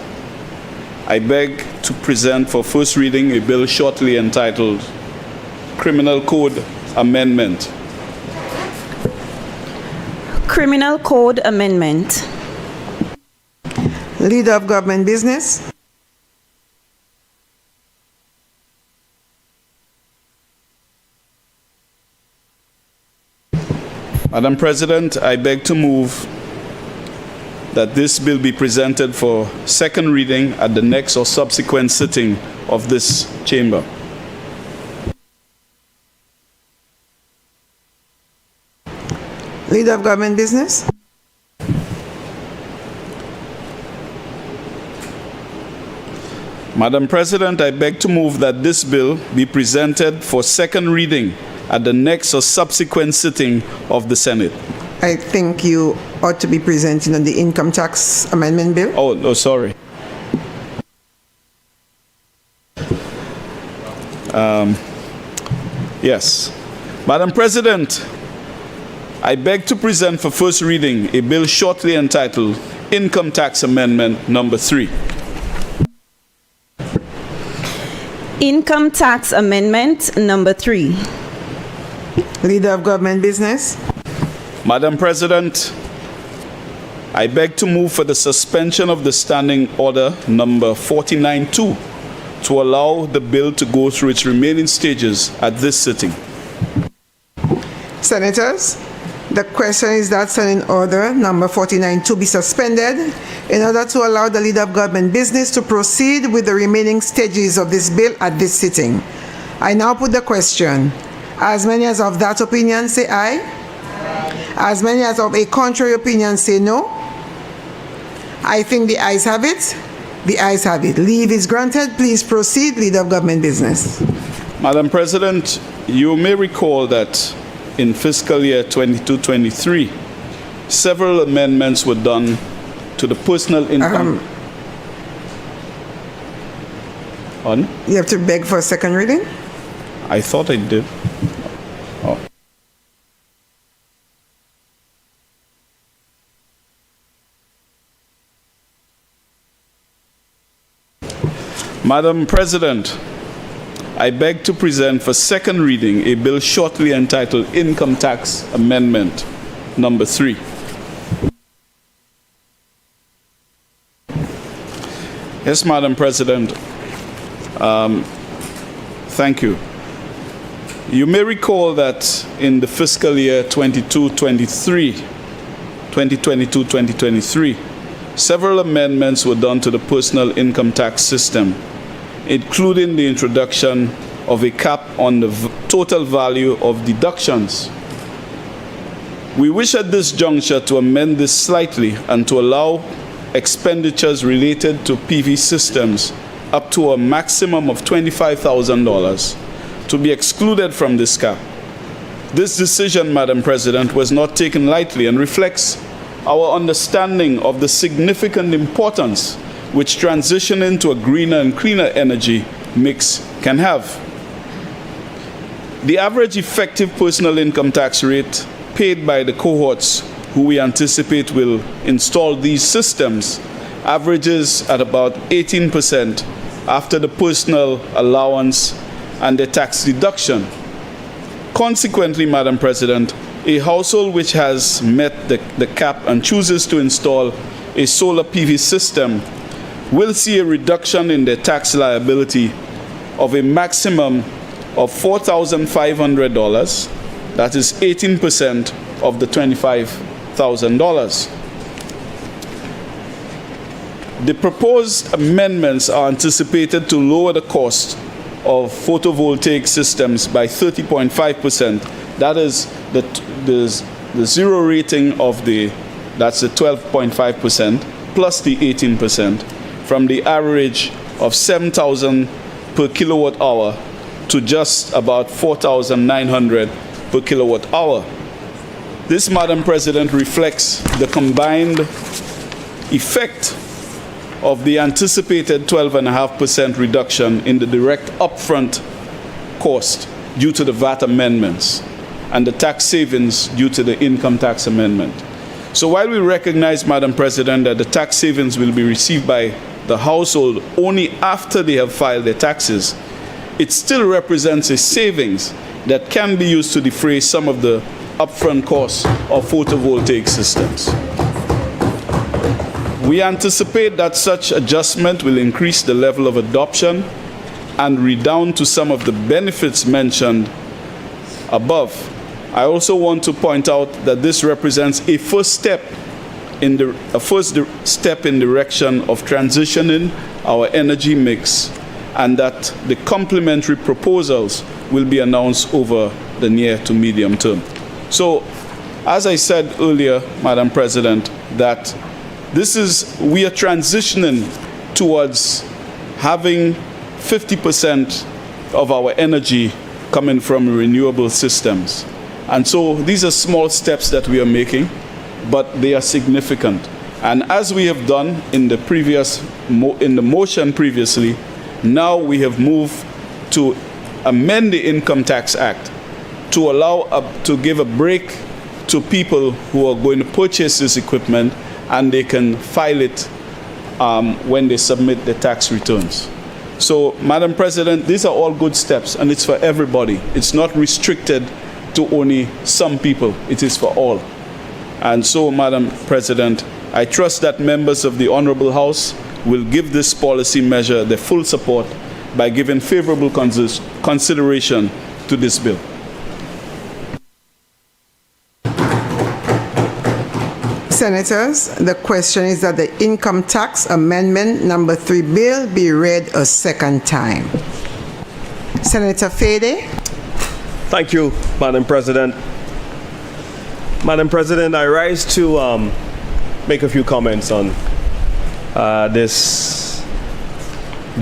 I beg to present for first reading a bill shortly entitled Criminal Code Amendment. Criminal Code Amendment. Leader of Government Business. Madam President, I beg to move that this bill be presented for second reading at the next or subsequent sitting of this chamber. Leader of Government Business. Madam President, I beg to move that this bill be presented for second reading at the next or subsequent sitting of the Senate. I think you ought to be presenting on the income tax amendment bill. Oh, no, sorry. Yes. Madam President, I beg to present for first reading a bill shortly entitled Income Tax Amendment Number 3. Income Tax Amendment Number 3. Leader of Government Business. Madam President, I beg to move for the suspension of the Standing Order Number 49-2 to allow the bill to go through its remaining stages at this sitting. Senators, the question is that Standing Order Number 49-2 be suspended in order to allow the Leader of Government Business to proceed with the remaining stages of this bill at this sitting. I now put the question. As many as of that opinion say aye. As many as of a contrary opinion say no. I think the ayes have it. The ayes have it. Leave is granted. Please proceed, Leader of Government Business. Madam President, you may recall that in fiscal year 22-23, several amendments were done to the personal income. You have to beg for a second reading? I thought I did. Oh. Madam President, I beg to present for second reading a bill shortly entitled Income Tax Amendment Number 3. Yes, Madam President. Thank you. You may recall that in the fiscal year 2022-23, several amendments were done to the personal income tax system, including the introduction of a cap on the total value of deductions. We wish at this juncture to amend this slightly and to allow expenditures related to PV systems up to a maximum of $25,000 to be excluded from this cap. This decision, Madam President, was not taken lightly and reflects our understanding of the significant importance which transitioning to a greener and cleaner energy mix can have. The average effective personal income tax rate paid by the cohorts who we anticipate will install these systems averages at about 18% after the personal allowance and the tax deduction. Consequently, Madam President, a household which has met the cap and chooses to install a solar PV system will see a reduction in their tax liability of a maximum of $4,500. That is 18% of the $25,000. The proposed amendments are anticipated to lower the cost of photovoltaic systems by 30.5%. That is the zero rating of that's the 12.5% plus the 18% from the average of 7,000 per kilowatt hour to just about 4,900 per kilowatt hour. This, Madam President, reflects the combined effect of the anticipated 12.5% reduction in the direct upfront cost due to the VAT amendments and the tax savings due to the income tax amendment. So while we recognize, Madam President, that the tax savings will be received by the household only after they have filed their taxes, it still represents a savings that can be used to defray some of the upfront costs of photovoltaic systems. We anticipate that such adjustment will increase the level of adoption and redound to some of the benefits mentioned above. I also want to point out that this represents a first step a first step in direction of transitioning our energy mix, and that the complementary proposals will be announced over the near to medium term. So, as I said earlier, Madam President, that we are transitioning towards having 50% of our energy coming from renewable systems. And so these are small steps that we are making, but they are significant. And as we have done in the motion previously, now we have moved to amend the Income Tax Act to to give a break to people who are going to purchase this equipment, and they can file it when they submit the tax returns. So, Madam President, these are all good steps, and it's for everybody. It's not restricted to only some people. It is for all. And so, Madam President, I trust that members of the Honorable House will give this policy measure their full support by giving favorable consideration to this bill. Senators, the question is that the Income Tax Amendment Number 3 bill be read a second time. Senator Fede. Thank you, Madam President. Madam President, I rise to make a few comments on this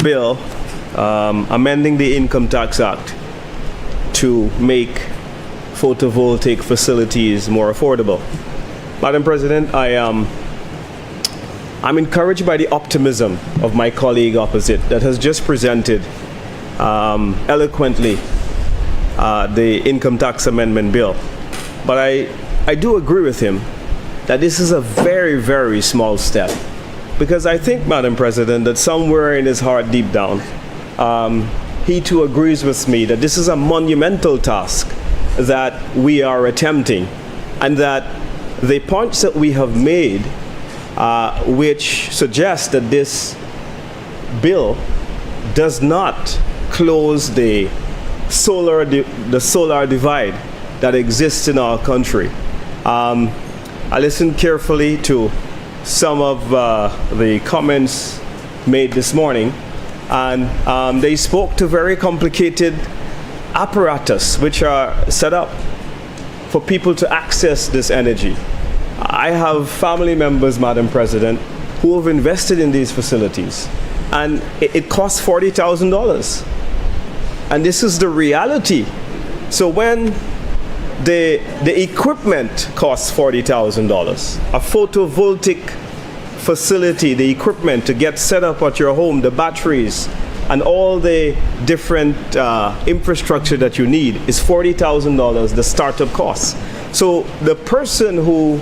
bill amending the Income Tax Act to make photovoltaic facilities more affordable. Madam President, I'm encouraged by the optimism of my colleague opposite that has just presented eloquently the Income Tax Amendment Bill. But I do agree with him that this is a very, very small step. Because I think, Madam President, that somewhere in his heart deep down, he too agrees with me that this is a monumental task that we are attempting, and that the points that we have made, which suggest that this bill does not close the solar divide that exists in our country. I listened carefully to some of the comments made this morning, and they spoke to very complicated apparatus which are set up for people to access this energy. I have family members, Madam President, who have invested in these facilities, and it costs $40,000. And this is the reality. So when the equipment costs $40,000, a photovoltaic facility, the equipment to get set up at your home, the batteries, and all the different infrastructure that you need is $40,000, the startup costs. So the person who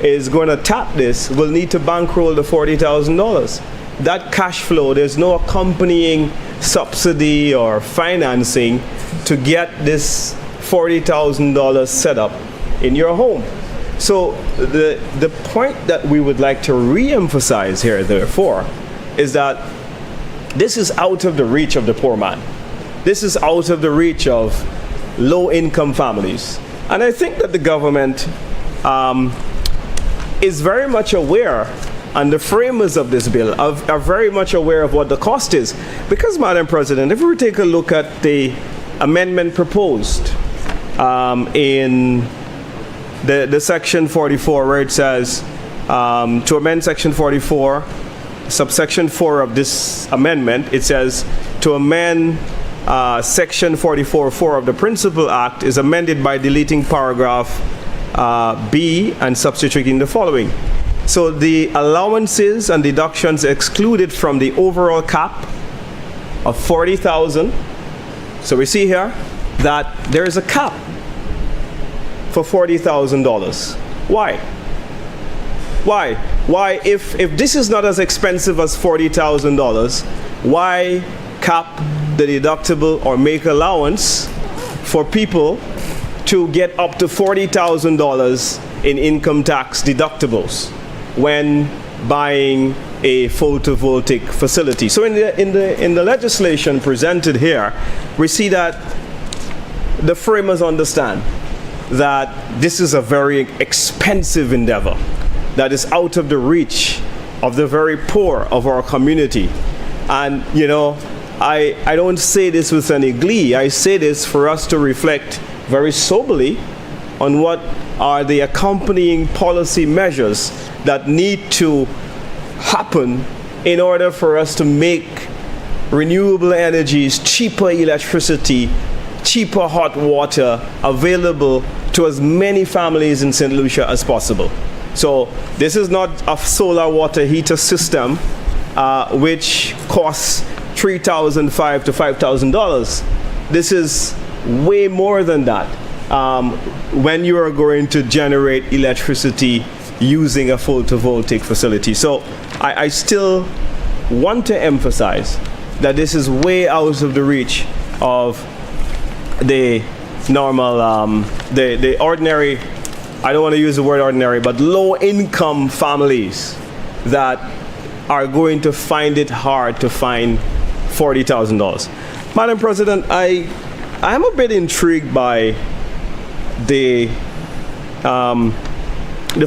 is going to tap this will need to bankroll the $40,000. That cash flow, there's no accompanying subsidy or financing to get this $40,000 set up in your home. So the point that we would like to re-emphasize here, therefore, is that this is out of the reach of the poor man. This is out of the reach of low-income families. And I think that the government is very much aware, and the framers of this bill are very much aware of what the cost is. Because, Madam President, if we take a look at the amendment proposed in the Section 44, where it says to amend Section 44, subsection 4 of this amendment, it says to amend Section 44.4 of the Principal Act is amended by deleting paragraph B and substituting the following. So the allowances and deductions excluded from the overall cap of $40,000. So we see here that there is a cap for $40,000. Why? Why, if this is not as expensive as $40,000, why cap the deductible or make allowance for people to get up to $40,000 in income tax deductibles when buying a photovoltaic facility? So in the legislation presented here, we see that the framers understand that this is a very expensive endeavor. that is out of the reach of the very poor of our community. And, you know, I don't say this with any glee. I say this for us to reflect very soberly on what are the accompanying policy measures that need to happen in order for us to make renewable energies, cheaper electricity, cheaper hot water available to as many families in St. Lucia as possible. So this is not a solar water heater system which costs $3,500 to $5,000. This is way more than that when you are going to generate electricity using a photovoltaic facility. So I still want to emphasize that this is way out of the reach of the normal, the ordinary, I don't want to use the word ordinary, but low-income families that are going to find it hard to find $40,000. Madam President, I'm a bit intrigued by the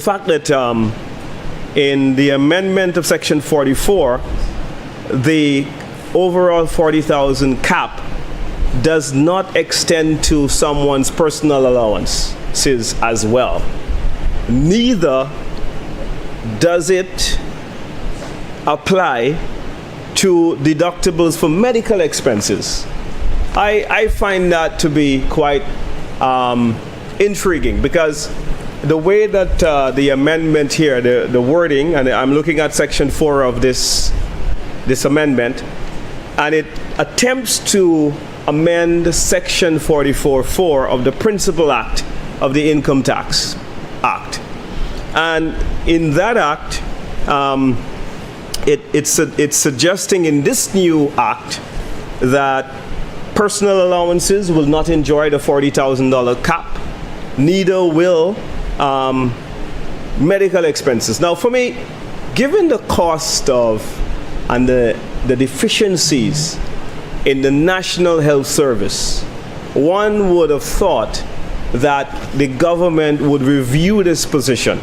fact that in the amendment of Section 44, the overall 40,000 cap does not extend to someone's personal allowances as well. Neither does it apply to deductibles for medical expenses. I find that to be quite intriguing, because the way that the amendment here, the wording, and I'm looking at Section 4 of this amendment, and it attempts to amend Section 44(4) of the Principal Act of the Income Tax Act. And in that act, it's suggesting in this new act that personal allowances will not enjoy the $40,000 cap, neither will medical expenses. Now, for me, given the cost of and the deficiencies in the National Health Service, one would have thought that the government would review this position.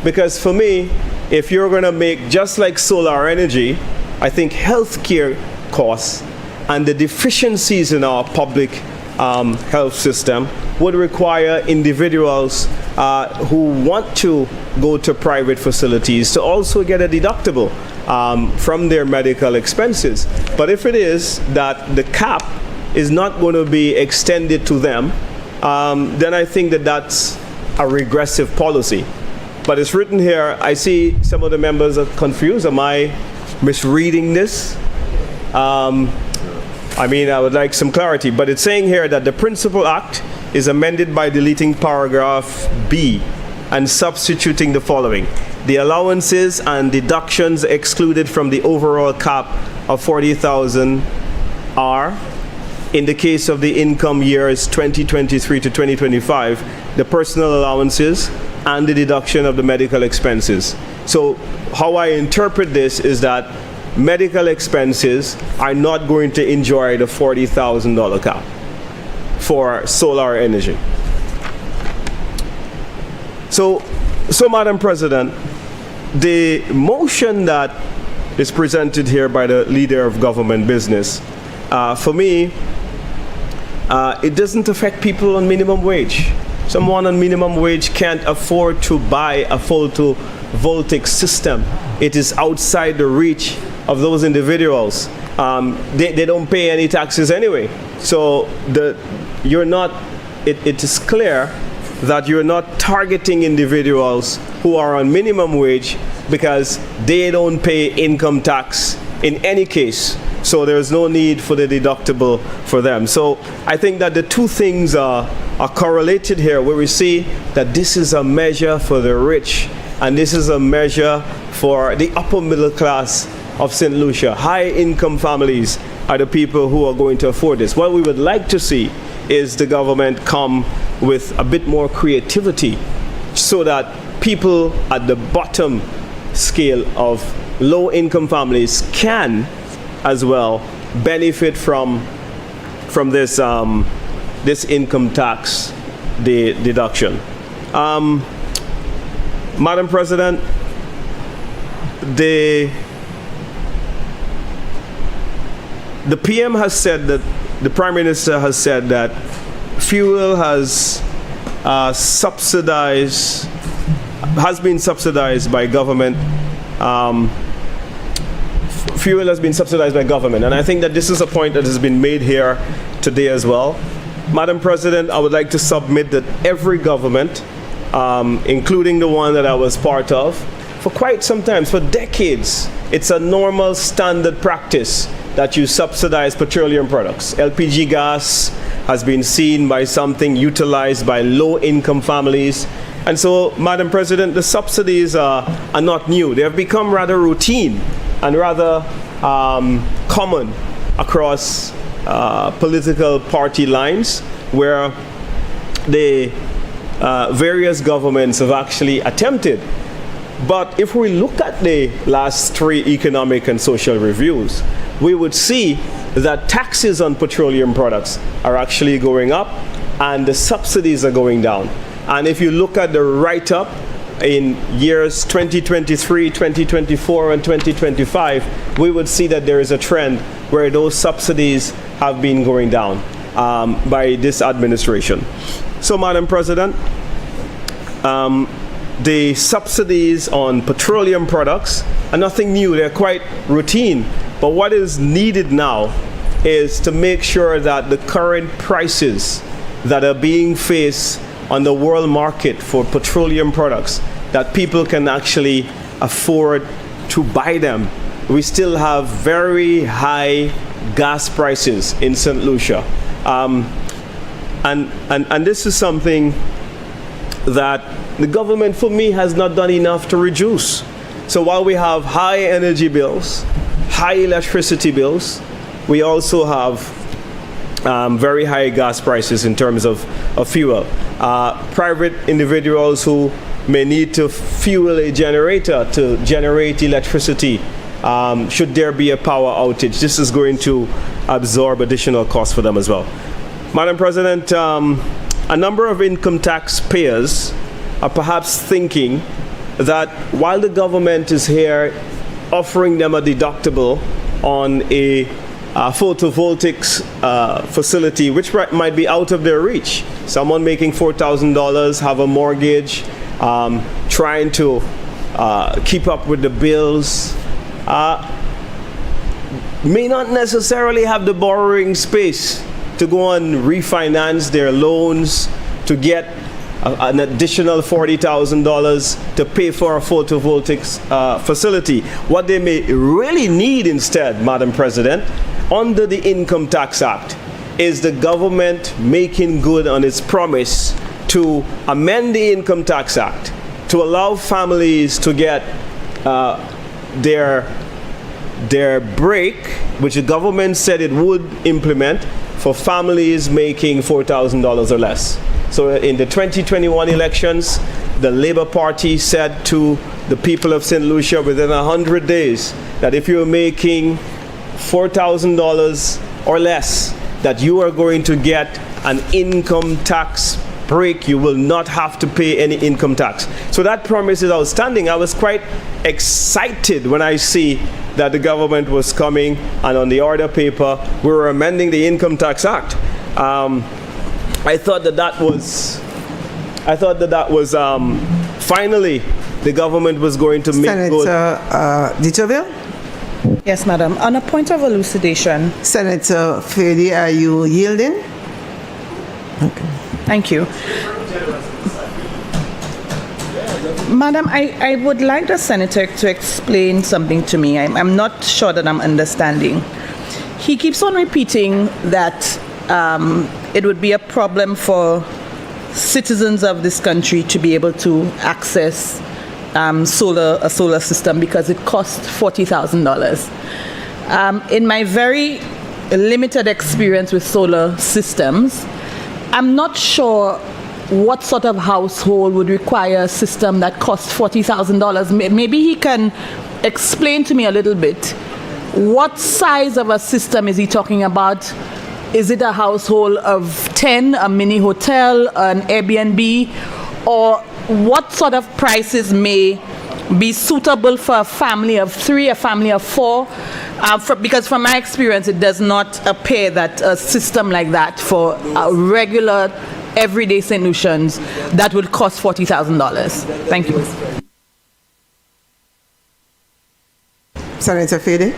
Because for me, if you're going to make, just like solar energy, I think healthcare costs and the deficiencies in our public health system would require individuals who want to go to private facilities to also get a deductible from their medical expenses. But if it is that the cap is not going to be extended to them, then I think that that's a regressive policy. But it's written here, I see some of the members are confused. Am I misreading this? I mean, I would like some clarity, but it's saying here that the Principal Act is amended by deleting paragraph B and substituting the following: the allowances and deductions excluded from the overall cap of 40,000 are, in the case of the income years 2023 to 2025, the personal allowances and the deduction of the medical expenses. So how I interpret this is that medical expenses are not going to enjoy the $40,000 cap for solar energy. So Madam President, the motion that is presented here by the leader of government business, for me, it doesn't affect people on minimum wage. Someone on minimum wage can't afford to buy a photovoltaic system. It is outside the reach of those individuals. They don't pay any taxes anyway. So it is clear that you're not targeting individuals who are on minimum wage because they don't pay income tax in any case. So there's no need for the deductible for them. So I think that the two things are correlated here, where we see that this is a measure for the rich and this is a measure for the upper middle class of St. Lucia. High income families are the people who are going to afford this. What we would like to see is the government come with a bit more creativity so that people at the bottom scale of low income families can as well benefit from this this income tax deduction. Madam President, the PM has said that, the Prime Minister has said that fuel has been subsidized by government. Fuel has been subsidized by government, and I think that this is a point that has been made here today as well. Madam President, I would like to submit that every government, including the one that I was part of, for quite some time, for decades, it's a normal standard practice that you subsidize petroleum products. LPG gas has been seen by something utilized by low-income families. And so, Madam President, the subsidies are not new. They have become rather routine and rather common across political party lines, where the various governments have actually attempted. But if we look at the last 3 economic and social reviews, we would see that taxes on petroleum products are actually going up and the subsidies are going down. And if you look at the write-up in years 2023, 2024, and 2025, we would see that there is a trend where those subsidies have been going down by this administration. So, Madam President, the subsidies on petroleum products are nothing new. They're quite routine. But what is needed now is to make sure that the current prices that are being faced on the world market for petroleum products, that people can actually afford to buy them. We still have very high gas prices in St. Lucia. And this is something that the government, for me, has not done enough to reduce. So while we have high energy bills, high electricity bills, we also have very high gas prices in terms of fuel. Private individuals who may need to fuel a generator to generate electricity, should there be a power outage, this is going to absorb additional costs for them as well. Madam President, a number of income tax payers are perhaps thinking that while the government is here offering them a deductible on a photovoltaics facility, which might be out of their reach. Someone making $4,000, have a mortgage, trying to keep up with the bills, may not necessarily have the borrowing space to go and refinance their loans to get an additional $40,000 to pay for a photovoltaics facility. What they may really need instead, Madam President, under the Income Tax Act, is the government making good on its promise to amend the Income Tax Act to allow families to get their break, which the government said it would implement for families making $4,000 or less. So in the 2021 elections, the Labour Party said to the people of St. Lucia within 100 days that if you're making $4,000 or less, that you are going to get an income tax break. You will not have to pay any income tax. So that promise is outstanding. I was quite excited when I see that the government was coming and on the order paper we were amending the Income Tax Act. I thought that was finally the government was going to make good. Senator Ditterville? Yes, Madam. On a point of elucidation. Senator Fede, are you yielding? Okay. Thank you. Madam, I would like the Senator to explain something to me. I'm not sure that I'm understanding. He keeps on repeating that it would be a problem for citizens of this country to be able to access a solar system because it costs $40,000. In my very limited experience with solar systems, I'm not sure what sort of household would require a system that costs $40,000. Maybe he can explain to me a little bit. What size of a system is he talking about? Is it a household of 10, a mini hotel, an Airbnb? Or what sort of prices may be suitable for a family of 3, a family of 4? Because from my experience, it does not appear that a system like that for regular, everyday St. Lucians, that would cost $40,000. Thank you. Senator Fede.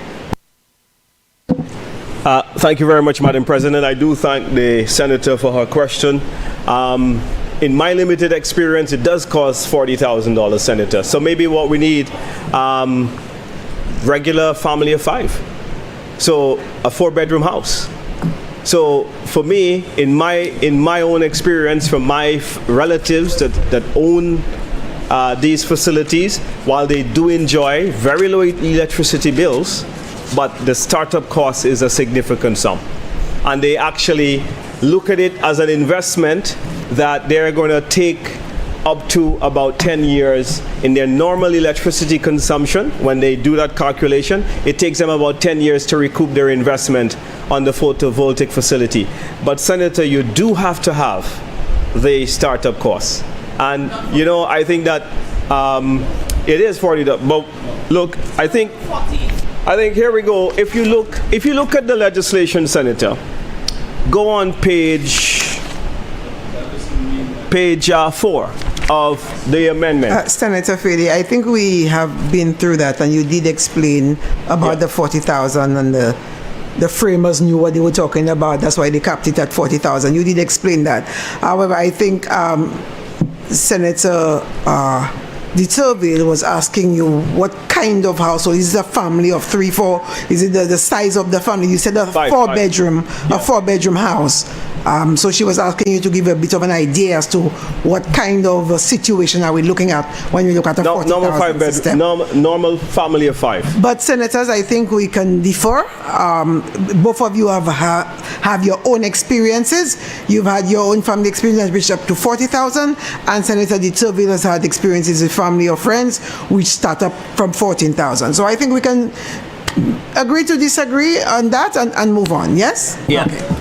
Thank you very much, Madam President. I do thank the Senator for her question. In my limited experience, it does cost $40,000, Senator. So maybe what we need, regular family of 5. So a 4-bedroom house. So for me, in my own experience, from my relatives that own these facilities, while they do enjoy very low electricity bills, but the startup cost is a significant sum. And they actually look at it as an investment that they're going to take up to about 10 years in their normal electricity consumption. When they do that calculation, it takes them about 10 years to recoup their investment on the photovoltaic facility. But Senator, you do have to have the startup costs. And you know, I think that it is $40. But look, I think here we go. If you look at the legislation, Senator, go on page 4 of the amendment. Senator Fede, I think we have been through that, and you did explain about the 40,000, and the framers knew what they were talking about. That's why they capped it at 40,000. You did explain that. However, I think Senator Deterville was asking you what kind of household. Is it a family of 3, 4? Is it the size of the family? You said a 4-bedroom, a 4-bedroom house. So she was asking you to give a bit of an idea as to what kind of situation are we looking at when we look at a 40,000 system. Normal family of 5. But Senators, I think we can differ. Both of you have your own experiences. You've had your own family experience which up to 40,000, and Senator Deterville has had experiences with family or friends which start up from 14,000. So I think we can agree to disagree on that and move on. Yes? Yeah. Okay.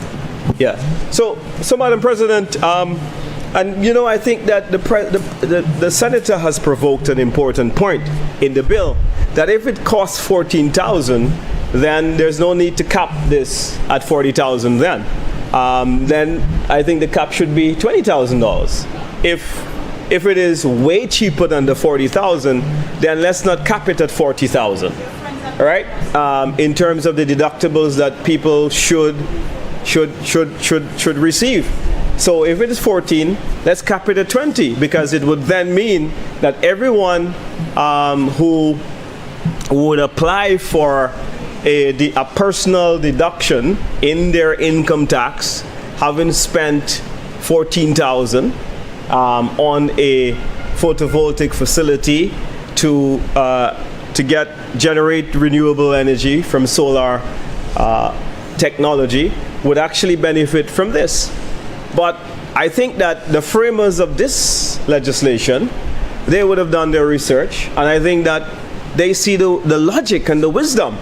Yeah. So Madam President, and you know, I think that the Senator has provoked an important point in the bill, that if it costs 14,000, then there's no need to cap this at 40,000 then. Then I think the cap should be $20,000. If it is way cheaper than the 40,000, then let's not cap it at 40,000. All right? In terms of the deductibles that people should receive. So if it is 14, let's cap it at 20, because it would then mean that everyone who would apply for a personal deduction in their income tax, having spent 14,000 on a photovoltaic facility to generate renewable energy from solar technology, would actually benefit from this. But I think that the framers of this legislation, they would have done their research, and I think that they see the logic and the wisdom.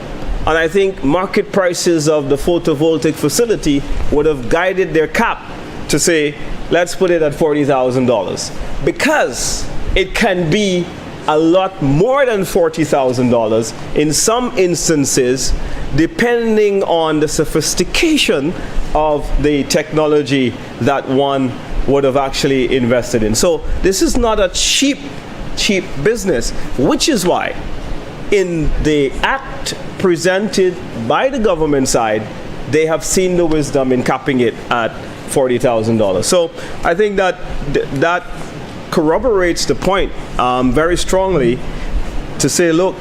And I think market prices of the photovoltaic facility would have guided their cap to say, let's put it at $40,000, because it can be a lot more than $40,000 in some instances, depending on the sophistication of the technology that one would have actually invested in. So this is not a cheap business, which is why in the act presented by the government side, they have seen the wisdom in capping it at $40,000. So I think that that corroborates the point very strongly to say, look,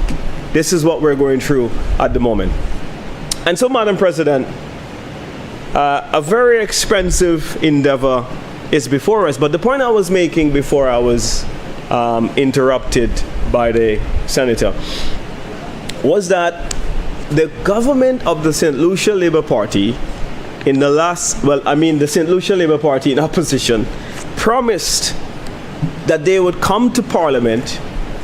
this is what we're going through at the moment. And so, Madam President, a very expensive endeavor is before us. But the point I was making before I was interrupted by the Senator was that the government of the St. Lucia Labour Party in the last, the St. Lucia Labour Party in opposition promised that they would come to Parliament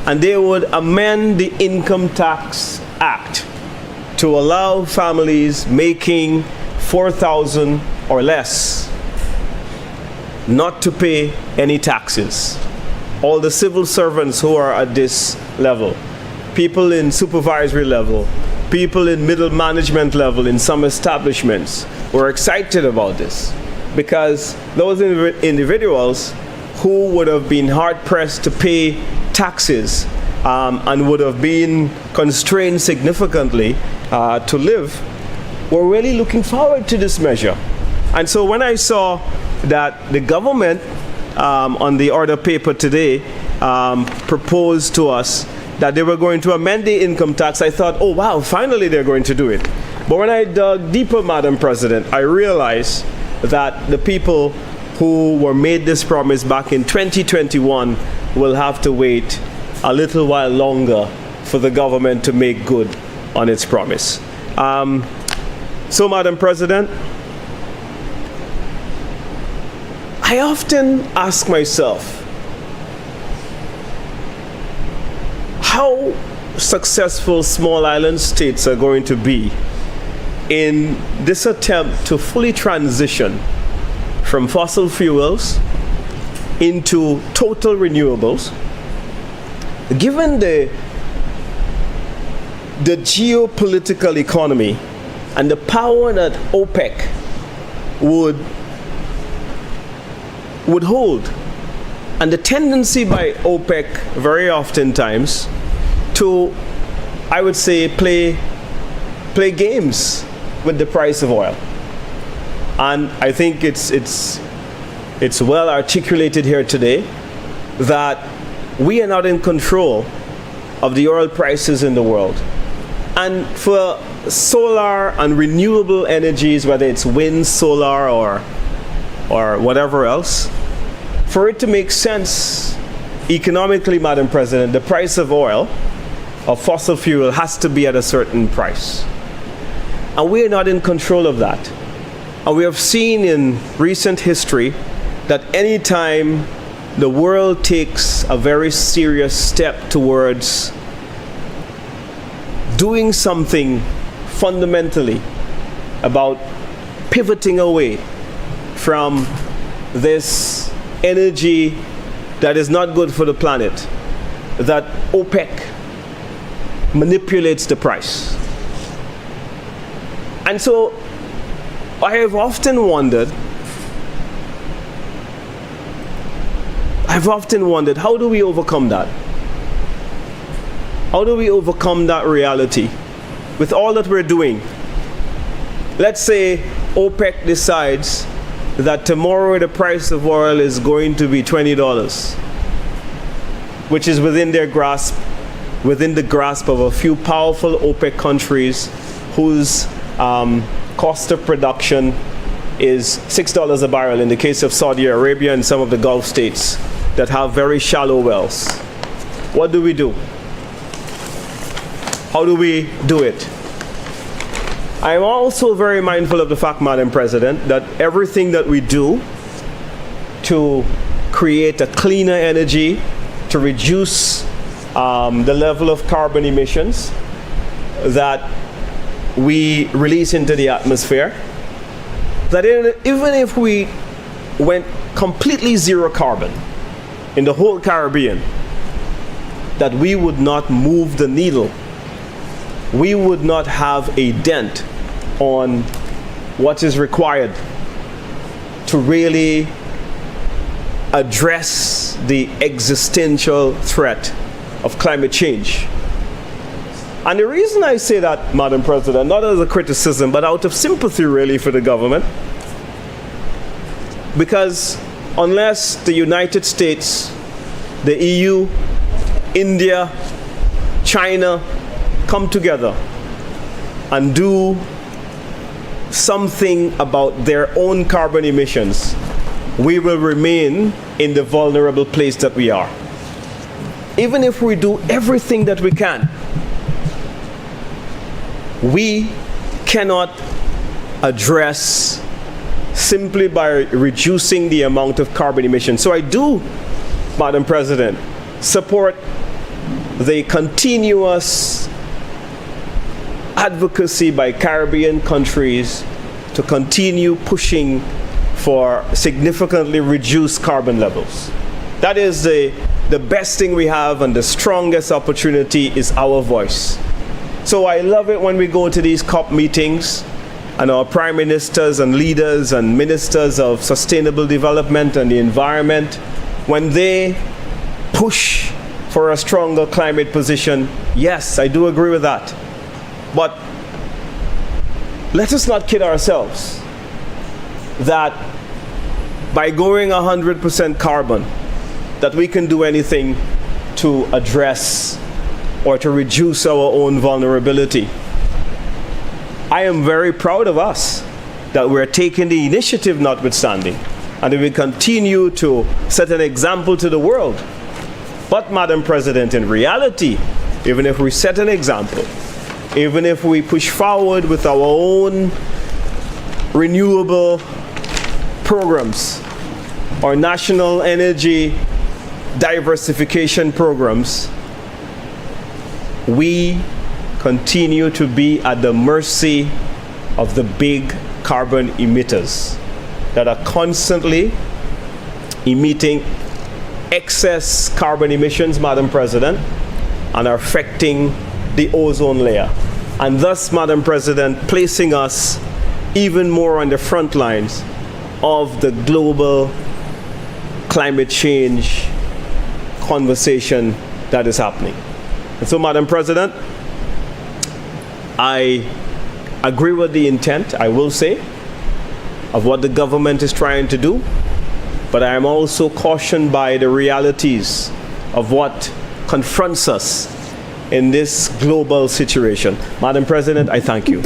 and they would amend the Income Tax Act to allow families making $4,000 or less not to pay any taxes all the civil servants who are at this level, people in supervisory level, people in middle management level in some establishments were excited about this, because those individuals who would have been hard-pressed to pay taxes and would have been constrained significantly to live were really looking forward to this measure. And so when I saw that the government on the order paper today proposed to us that they were going to amend the income tax, I thought, oh wow, finally they're going to do it. But when I dug deeper, Madam President, I realized that the people who were made this promise back in 2021 will have to wait a little while longer for the government to make good on its promise. So, Madam President, I often ask myself, how successful small island states are going to be in this attempt to fully transition from fossil fuels into total renewables, given the geopolitical economy and the power that OPEC would hold, and the tendency by OPEC very oftentimes to, I would say, play games with the price of oil. And I think it's well articulated here today that we are not in control of the oil prices in the world. And for solar and renewable energies, whether it's wind, solar, or whatever else, for it to make sense economically, Madam President, the price of oil, of fossil fuel, has to be at a certain price. And we are not in control of that. And we have seen in recent history that any time the world takes a very serious step towards doing something fundamentally about pivoting away from this energy that is not good for the planet, that OPEC manipulates the price. And so I have often wondered, how do we overcome that? How do we overcome that reality with all that we're doing? Let's say OPEC decides that tomorrow the price of oil is going to be $20, which is within the grasp of a few powerful OPEC countries whose cost of production is $6 a barrel in the case of Saudi Arabia and some of the Gulf states that have very shallow wells. What do we do? How do we do it? I am also very mindful of the fact, Madam President, that everything that we do to create a cleaner energy, to reduce the level of carbon emissions that we release into the atmosphere, that even if we went completely zero carbon in the whole Caribbean, that we would not move the needle. We would not have a dent on what is required to really address the existential threat of climate change. And the reason I say that, Madam President, not as a criticism, but out of sympathy really for the government, because unless the United States, the EU, India, China come together and do something about their own carbon emissions, we will remain in the vulnerable place that we are. Even if we do everything that we can, we cannot address simply by reducing the amount of carbon emissions. So I do, Madam President, support the continuous advocacy by Caribbean countries to continue pushing for significantly reduced carbon levels. That is the the best thing we have and the strongest opportunity is our voice. So I love it when we go to these COP meetings and our prime ministers and leaders and ministers of sustainable development and the environment, when they push for a stronger climate position. Yes, I do agree with that. But let us not kid ourselves that by going 100% carbon, that we can do anything to address or to reduce our own vulnerability. I am very proud of us that we're taking the initiative notwithstanding, and that we continue to set an example to the world. But, Madam President, in reality, even if we set an example, even if we push forward with our own renewable programs or national energy diversification programs, we continue to be at the mercy of the big carbon emitters that are constantly emitting excess carbon emissions, Madam President, and are affecting the ozone layer. And thus, Madam President, placing us even more on the front lines of the global climate change conversation that is happening. And so, Madam President, I agree with the intent, I will say, of what the government is trying to do, but I am also cautioned by the realities of what confronts us in this global situation. Madam President, I thank you.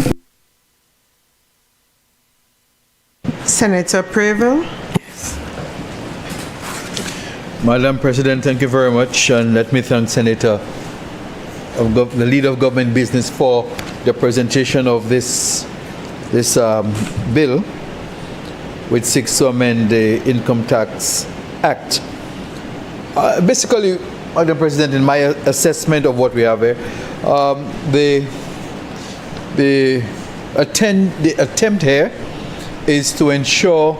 Senator Preble. Madam President, thank you very much, and let me thank Senator the Leader of Government Business for the presentation of this bill, which seeks to amend the Income Tax Act. Basically, Madam President, in my assessment of what we have here, the attempt here is to ensure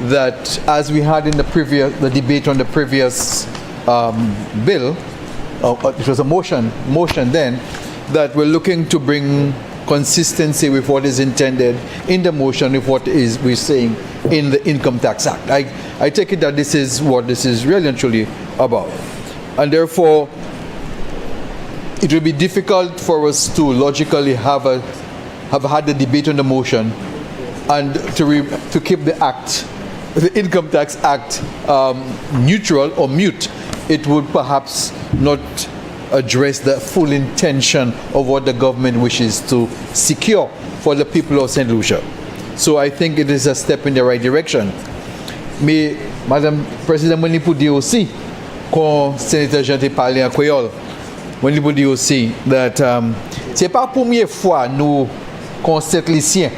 that, as we had in the debate on the previous bill, it was a motion then, that we're looking to bring consistency with what is intended in the motion with what we're saying in the Income Tax Act. I take it that this is what this is really and truly about. And therefore, it will be difficult for us to logically have had the debate on the motion and to keep the Income Tax Act neutral or mute. It would perhaps not address the full intention of what the government wishes to secure for the people of St. Lucia. So I think it is a step in the right direction. Madam President, when you put DOC, quand Sénateur Jean parlé en créole, when you put DOC, that c'est pas la première fois nous qu'on s'est lycéen,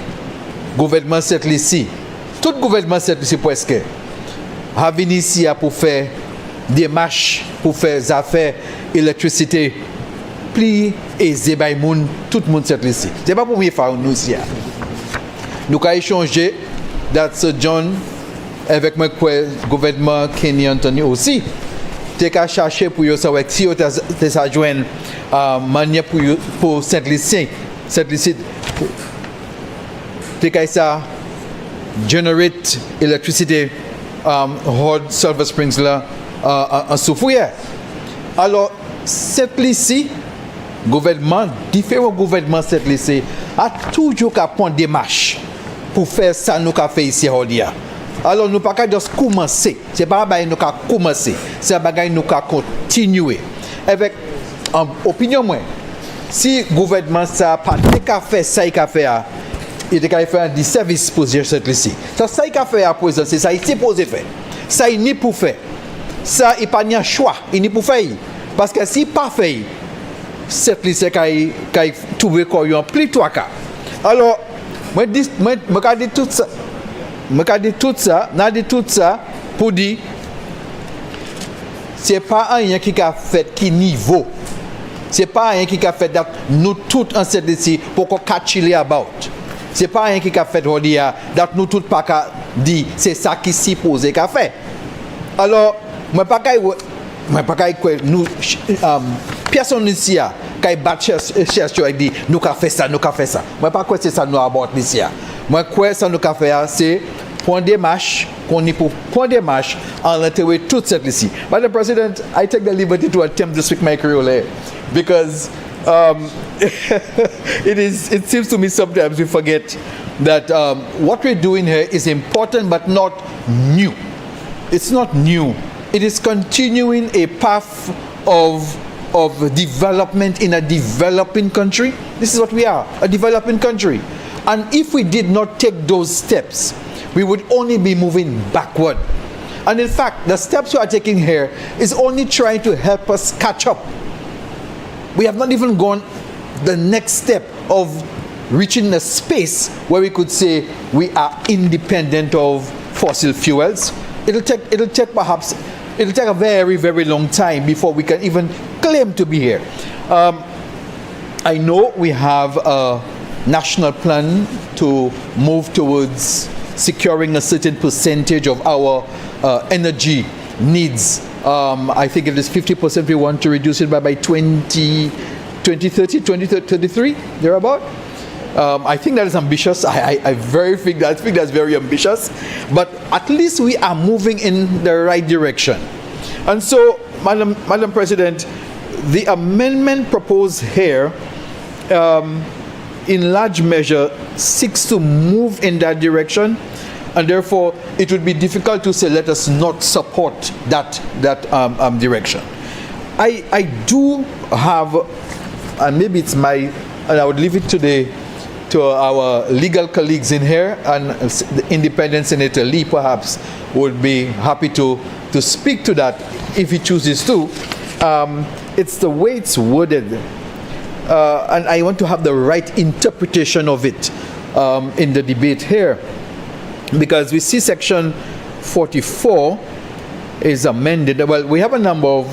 gouvernement s'est lycée, tout gouvernement s'est lycée presque, a venu ici pour faire des marches, pour faire des affaires, électricité, plus aisé by moun, tout le monde s'est lycée. C'est pas la première fois nous ici. Nous avons échangé d'Sir John avec le gouvernement Kenny Anthony aussi. Tu as cherché pour savoir si tu as joint manière pour Saint-Lycée. Tu as generate electricity hot Silver Springs là en Soufouya. Alors Saint-Lycée, gouvernement, différents gouvernements Saint-Lycée a toujours qu'à prendre des marches pour faire ça nous qu'a fait ici aujourd'hui. Alors nous pas qu'à juste commencer, c'est pas bagaille nous qu'a commencer, c'est bagaille nous qu'a continuer. Avec en opinion moi, si gouvernement ça pas qu'à faire ça qu'a fait, il était faire des services pour cette lycée. Ça il qu'a fait à présent, c'est ça il s'est posé faire. Ça il n'est pour faire. Ça il pas un choix, il n'est pour faire. Parce que si pas fait, cette lycée qu'a trouvé quoi en plus trois cas. Alors moi dis tout ça. Je dis tout ça pour dire c'est pas rien qui a fait qui niveau. C'est pas rien qui a fait nous tous en cette ici pour qu'on catch it about. C'est pas rien qui a fait aujourd'hui nous tous pas dire c'est ça qui s'y posé qu'a fait. Alors moi pas Mwen pa kay kwe nou piason Lucia kay bat cherche yo ek di nou ka fe sa. Mwen pa kwe se sa nou about Lucia. Mwen kwe sa nou ka fe a se pon démarche qu'on y pour prendre démarche en l'intérêt toute cette ici. Madam President, I take the liberty to attempt to speak my Creole because it seems to me sometimes we forget that what we're doing here is important but not new. It's not new. It is continuing a path of development in a developing country. This is what we are, a developing country. And if we did not take those steps, we would only be moving backward. And in fact, the steps we are taking here is only trying to help us catch up. We have not even gone the next step of reaching a space where we could say we are independent of fossil fuels. It'll take a very, very long time before we can even claim to be here. I know we have a national plan to move towards securing a certain percentage of our energy needs. I think it is 50% we want to reduce it by 2030, 2033, thereabout. I think that is ambitious. I think that's very ambitious. But at least we are moving in the right direction. And so, Madam President, the amendment proposed here in large measure seeks to move in that direction, and therefore it would be difficult to say let us not support that direction. I do have, and maybe it's and I would leave it to our legal colleagues in here, and the Independent Senator Lee perhaps would be happy to speak to that if he chooses to. It's the way it's worded, and I want to have the right interpretation of it in the debate here, because we see section 44 is amended. Well, we have a number of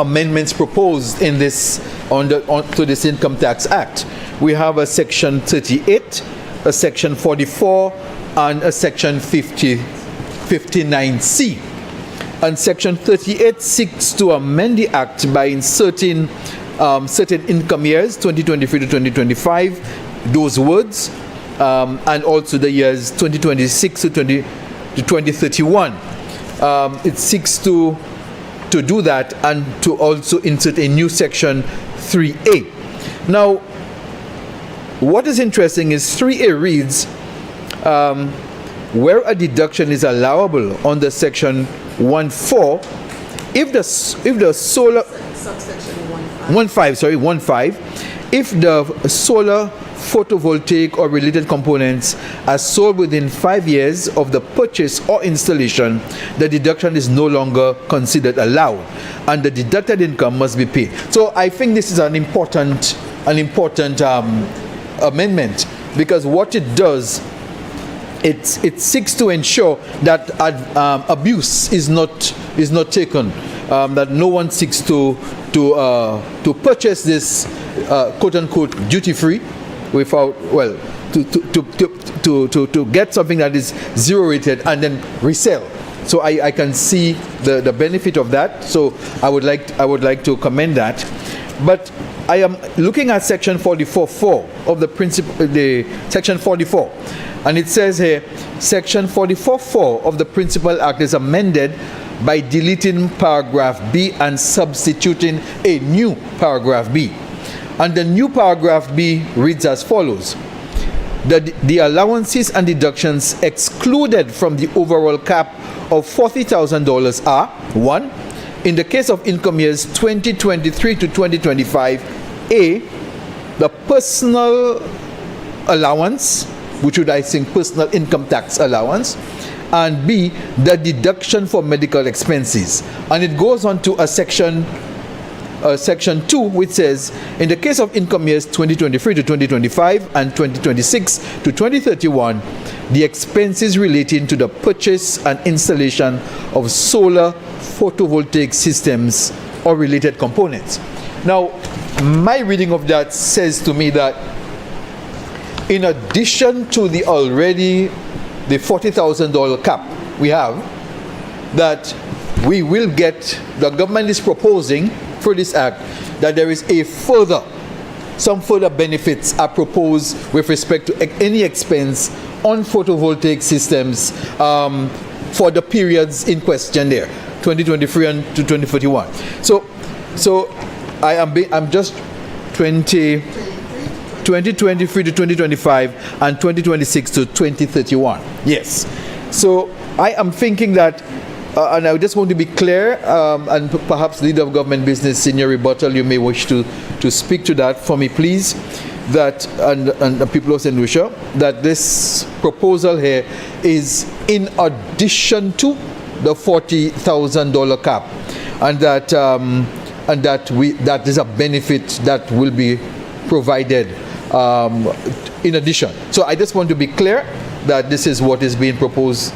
amendments proposed in this to this Income Tax Act. We have a section 38, a section 44, and a section 59C. And section 38 seeks to amend the act by inserting certain income years, 2023 to 2025, those words, and also the years 2026 to 2031. It seeks to do that and to also insert a new section 3A. Now, what is interesting is 3A reads, where a deduction is allowable under section 1.4, if the solar subsection 1.5, if the solar photovoltaic or related components are sold within 5 years of the purchase or installation, the deduction is no longer considered allowed and the deducted income must be paid. So I think this is an important amendment, because what it does, it seeks to ensure that abuse is not taken, that no one seeks to purchase this quote unquote duty free without, well, to get something that is zero rated and then resell. So I can see the benefit of that. So I would like to commend that. But I am looking at section 44.4 of the section 44, and it says here, section 44.4 of the Principal Act is amended by deleting paragraph B and substituting a new paragraph B. And the new paragraph B reads as follows: the allowances and deductions excluded from the overall cap of $40,000 are: 1. In the case of income years 2023 to 2025, A, the personal allowance, which would I think personal income tax allowance, and B, the deduction for medical expenses. And it goes on to a section 2, which says, in the case of income years 2023 to 2025 and 2026 to 2031, the expenses relating to the purchase and installation of solar photovoltaic systems or related components. Now, my reading of that says to me that in addition to the $40,000 cap we have, that we will get, the government is proposing for this act that there is some further benefits are proposed with respect to any expense on photovoltaic systems for the periods in question there, 2023 and to 2041. So I'm just 2023 to 2025 and 2026 to 2031. Yes. So I am thinking that, and I just want to be clear, and perhaps Leader of Government Business in your rebuttal, you may wish to speak to that for me, please, that, and the people of St. Lucia, that this proposal here is in addition to the $40,000 cap, and that is a benefit that will be provided in addition. So I just want to be clear that this is what is being proposed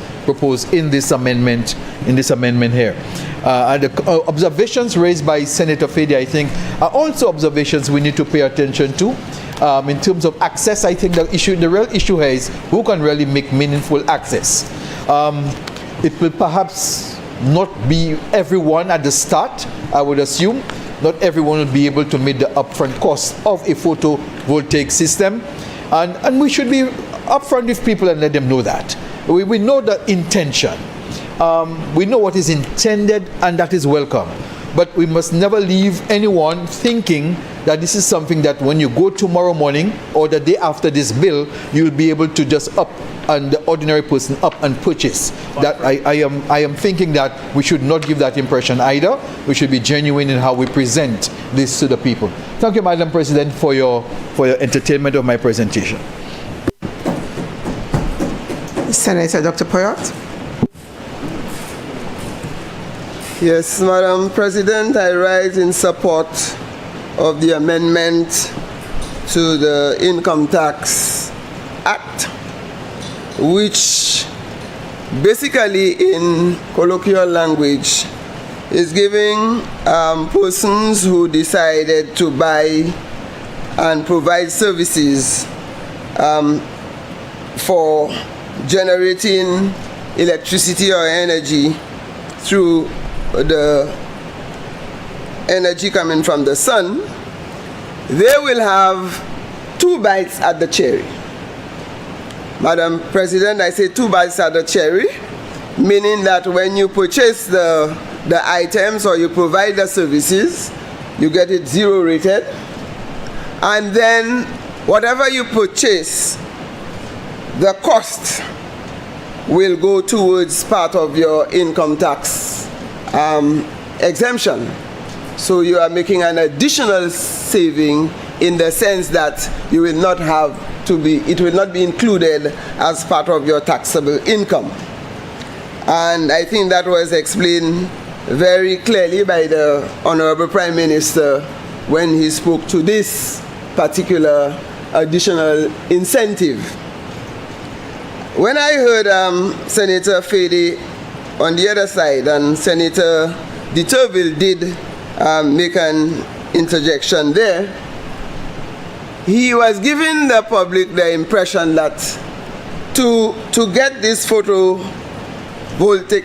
in this amendment here. And the observations raised by Senator Fede, I think, are also observations we need to pay attention to. In terms of access, I think the real issue here is who can really make meaningful access. It will perhaps not be everyone at the start, I would assume. Not everyone will be able to meet the upfront cost of a photovoltaic system. And we should be upfront with people and let them know that. We know the intention. We know what is intended, and that is welcome. But we must never leave anyone thinking that this is something that when you go tomorrow morning or the day after this bill, you'll be able to just up and the ordinary person up and purchase. That I am thinking that we should not give that impression either. We should be genuine in how we present this to the people. Thank you, Madam President, for your entertainment of my presentation. Senator Dr. Poyot. Yes, Madam President, I rise in support of the amendment to the Income Tax Act, which basically in colloquial language is giving persons who decided to buy and provide services for generating electricity or energy through the energy coming from the sun, they will have 2 bites at the cherry. Madam President, I say 2 bites at the cherry, meaning that when you purchase the items or you provide the services, you get it 0 rated, and then whatever you purchase, the cost will go towards part of your income tax exemption. So you are making an additional saving in the sense that you will not have to be, it will not be included as part of your taxable income. And I think that was explained very clearly by the Honorable Prime Minister when he spoke to this particular additional incentive. When I heard Senator Fede on the other side, and Senator De Turville did make an interjection there, he was giving the public the impression that to get this photovoltaic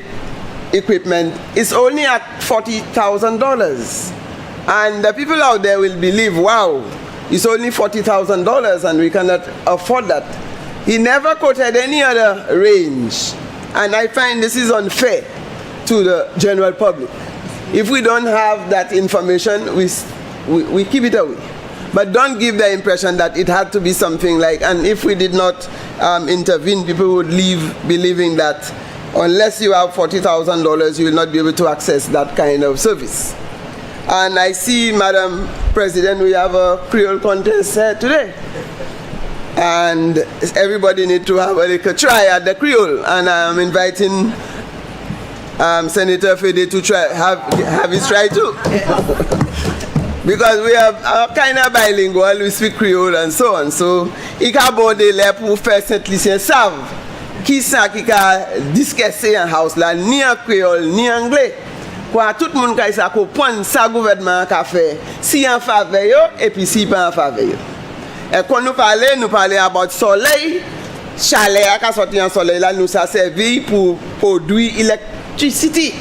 equipment is only at $40,000. And the people out there will believe, wow, it's only $40,000 and we cannot afford that. He never quoted any other range. And I find this is unfair to the general public. If we don't have that information, we keep it away. But don't give the impression that it had to be something like, and if we did not intervene, people would leave believing that unless you have $40,000, you will not be able to access that kind of service. And I see, Madam President, we have a Creole contest today. And everybody need to have a little try at the Creole. And I'm inviting Senator Fede to have his try too. Because we are kind of bilingual, we speak Creole and so on. So, il ka bode le pour faire Saint-Lucien savent qui ça qui ka discuter en house là ni en créole ni en anglais. Quoi tout le monde ka ça ko prendre ça gouvernement ka fait si en faveur yo et puis si pas en faveur yo. Et quand nous parler about soleil, chaleur ka sorti en soleil là nous ça servi pour produire électricité.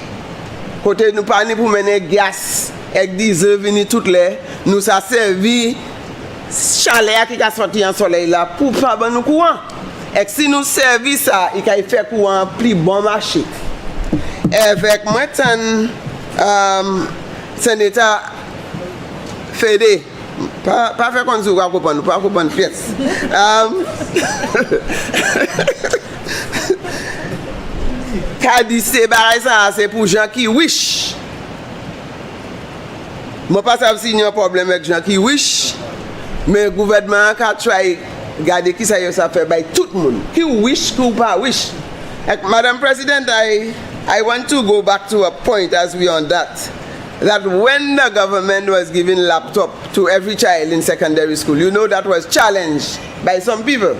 Côté nous pas ni pour mener gaz avec diesel venir toutes les nous ça servi chaleur qui a sorti en soleil là pour pas ban nous courant. Et si nous servi ça, il a fait courant plus bon marché. Avec moi sénateur Fédé pas faire comme ça pas comprendre pièce. Qu'a dit c'est ça c'est pour gens qui wish. Moi pas ça si un problème avec gens qui wish mais le gouvernement a try garder qui ça fait by tout le monde qui wish qui pas wish. Madam President, I want to go back to a point as we on that when the government was giving laptop to every child in secondary school, you know that was challenged by some people,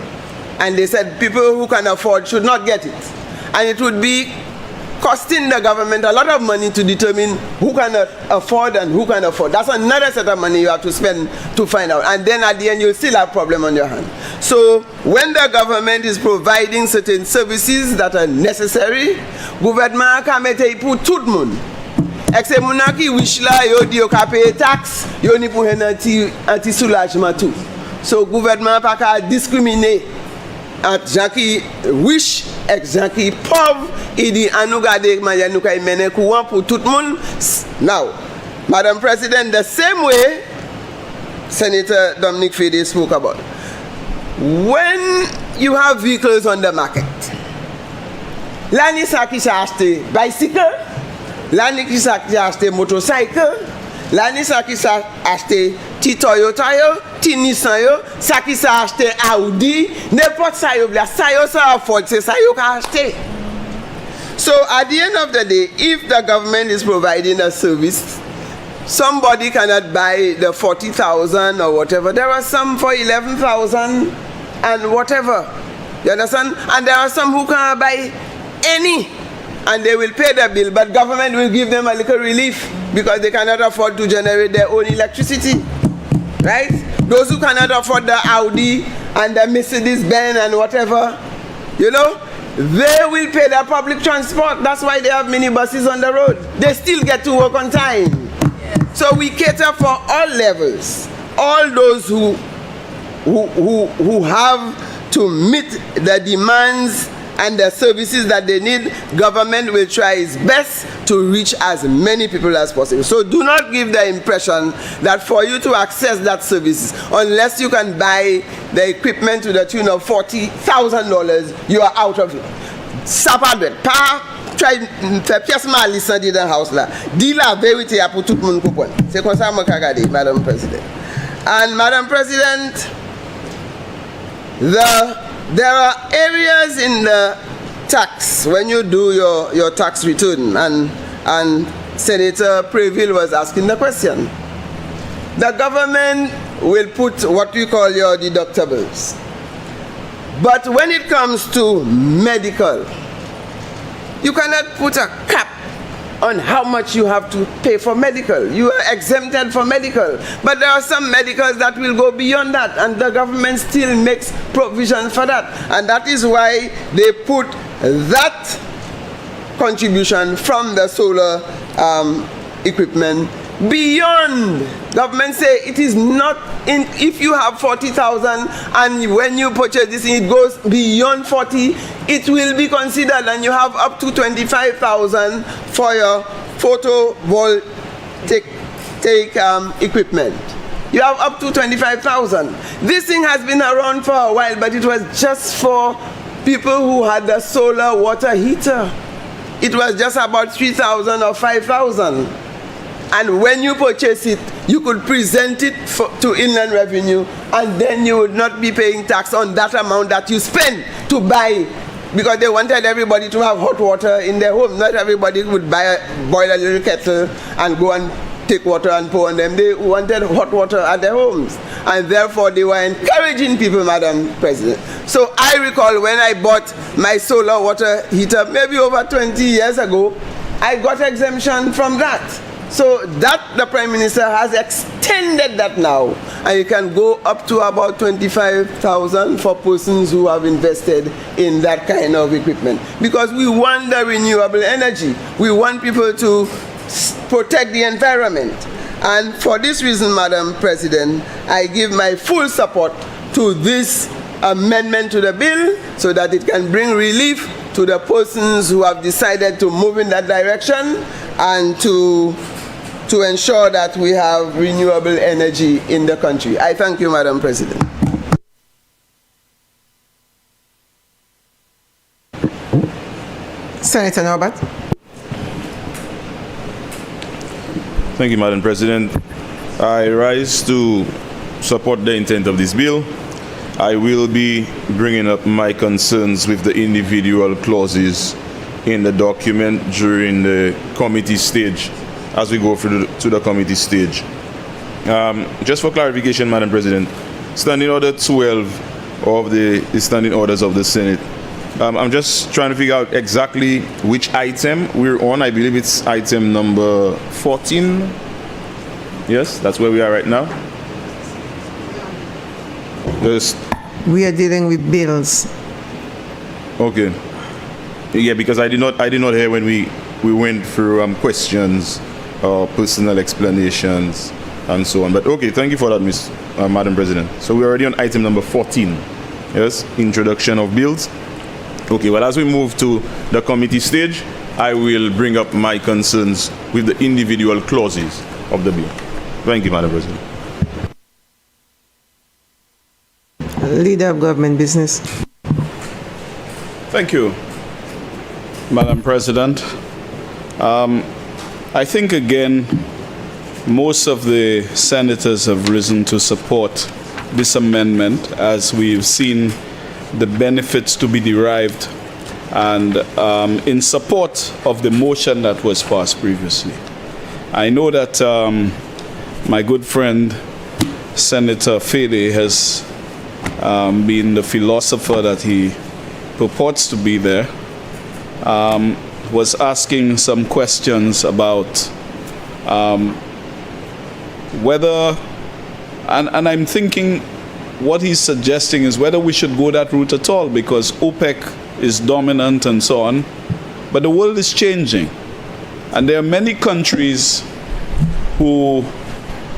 and they said people who can afford should not get it, and it would be costing the government a lot of money to determine who cannot afford and who can afford. That's another set of money you have to spend to find out, and then at the end you still have problem on your hand. So when the government is providing certain services that are necessary, gouvernement can mette pour tout le monde. Except moun qui wish la yo di yo ka paye tax, yo ni pour anti soulagement tout. So gouvernement pas ka discriminer entre gens qui wish et gens qui pauvres. Il dit à nous garder manière nous ka mener courant pour tout le monde. Now, Madam President, the same way Senator Dominic Fede spoke about. When you have vehicles on the market, l'année ça qui s'est acheté bicycle, l'année qui s'est acheté motorcycle, l'année ça qui s'est acheté ti Toyota yo, ti Nissan yo, ça qui s'est acheté Audi, n'importe ça yo bla, ça yo ça afford, c'est ça yo ka acheté. So at the end of the day, if the government is providing a service, somebody cannot buy the 40,000 or whatever. There are some for 11,000 and whatever. You understand? And there are some who can't buy any, and they will pay the bill, but government will give them a little relief because they cannot afford to generate their own electricity. Right? Those who cannot afford the Audi and the Mercedes-Benz and whatever, you know, they will pay their public transport. That's why they have minibuses on the road. They still get to work on time. So we cater for all levels, all those who have to meet the demands and the services that they need. Government will try its best to reach as many people as possible. So do not give the impression that for you to access that service, unless you can buy the equipment to the tune of $40,000, you are out of it. Sapade, pa try faire pièce malice dans the house là. Dis la vérité pour tout le monde comprendre. C'est comme ça moi regarder, Madam President. And Madam President, there are areas in the tax when you do your tax return, and Senator Preville was asking the question. The government will put what we call your deductibles. But when it comes to medical, you cannot put a cap on how much you have to pay for medical. You are exempted for medical. But there are some medicals that will go beyond that, and the government still makes provision for that. And that is why they put that contribution from the solar equipment beyond. Government say it is not in. If you have 40,000 and when you purchase this it goes beyond 40, it will be considered, and you have up to 25,000 for your photovoltaic equipment. You have up to 25,000. This thing has been around for a while, but it was just for people who had the solar water heater. It was just about 3,000 or 5,000. And when you purchase it, you could present it to Inland Revenue, and then you would not be paying tax on that amount that you spend to buy, because they wanted everybody to have hot water in their home. Not everybody would boil a little kettle and go and take water and pour on them. They wanted hot water at their homes, and therefore they were encouraging people, Madam President. So I recall when I bought my solar water heater maybe over 20 years ago, I got exemption from that. So that the Prime Minister has extended that now, and you can go up to about 25,000 for persons who have invested in that kind of equipment. Because we want the renewable energy. We want people to protect the environment. And for this reason, Madam President, I give my full support to this amendment to the bill so that it can bring relief to the persons who have decided to move in that direction and to ensure that we have renewable energy in the country. I thank you, Madam President. Senator Norbert. Thank you, Madam President. I rise to support the intent of this bill. I will be bringing up my concerns with the individual clauses in the document during the committee stage, as we go through to the committee stage. Just for clarification, Madam President, Standing Order 12 of the Standing Orders of the Senate, I'm just trying to figure out exactly which item we're on. I believe it's item number 14. Yes, that's where we are right now. We are dealing with bills. Okay. Yeah, because I did not hear when we went through questions, personal explanations, and so on. But okay, thank you for that, Madam President. So we're already on item number 14. Yes, introduction of bills. Okay, well, as we move to the committee stage, I will bring up my concerns with the individual clauses of the bill. Thank you, Madam President. Leader of Government Business. Thank you, Madam President. I think, again, most of the senators have risen to support this amendment, as we've seen the benefits to be derived, and in support of the motion that was passed previously. I know that my good friend Senator Fede has been the philosopher that he purports to be there, was asking some questions about whether, and I'm thinking what he's suggesting is whether we should go that route at all, because OPEC is dominant and so on. But the world is changing. And there are many countries who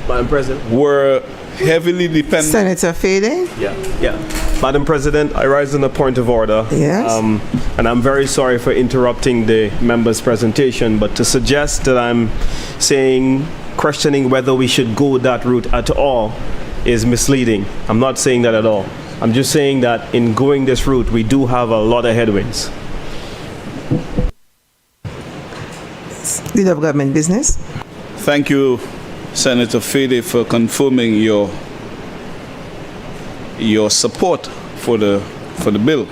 Madam President, were heavily dependent. Senator Fede. Yeah. Madam President, I rise on a point of order. Yes. And I'm very sorry for interrupting the member's presentation, but to suggest that I'm questioning whether we should go that route at all is misleading. I'm not saying that at all. I'm just saying that in going this route, we do have a lot of headwinds. Leader of Government Business. Thank you, Senator Fede, for confirming your support for the bill.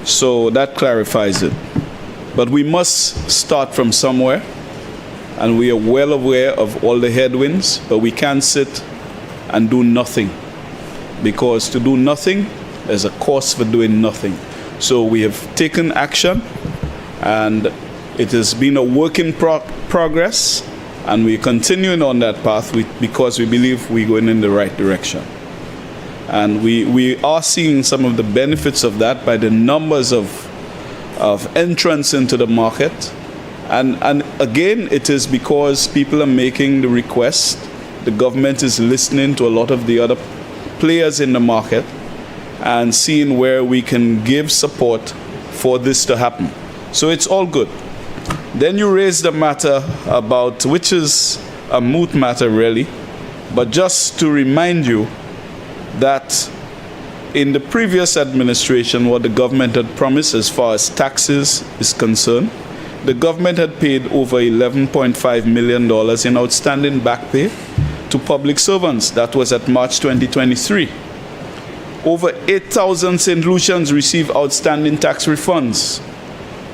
So that clarifies it. But we must start from somewhere, and we are well aware of all the headwinds, but we can't sit and do nothing, because to do nothing, there's a cost for doing nothing. So we have taken action, and it has been a work in progress, and we're continuing on that path because we believe we're going in the right direction. And we are seeing some of the benefits of that by the numbers of entrants into the market. And again, it is because people are making the request. The government is listening to a lot of the other players in the market and seeing where we can give support for this to happen. So it's all good. Then you raise the matter about, which is a moot matter really, but just to remind you that in the previous administration, what the government had promised as far as taxes is concerned, the government had paid over $11.5 million in outstanding back pay to public servants. That was at March 2023. Over 8,000 St. Lucians received outstanding tax refunds.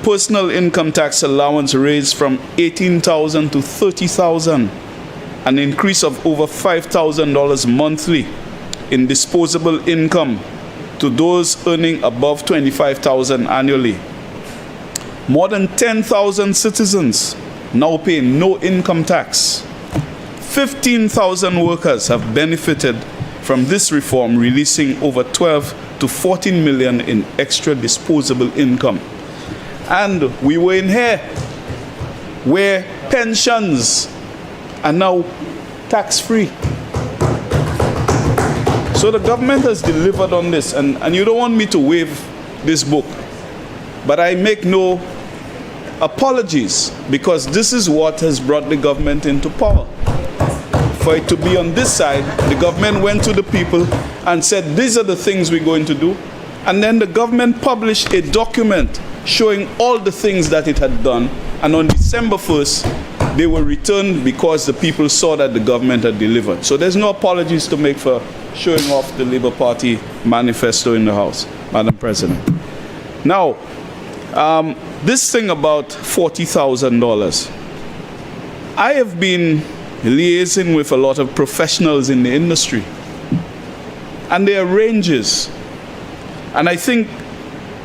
Personal income tax allowance raised from $18,000 to $30,000, an increase of over $5,000 monthly in disposable income to those earning above $25,000 annually. More than 10,000 citizens now pay no income tax. 15,000 workers have benefited from this reform, releasing over 12 to 14 million in extra disposable income. And we were in here where pensions are now tax-free. So the government has delivered on this, and you don't want me to wave this book, but I make no apologies, because this is what has brought the government into power. For it to be on this side, the government went to the people and said, these are the things we're going to do. And then the government published a document showing all the things that it had done. And on December 1st, they were returned because the people saw that the government had delivered. So there's no apologies to make for showing off the Labour Party manifesto in the House, Madam President. Now, this thing about $40,000, I have been liaising with a lot of professionals in the industry, and there are ranges. And I think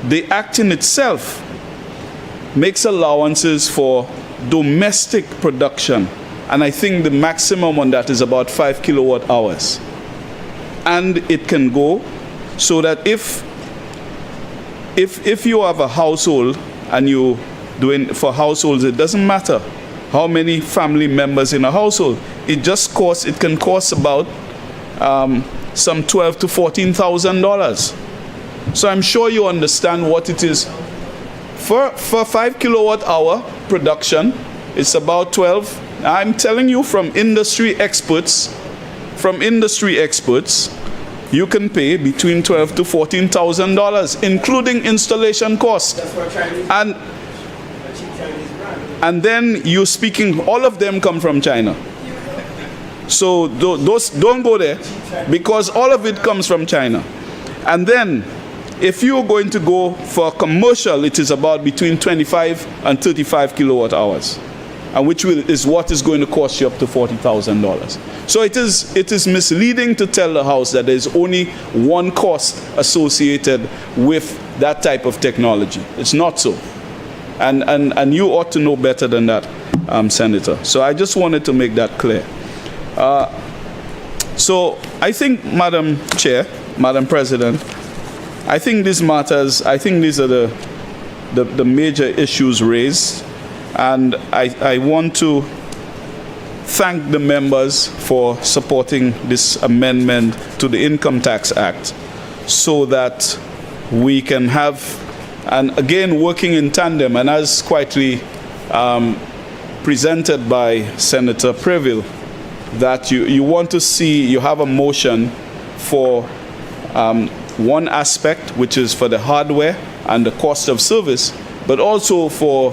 the Act in itself makes allowances for domestic production, and I think the maximum on that is about 5 kilowatt hours. And it can go so that if you have a household and you doing for households, it doesn't matter how many family members in a household. It can cost about some $12,000 to $14,000. So I'm sure you understand what it is. For 5 kilowatt hour production, it's about 12. I'm telling you from industry experts, you can pay between $12,000 to $14,000, including installation cost. And then you're speaking, all of them come from China. So those don't go there, because all of it comes from China. And then if you're going to go for commercial, it is about between 25 and 35 kilowatt hours, and which is what is going to cost you up to $40,000. So it is misleading to tell the House that there's only one cost associated with that type of technology. It's not so. And you ought to know better than that, Senator. So I just wanted to make that clear. So I think, Madam Chair, Madam President, I think these matters, I think these are the major issues raised. And I want to thank the members for supporting this amendment to the Income Tax Act, so that we can have, and again working in tandem, and as quietly presented by Senator Preville, that you want to see, you have a motion for one aspect, which is for the hardware and the cost of service, but also for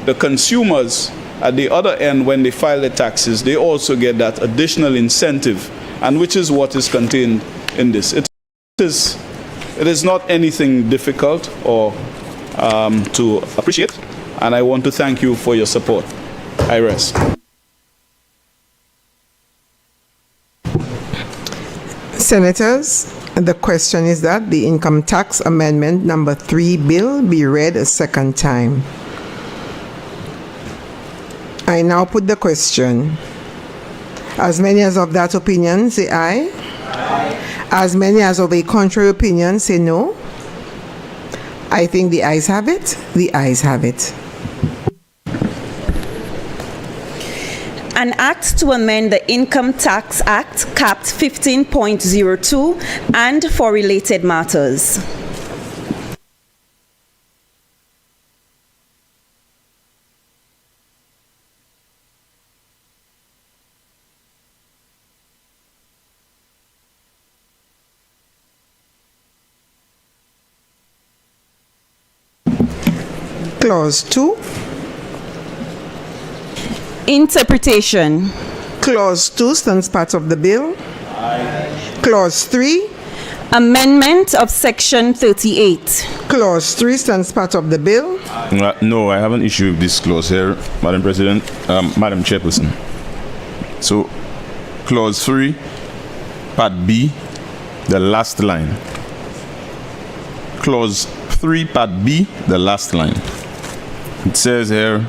the consumers at the other end. When they file their taxes, they also get that additional incentive, and which is what is contained in this. It is not anything difficult or to appreciate, and I want to thank you for your support. I rest. Senators, the question is that the Income Tax Amendment number 3 bill be read a second time. I now put the question. As many as of that opinion, say aye. Aye. As many as of a contrary opinion, say no. I think the ayes have it. The ayes have it. An act to amend the Income Tax Act, capped 15.02, and for related matters. Clause 2. Interpretation. Clause 2 stands part of the bill. Aye. Clause 3. Amendment of Section 38. Clause 3 stands part of the bill. No, I have an issue with this clause here, Madam President, Madam Chairperson. So, Clause 3, Part B, the last line. Clause 3, Part B, the last line. It says here,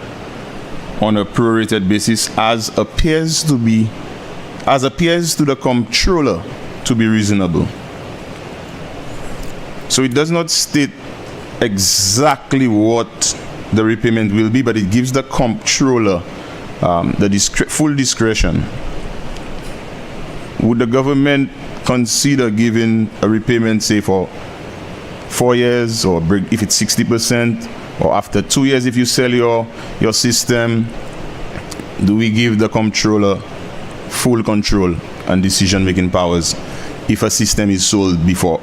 on a prorated basis, as appears to the comptroller to be reasonable. So it does not state exactly what the repayment will be, but it gives the comptroller full discretion, would the government consider giving a repayment, say, for 4 years, or if it's 60%, or after 2 years if you sell your system? Do we give the comptroller full control and decision-making powers if a system is sold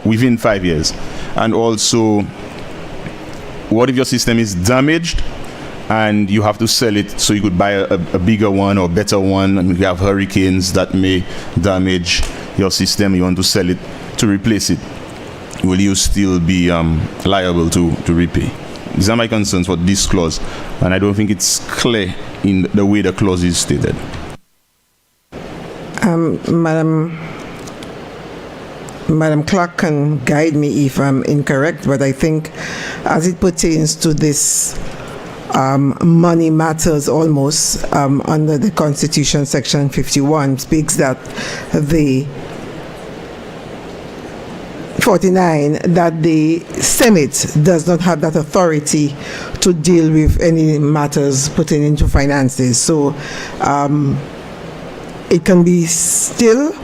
within 5 years? And also, what if your system is damaged and you have to sell it so you could buy a bigger one or better one, and you have hurricanes that may damage your system, you want to sell it to replace it? Will you still be liable to repay? These are my concerns for this clause, and I don't think it's clear in the way the clause is stated. Madam Clerk can guide me if I'm incorrect, but I think as it pertains to this money matters almost under the Constitution, Section 51 speaks that the 49 that the Senate does not have that authority to deal with any matters pertaining to finances. So it can be still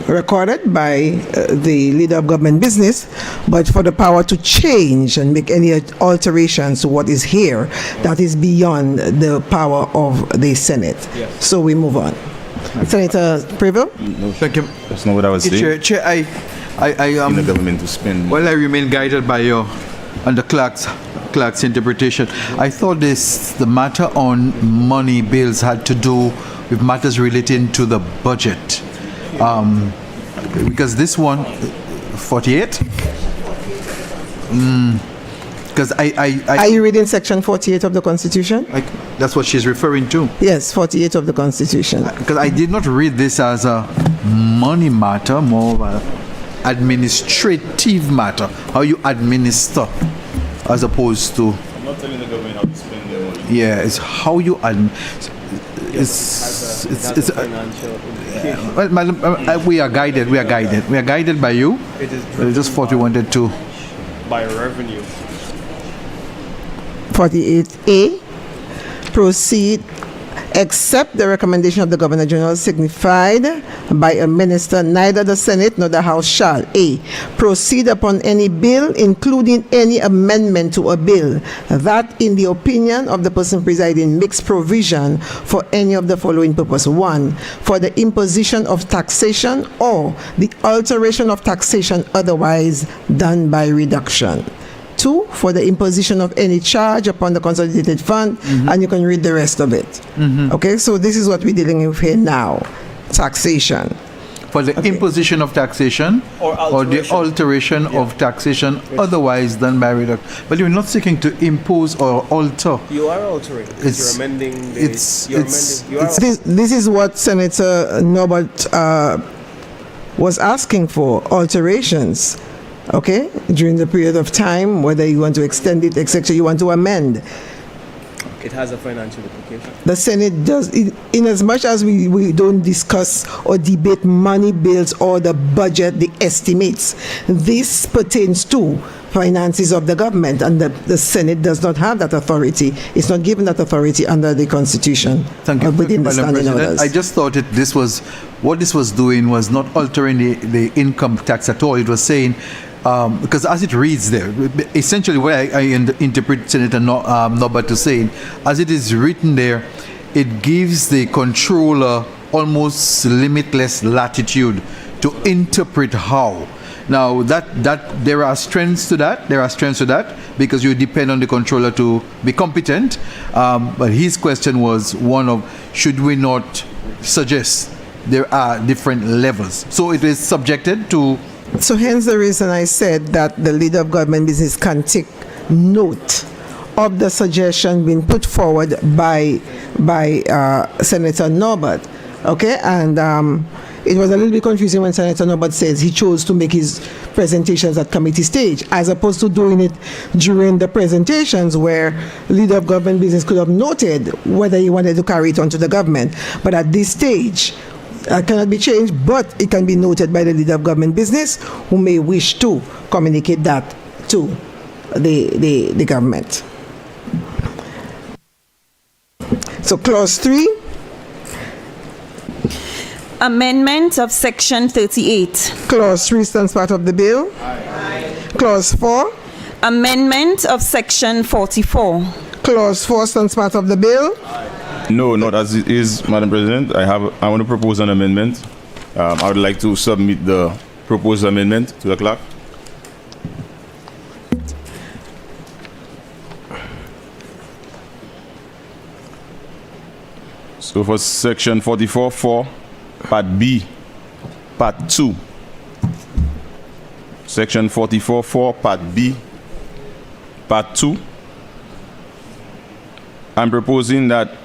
recorded by the leader of government business, but for the power to change and make any alterations to what is here, that is beyond the power of the Senate. Yes. So we move on. Senator Preble? No, thank you. That's not what I was saying. Chair, I in the government to spend. Well, I remain guided by your and the clerk's interpretation. I thought the matter on money bills had to do with matters relating to the budget. Because this one, 48? Because Are you reading Section 48 of the Constitution? That's what she's referring to. Yes, 48 of the Constitution. Because I did not read this as a money matter, more of an administrative matter. How you administer, as opposed to. I'm not telling the government how to spend their money. Yeah, it's how you well, madam, we are guided. We are guided by you. It is just thought we wanted to. By revenue. 48A, proceed except the recommendation of the Governor General signified by a minister, neither the Senate nor the House shall A, proceed upon any bill, including any amendment to a bill, that in the opinion of the person presiding makes provision for any of the following purpose. 1, for the imposition of taxation or the alteration of taxation otherwise done by reduction. 2, for the imposition of any charge upon the consolidated fund, and you can read the rest of it. Okay, so this is what we're dealing with here now, taxation. For the imposition of taxation or the alteration of taxation otherwise done by reduction. But you're not seeking to impose or alter. You are altering. You're amending. This is what Senator Norbert was asking for, alterations. Okay, during the period of time, whether you want to extend it, etc., you want to amend. It has a financial implication. The Senate does, in as much as we don't discuss or debate money bills or the budget, the estimates, this pertains to finances of the government, and the Senate does not have that authority. It's not given that authority under the Constitution. Thank you, within the Madam standing President. orders. I just thought what this was doing was not altering the income tax at all. It was saying, because as it reads there, essentially what I interpret Senator Norbert to saying, as it is written there, it gives the controller almost limitless latitude to interpret how. Now that there are strengths to that. Because you depend on the controller to be competent. But his question was one of, should we not suggest there are different levels? So it is subjected to. So hence the reason I said that the leader of government business can take note of the suggestion being put forward by Senator Norbert. Okay, and it was a little bit confusing when Senator Norbert says he chose to make his presentations at committee stage, as opposed to doing it during the presentations where leader of government business could have noted whether he wanted to carry it on to the government. But at this stage, cannot be changed, but it can be noted by the leader of government business who may wish to communicate that to the government. So clause 3. Amendment of Section 38. Clause 3 stands part of the bill. Clause 4. Amendment of Section 44. Clause 4 stands part of the bill. No, not as it is, Madam President. I want to propose an amendment. I would like to submit the proposed amendment to the clerk. So for Section 44.4, Part B, Part 2. Section 44.4, Part B, Part 2. I'm proposing that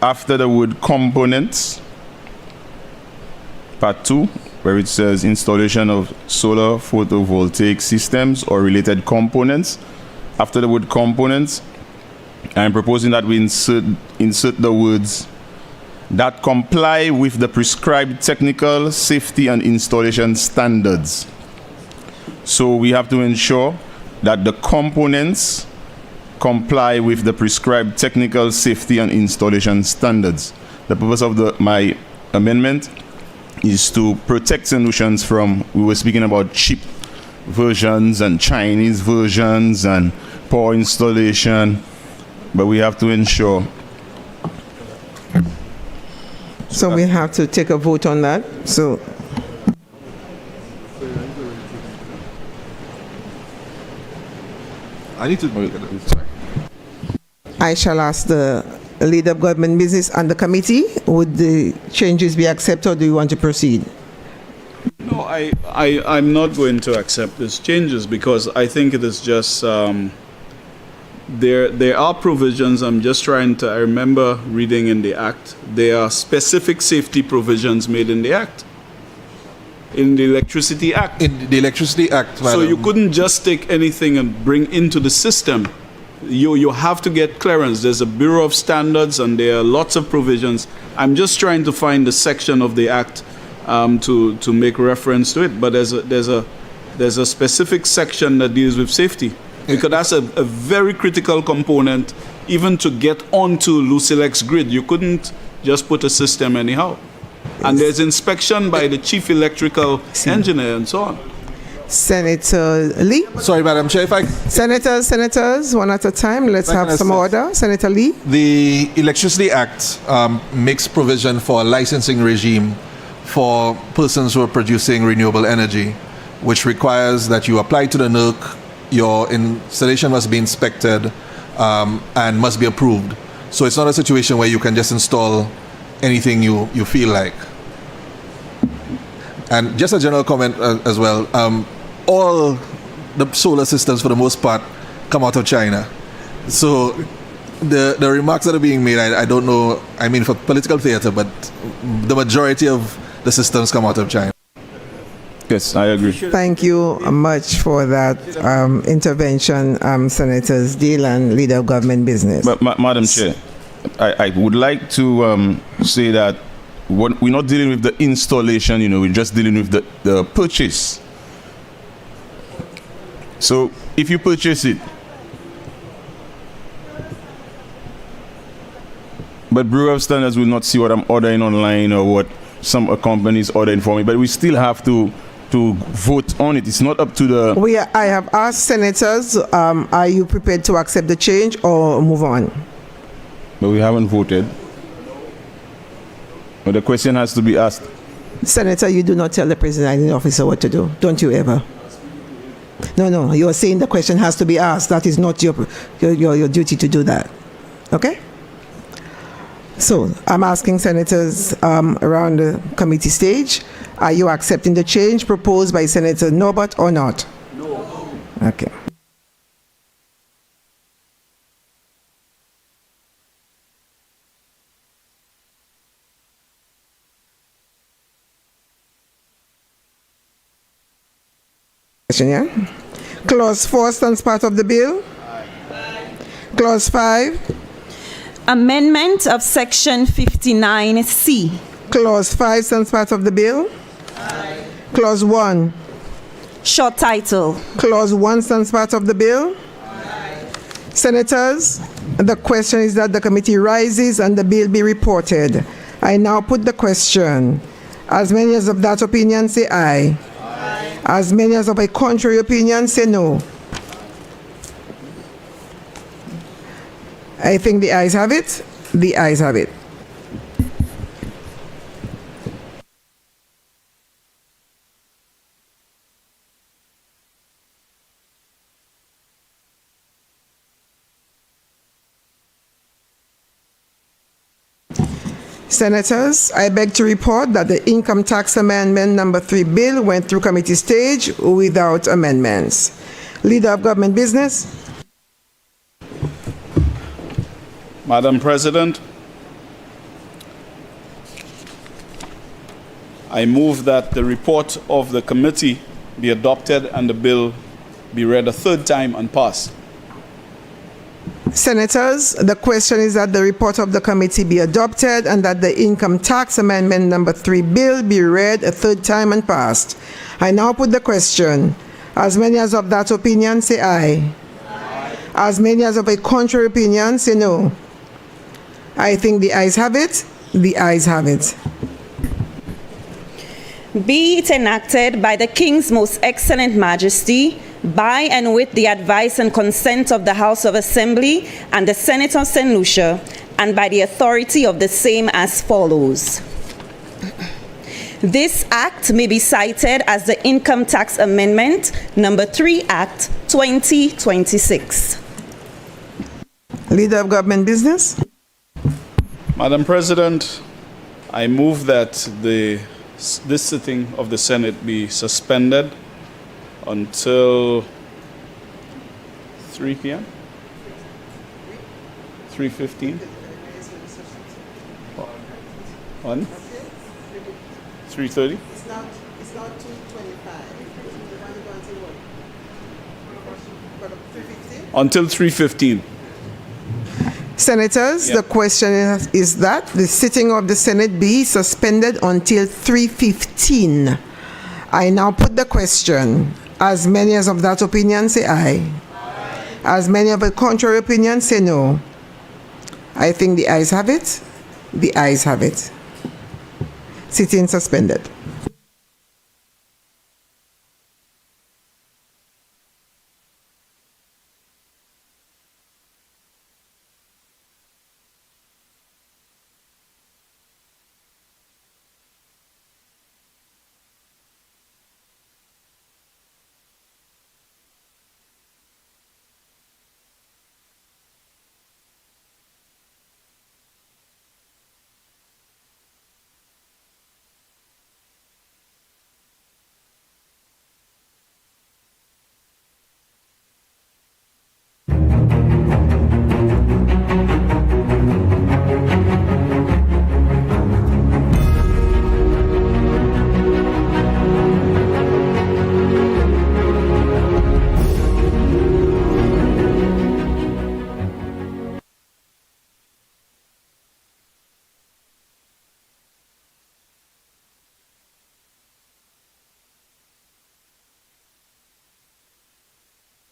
after the word components, Part 2, where it says installation of solar photovoltaic systems or related components, after the word components, I'm proposing that we insert the words that comply with the prescribed technical, safety, and installation standards. So we have to ensure that the components comply with the prescribed technical, safety, and installation standards. The purpose of my amendment is to protect St. Lucians from, we were speaking about cheap versions and Chinese versions and poor installation, but we have to ensure. So we have to take a vote on that. So I need to. Sorry. I shall ask the leader of government business and the committee, would the changes be accepted or do you want to proceed? No, I'm not going to accept these changes because I think it is just, there are provisions, I remember reading in the Act, there are specific safety provisions made in the Act. In the Electricity Act. In the Electricity Act, So you couldn't just take anything and bring into the system. You have to get clearance. There's a Bureau of Standards and there are lots of provisions. I'm just trying to find the section of the Act to make reference to it. But there's a specific section that deals with safety. Because that's a very critical component even to get onto Lucilex grid. You couldn't just put a system anyhow. And there's inspection by the chief electrical engineer and so on. Senator Lee. Sorry, Madam Chair, if I... Senators, one at a time. Let's have some order. Senator Lee. The Electricity Act makes provision for a licensing regime for persons who are producing renewable energy, which requires that you apply to the NERC, your installation must be inspected and must be approved. So it's not a situation where you can just install anything you feel like. And just a general comment as well, all the solar systems for the most part come out of China. So the remarks that are being made, I don't know, I mean for political theater, but the majority of the systems come out of China. Yes, I agree. Thank you much for that intervention, Senators Deal and Leader of Government Business. But Madam Chair, I would like to say that we're not dealing with the installation, we're just dealing with the purchase. So if you purchase it, but Bureau of Standards will not see what I'm ordering online or what some companies ordering for me, but we still have to vote on it. It's not up to the... I have asked senators, are you prepared to accept the change or move on? But we haven't voted. But the question has to be asked. Senator, you do not tell the presiding officer what to do. Don't you ever? No, you are saying the question has to be asked. That is not your duty to do that. Okay? So I'm asking senators around the committee stage, are you accepting the change proposed by Senator Norbert or not? No. Okay. Yeah? Clause 4 stands part of the bill. Clause 5. Amendment of Section 59C. Clause 5 stands part of the bill. Clause 1. Short title. Clause 1 stands part of the bill. Senators, the question is that the committee rises and the bill be reported. I now put the question. As many as of that opinion say aye. Aye. As many as of a contrary opinion say no. I think the ayes have it. The ayes have it. Senators, I beg to report that the Income Tax Amendment Number 3 bill went through committee stage without amendments. Leader of Government Business. Madam President, I move that the report of the committee be adopted and the bill be read a third time and passed. Senators, the question is that the report of the committee be adopted and that the Income Tax Amendment Number 3 bill be read a third time and passed. I now put the question. As many as of that opinion say aye. Aye. As many as of a contrary opinion say no. I think the ayes have it. The ayes have it. Be it enacted by the King's Most Excellent Majesty, by and with the advice and consent of the House of Assembly and the Senate of St. Lucia, and by the authority of the same as follows. This act may be cited as the Income Tax Amendment Number 3 Act 2026. Leader of Government Business. Madam President, I move that this sitting of the Senate be suspended until 3 p.m. 3:15. 1? 3:30. It's not 2:25. Until 3:15. Senators, Yep. the question is that the sitting of the Senate be suspended until 3:15. I now put the question. As many as of that opinion say aye. Aye. As many of a contrary opinion say no. I think the ayes have it. The ayes have it. Sitting suspended.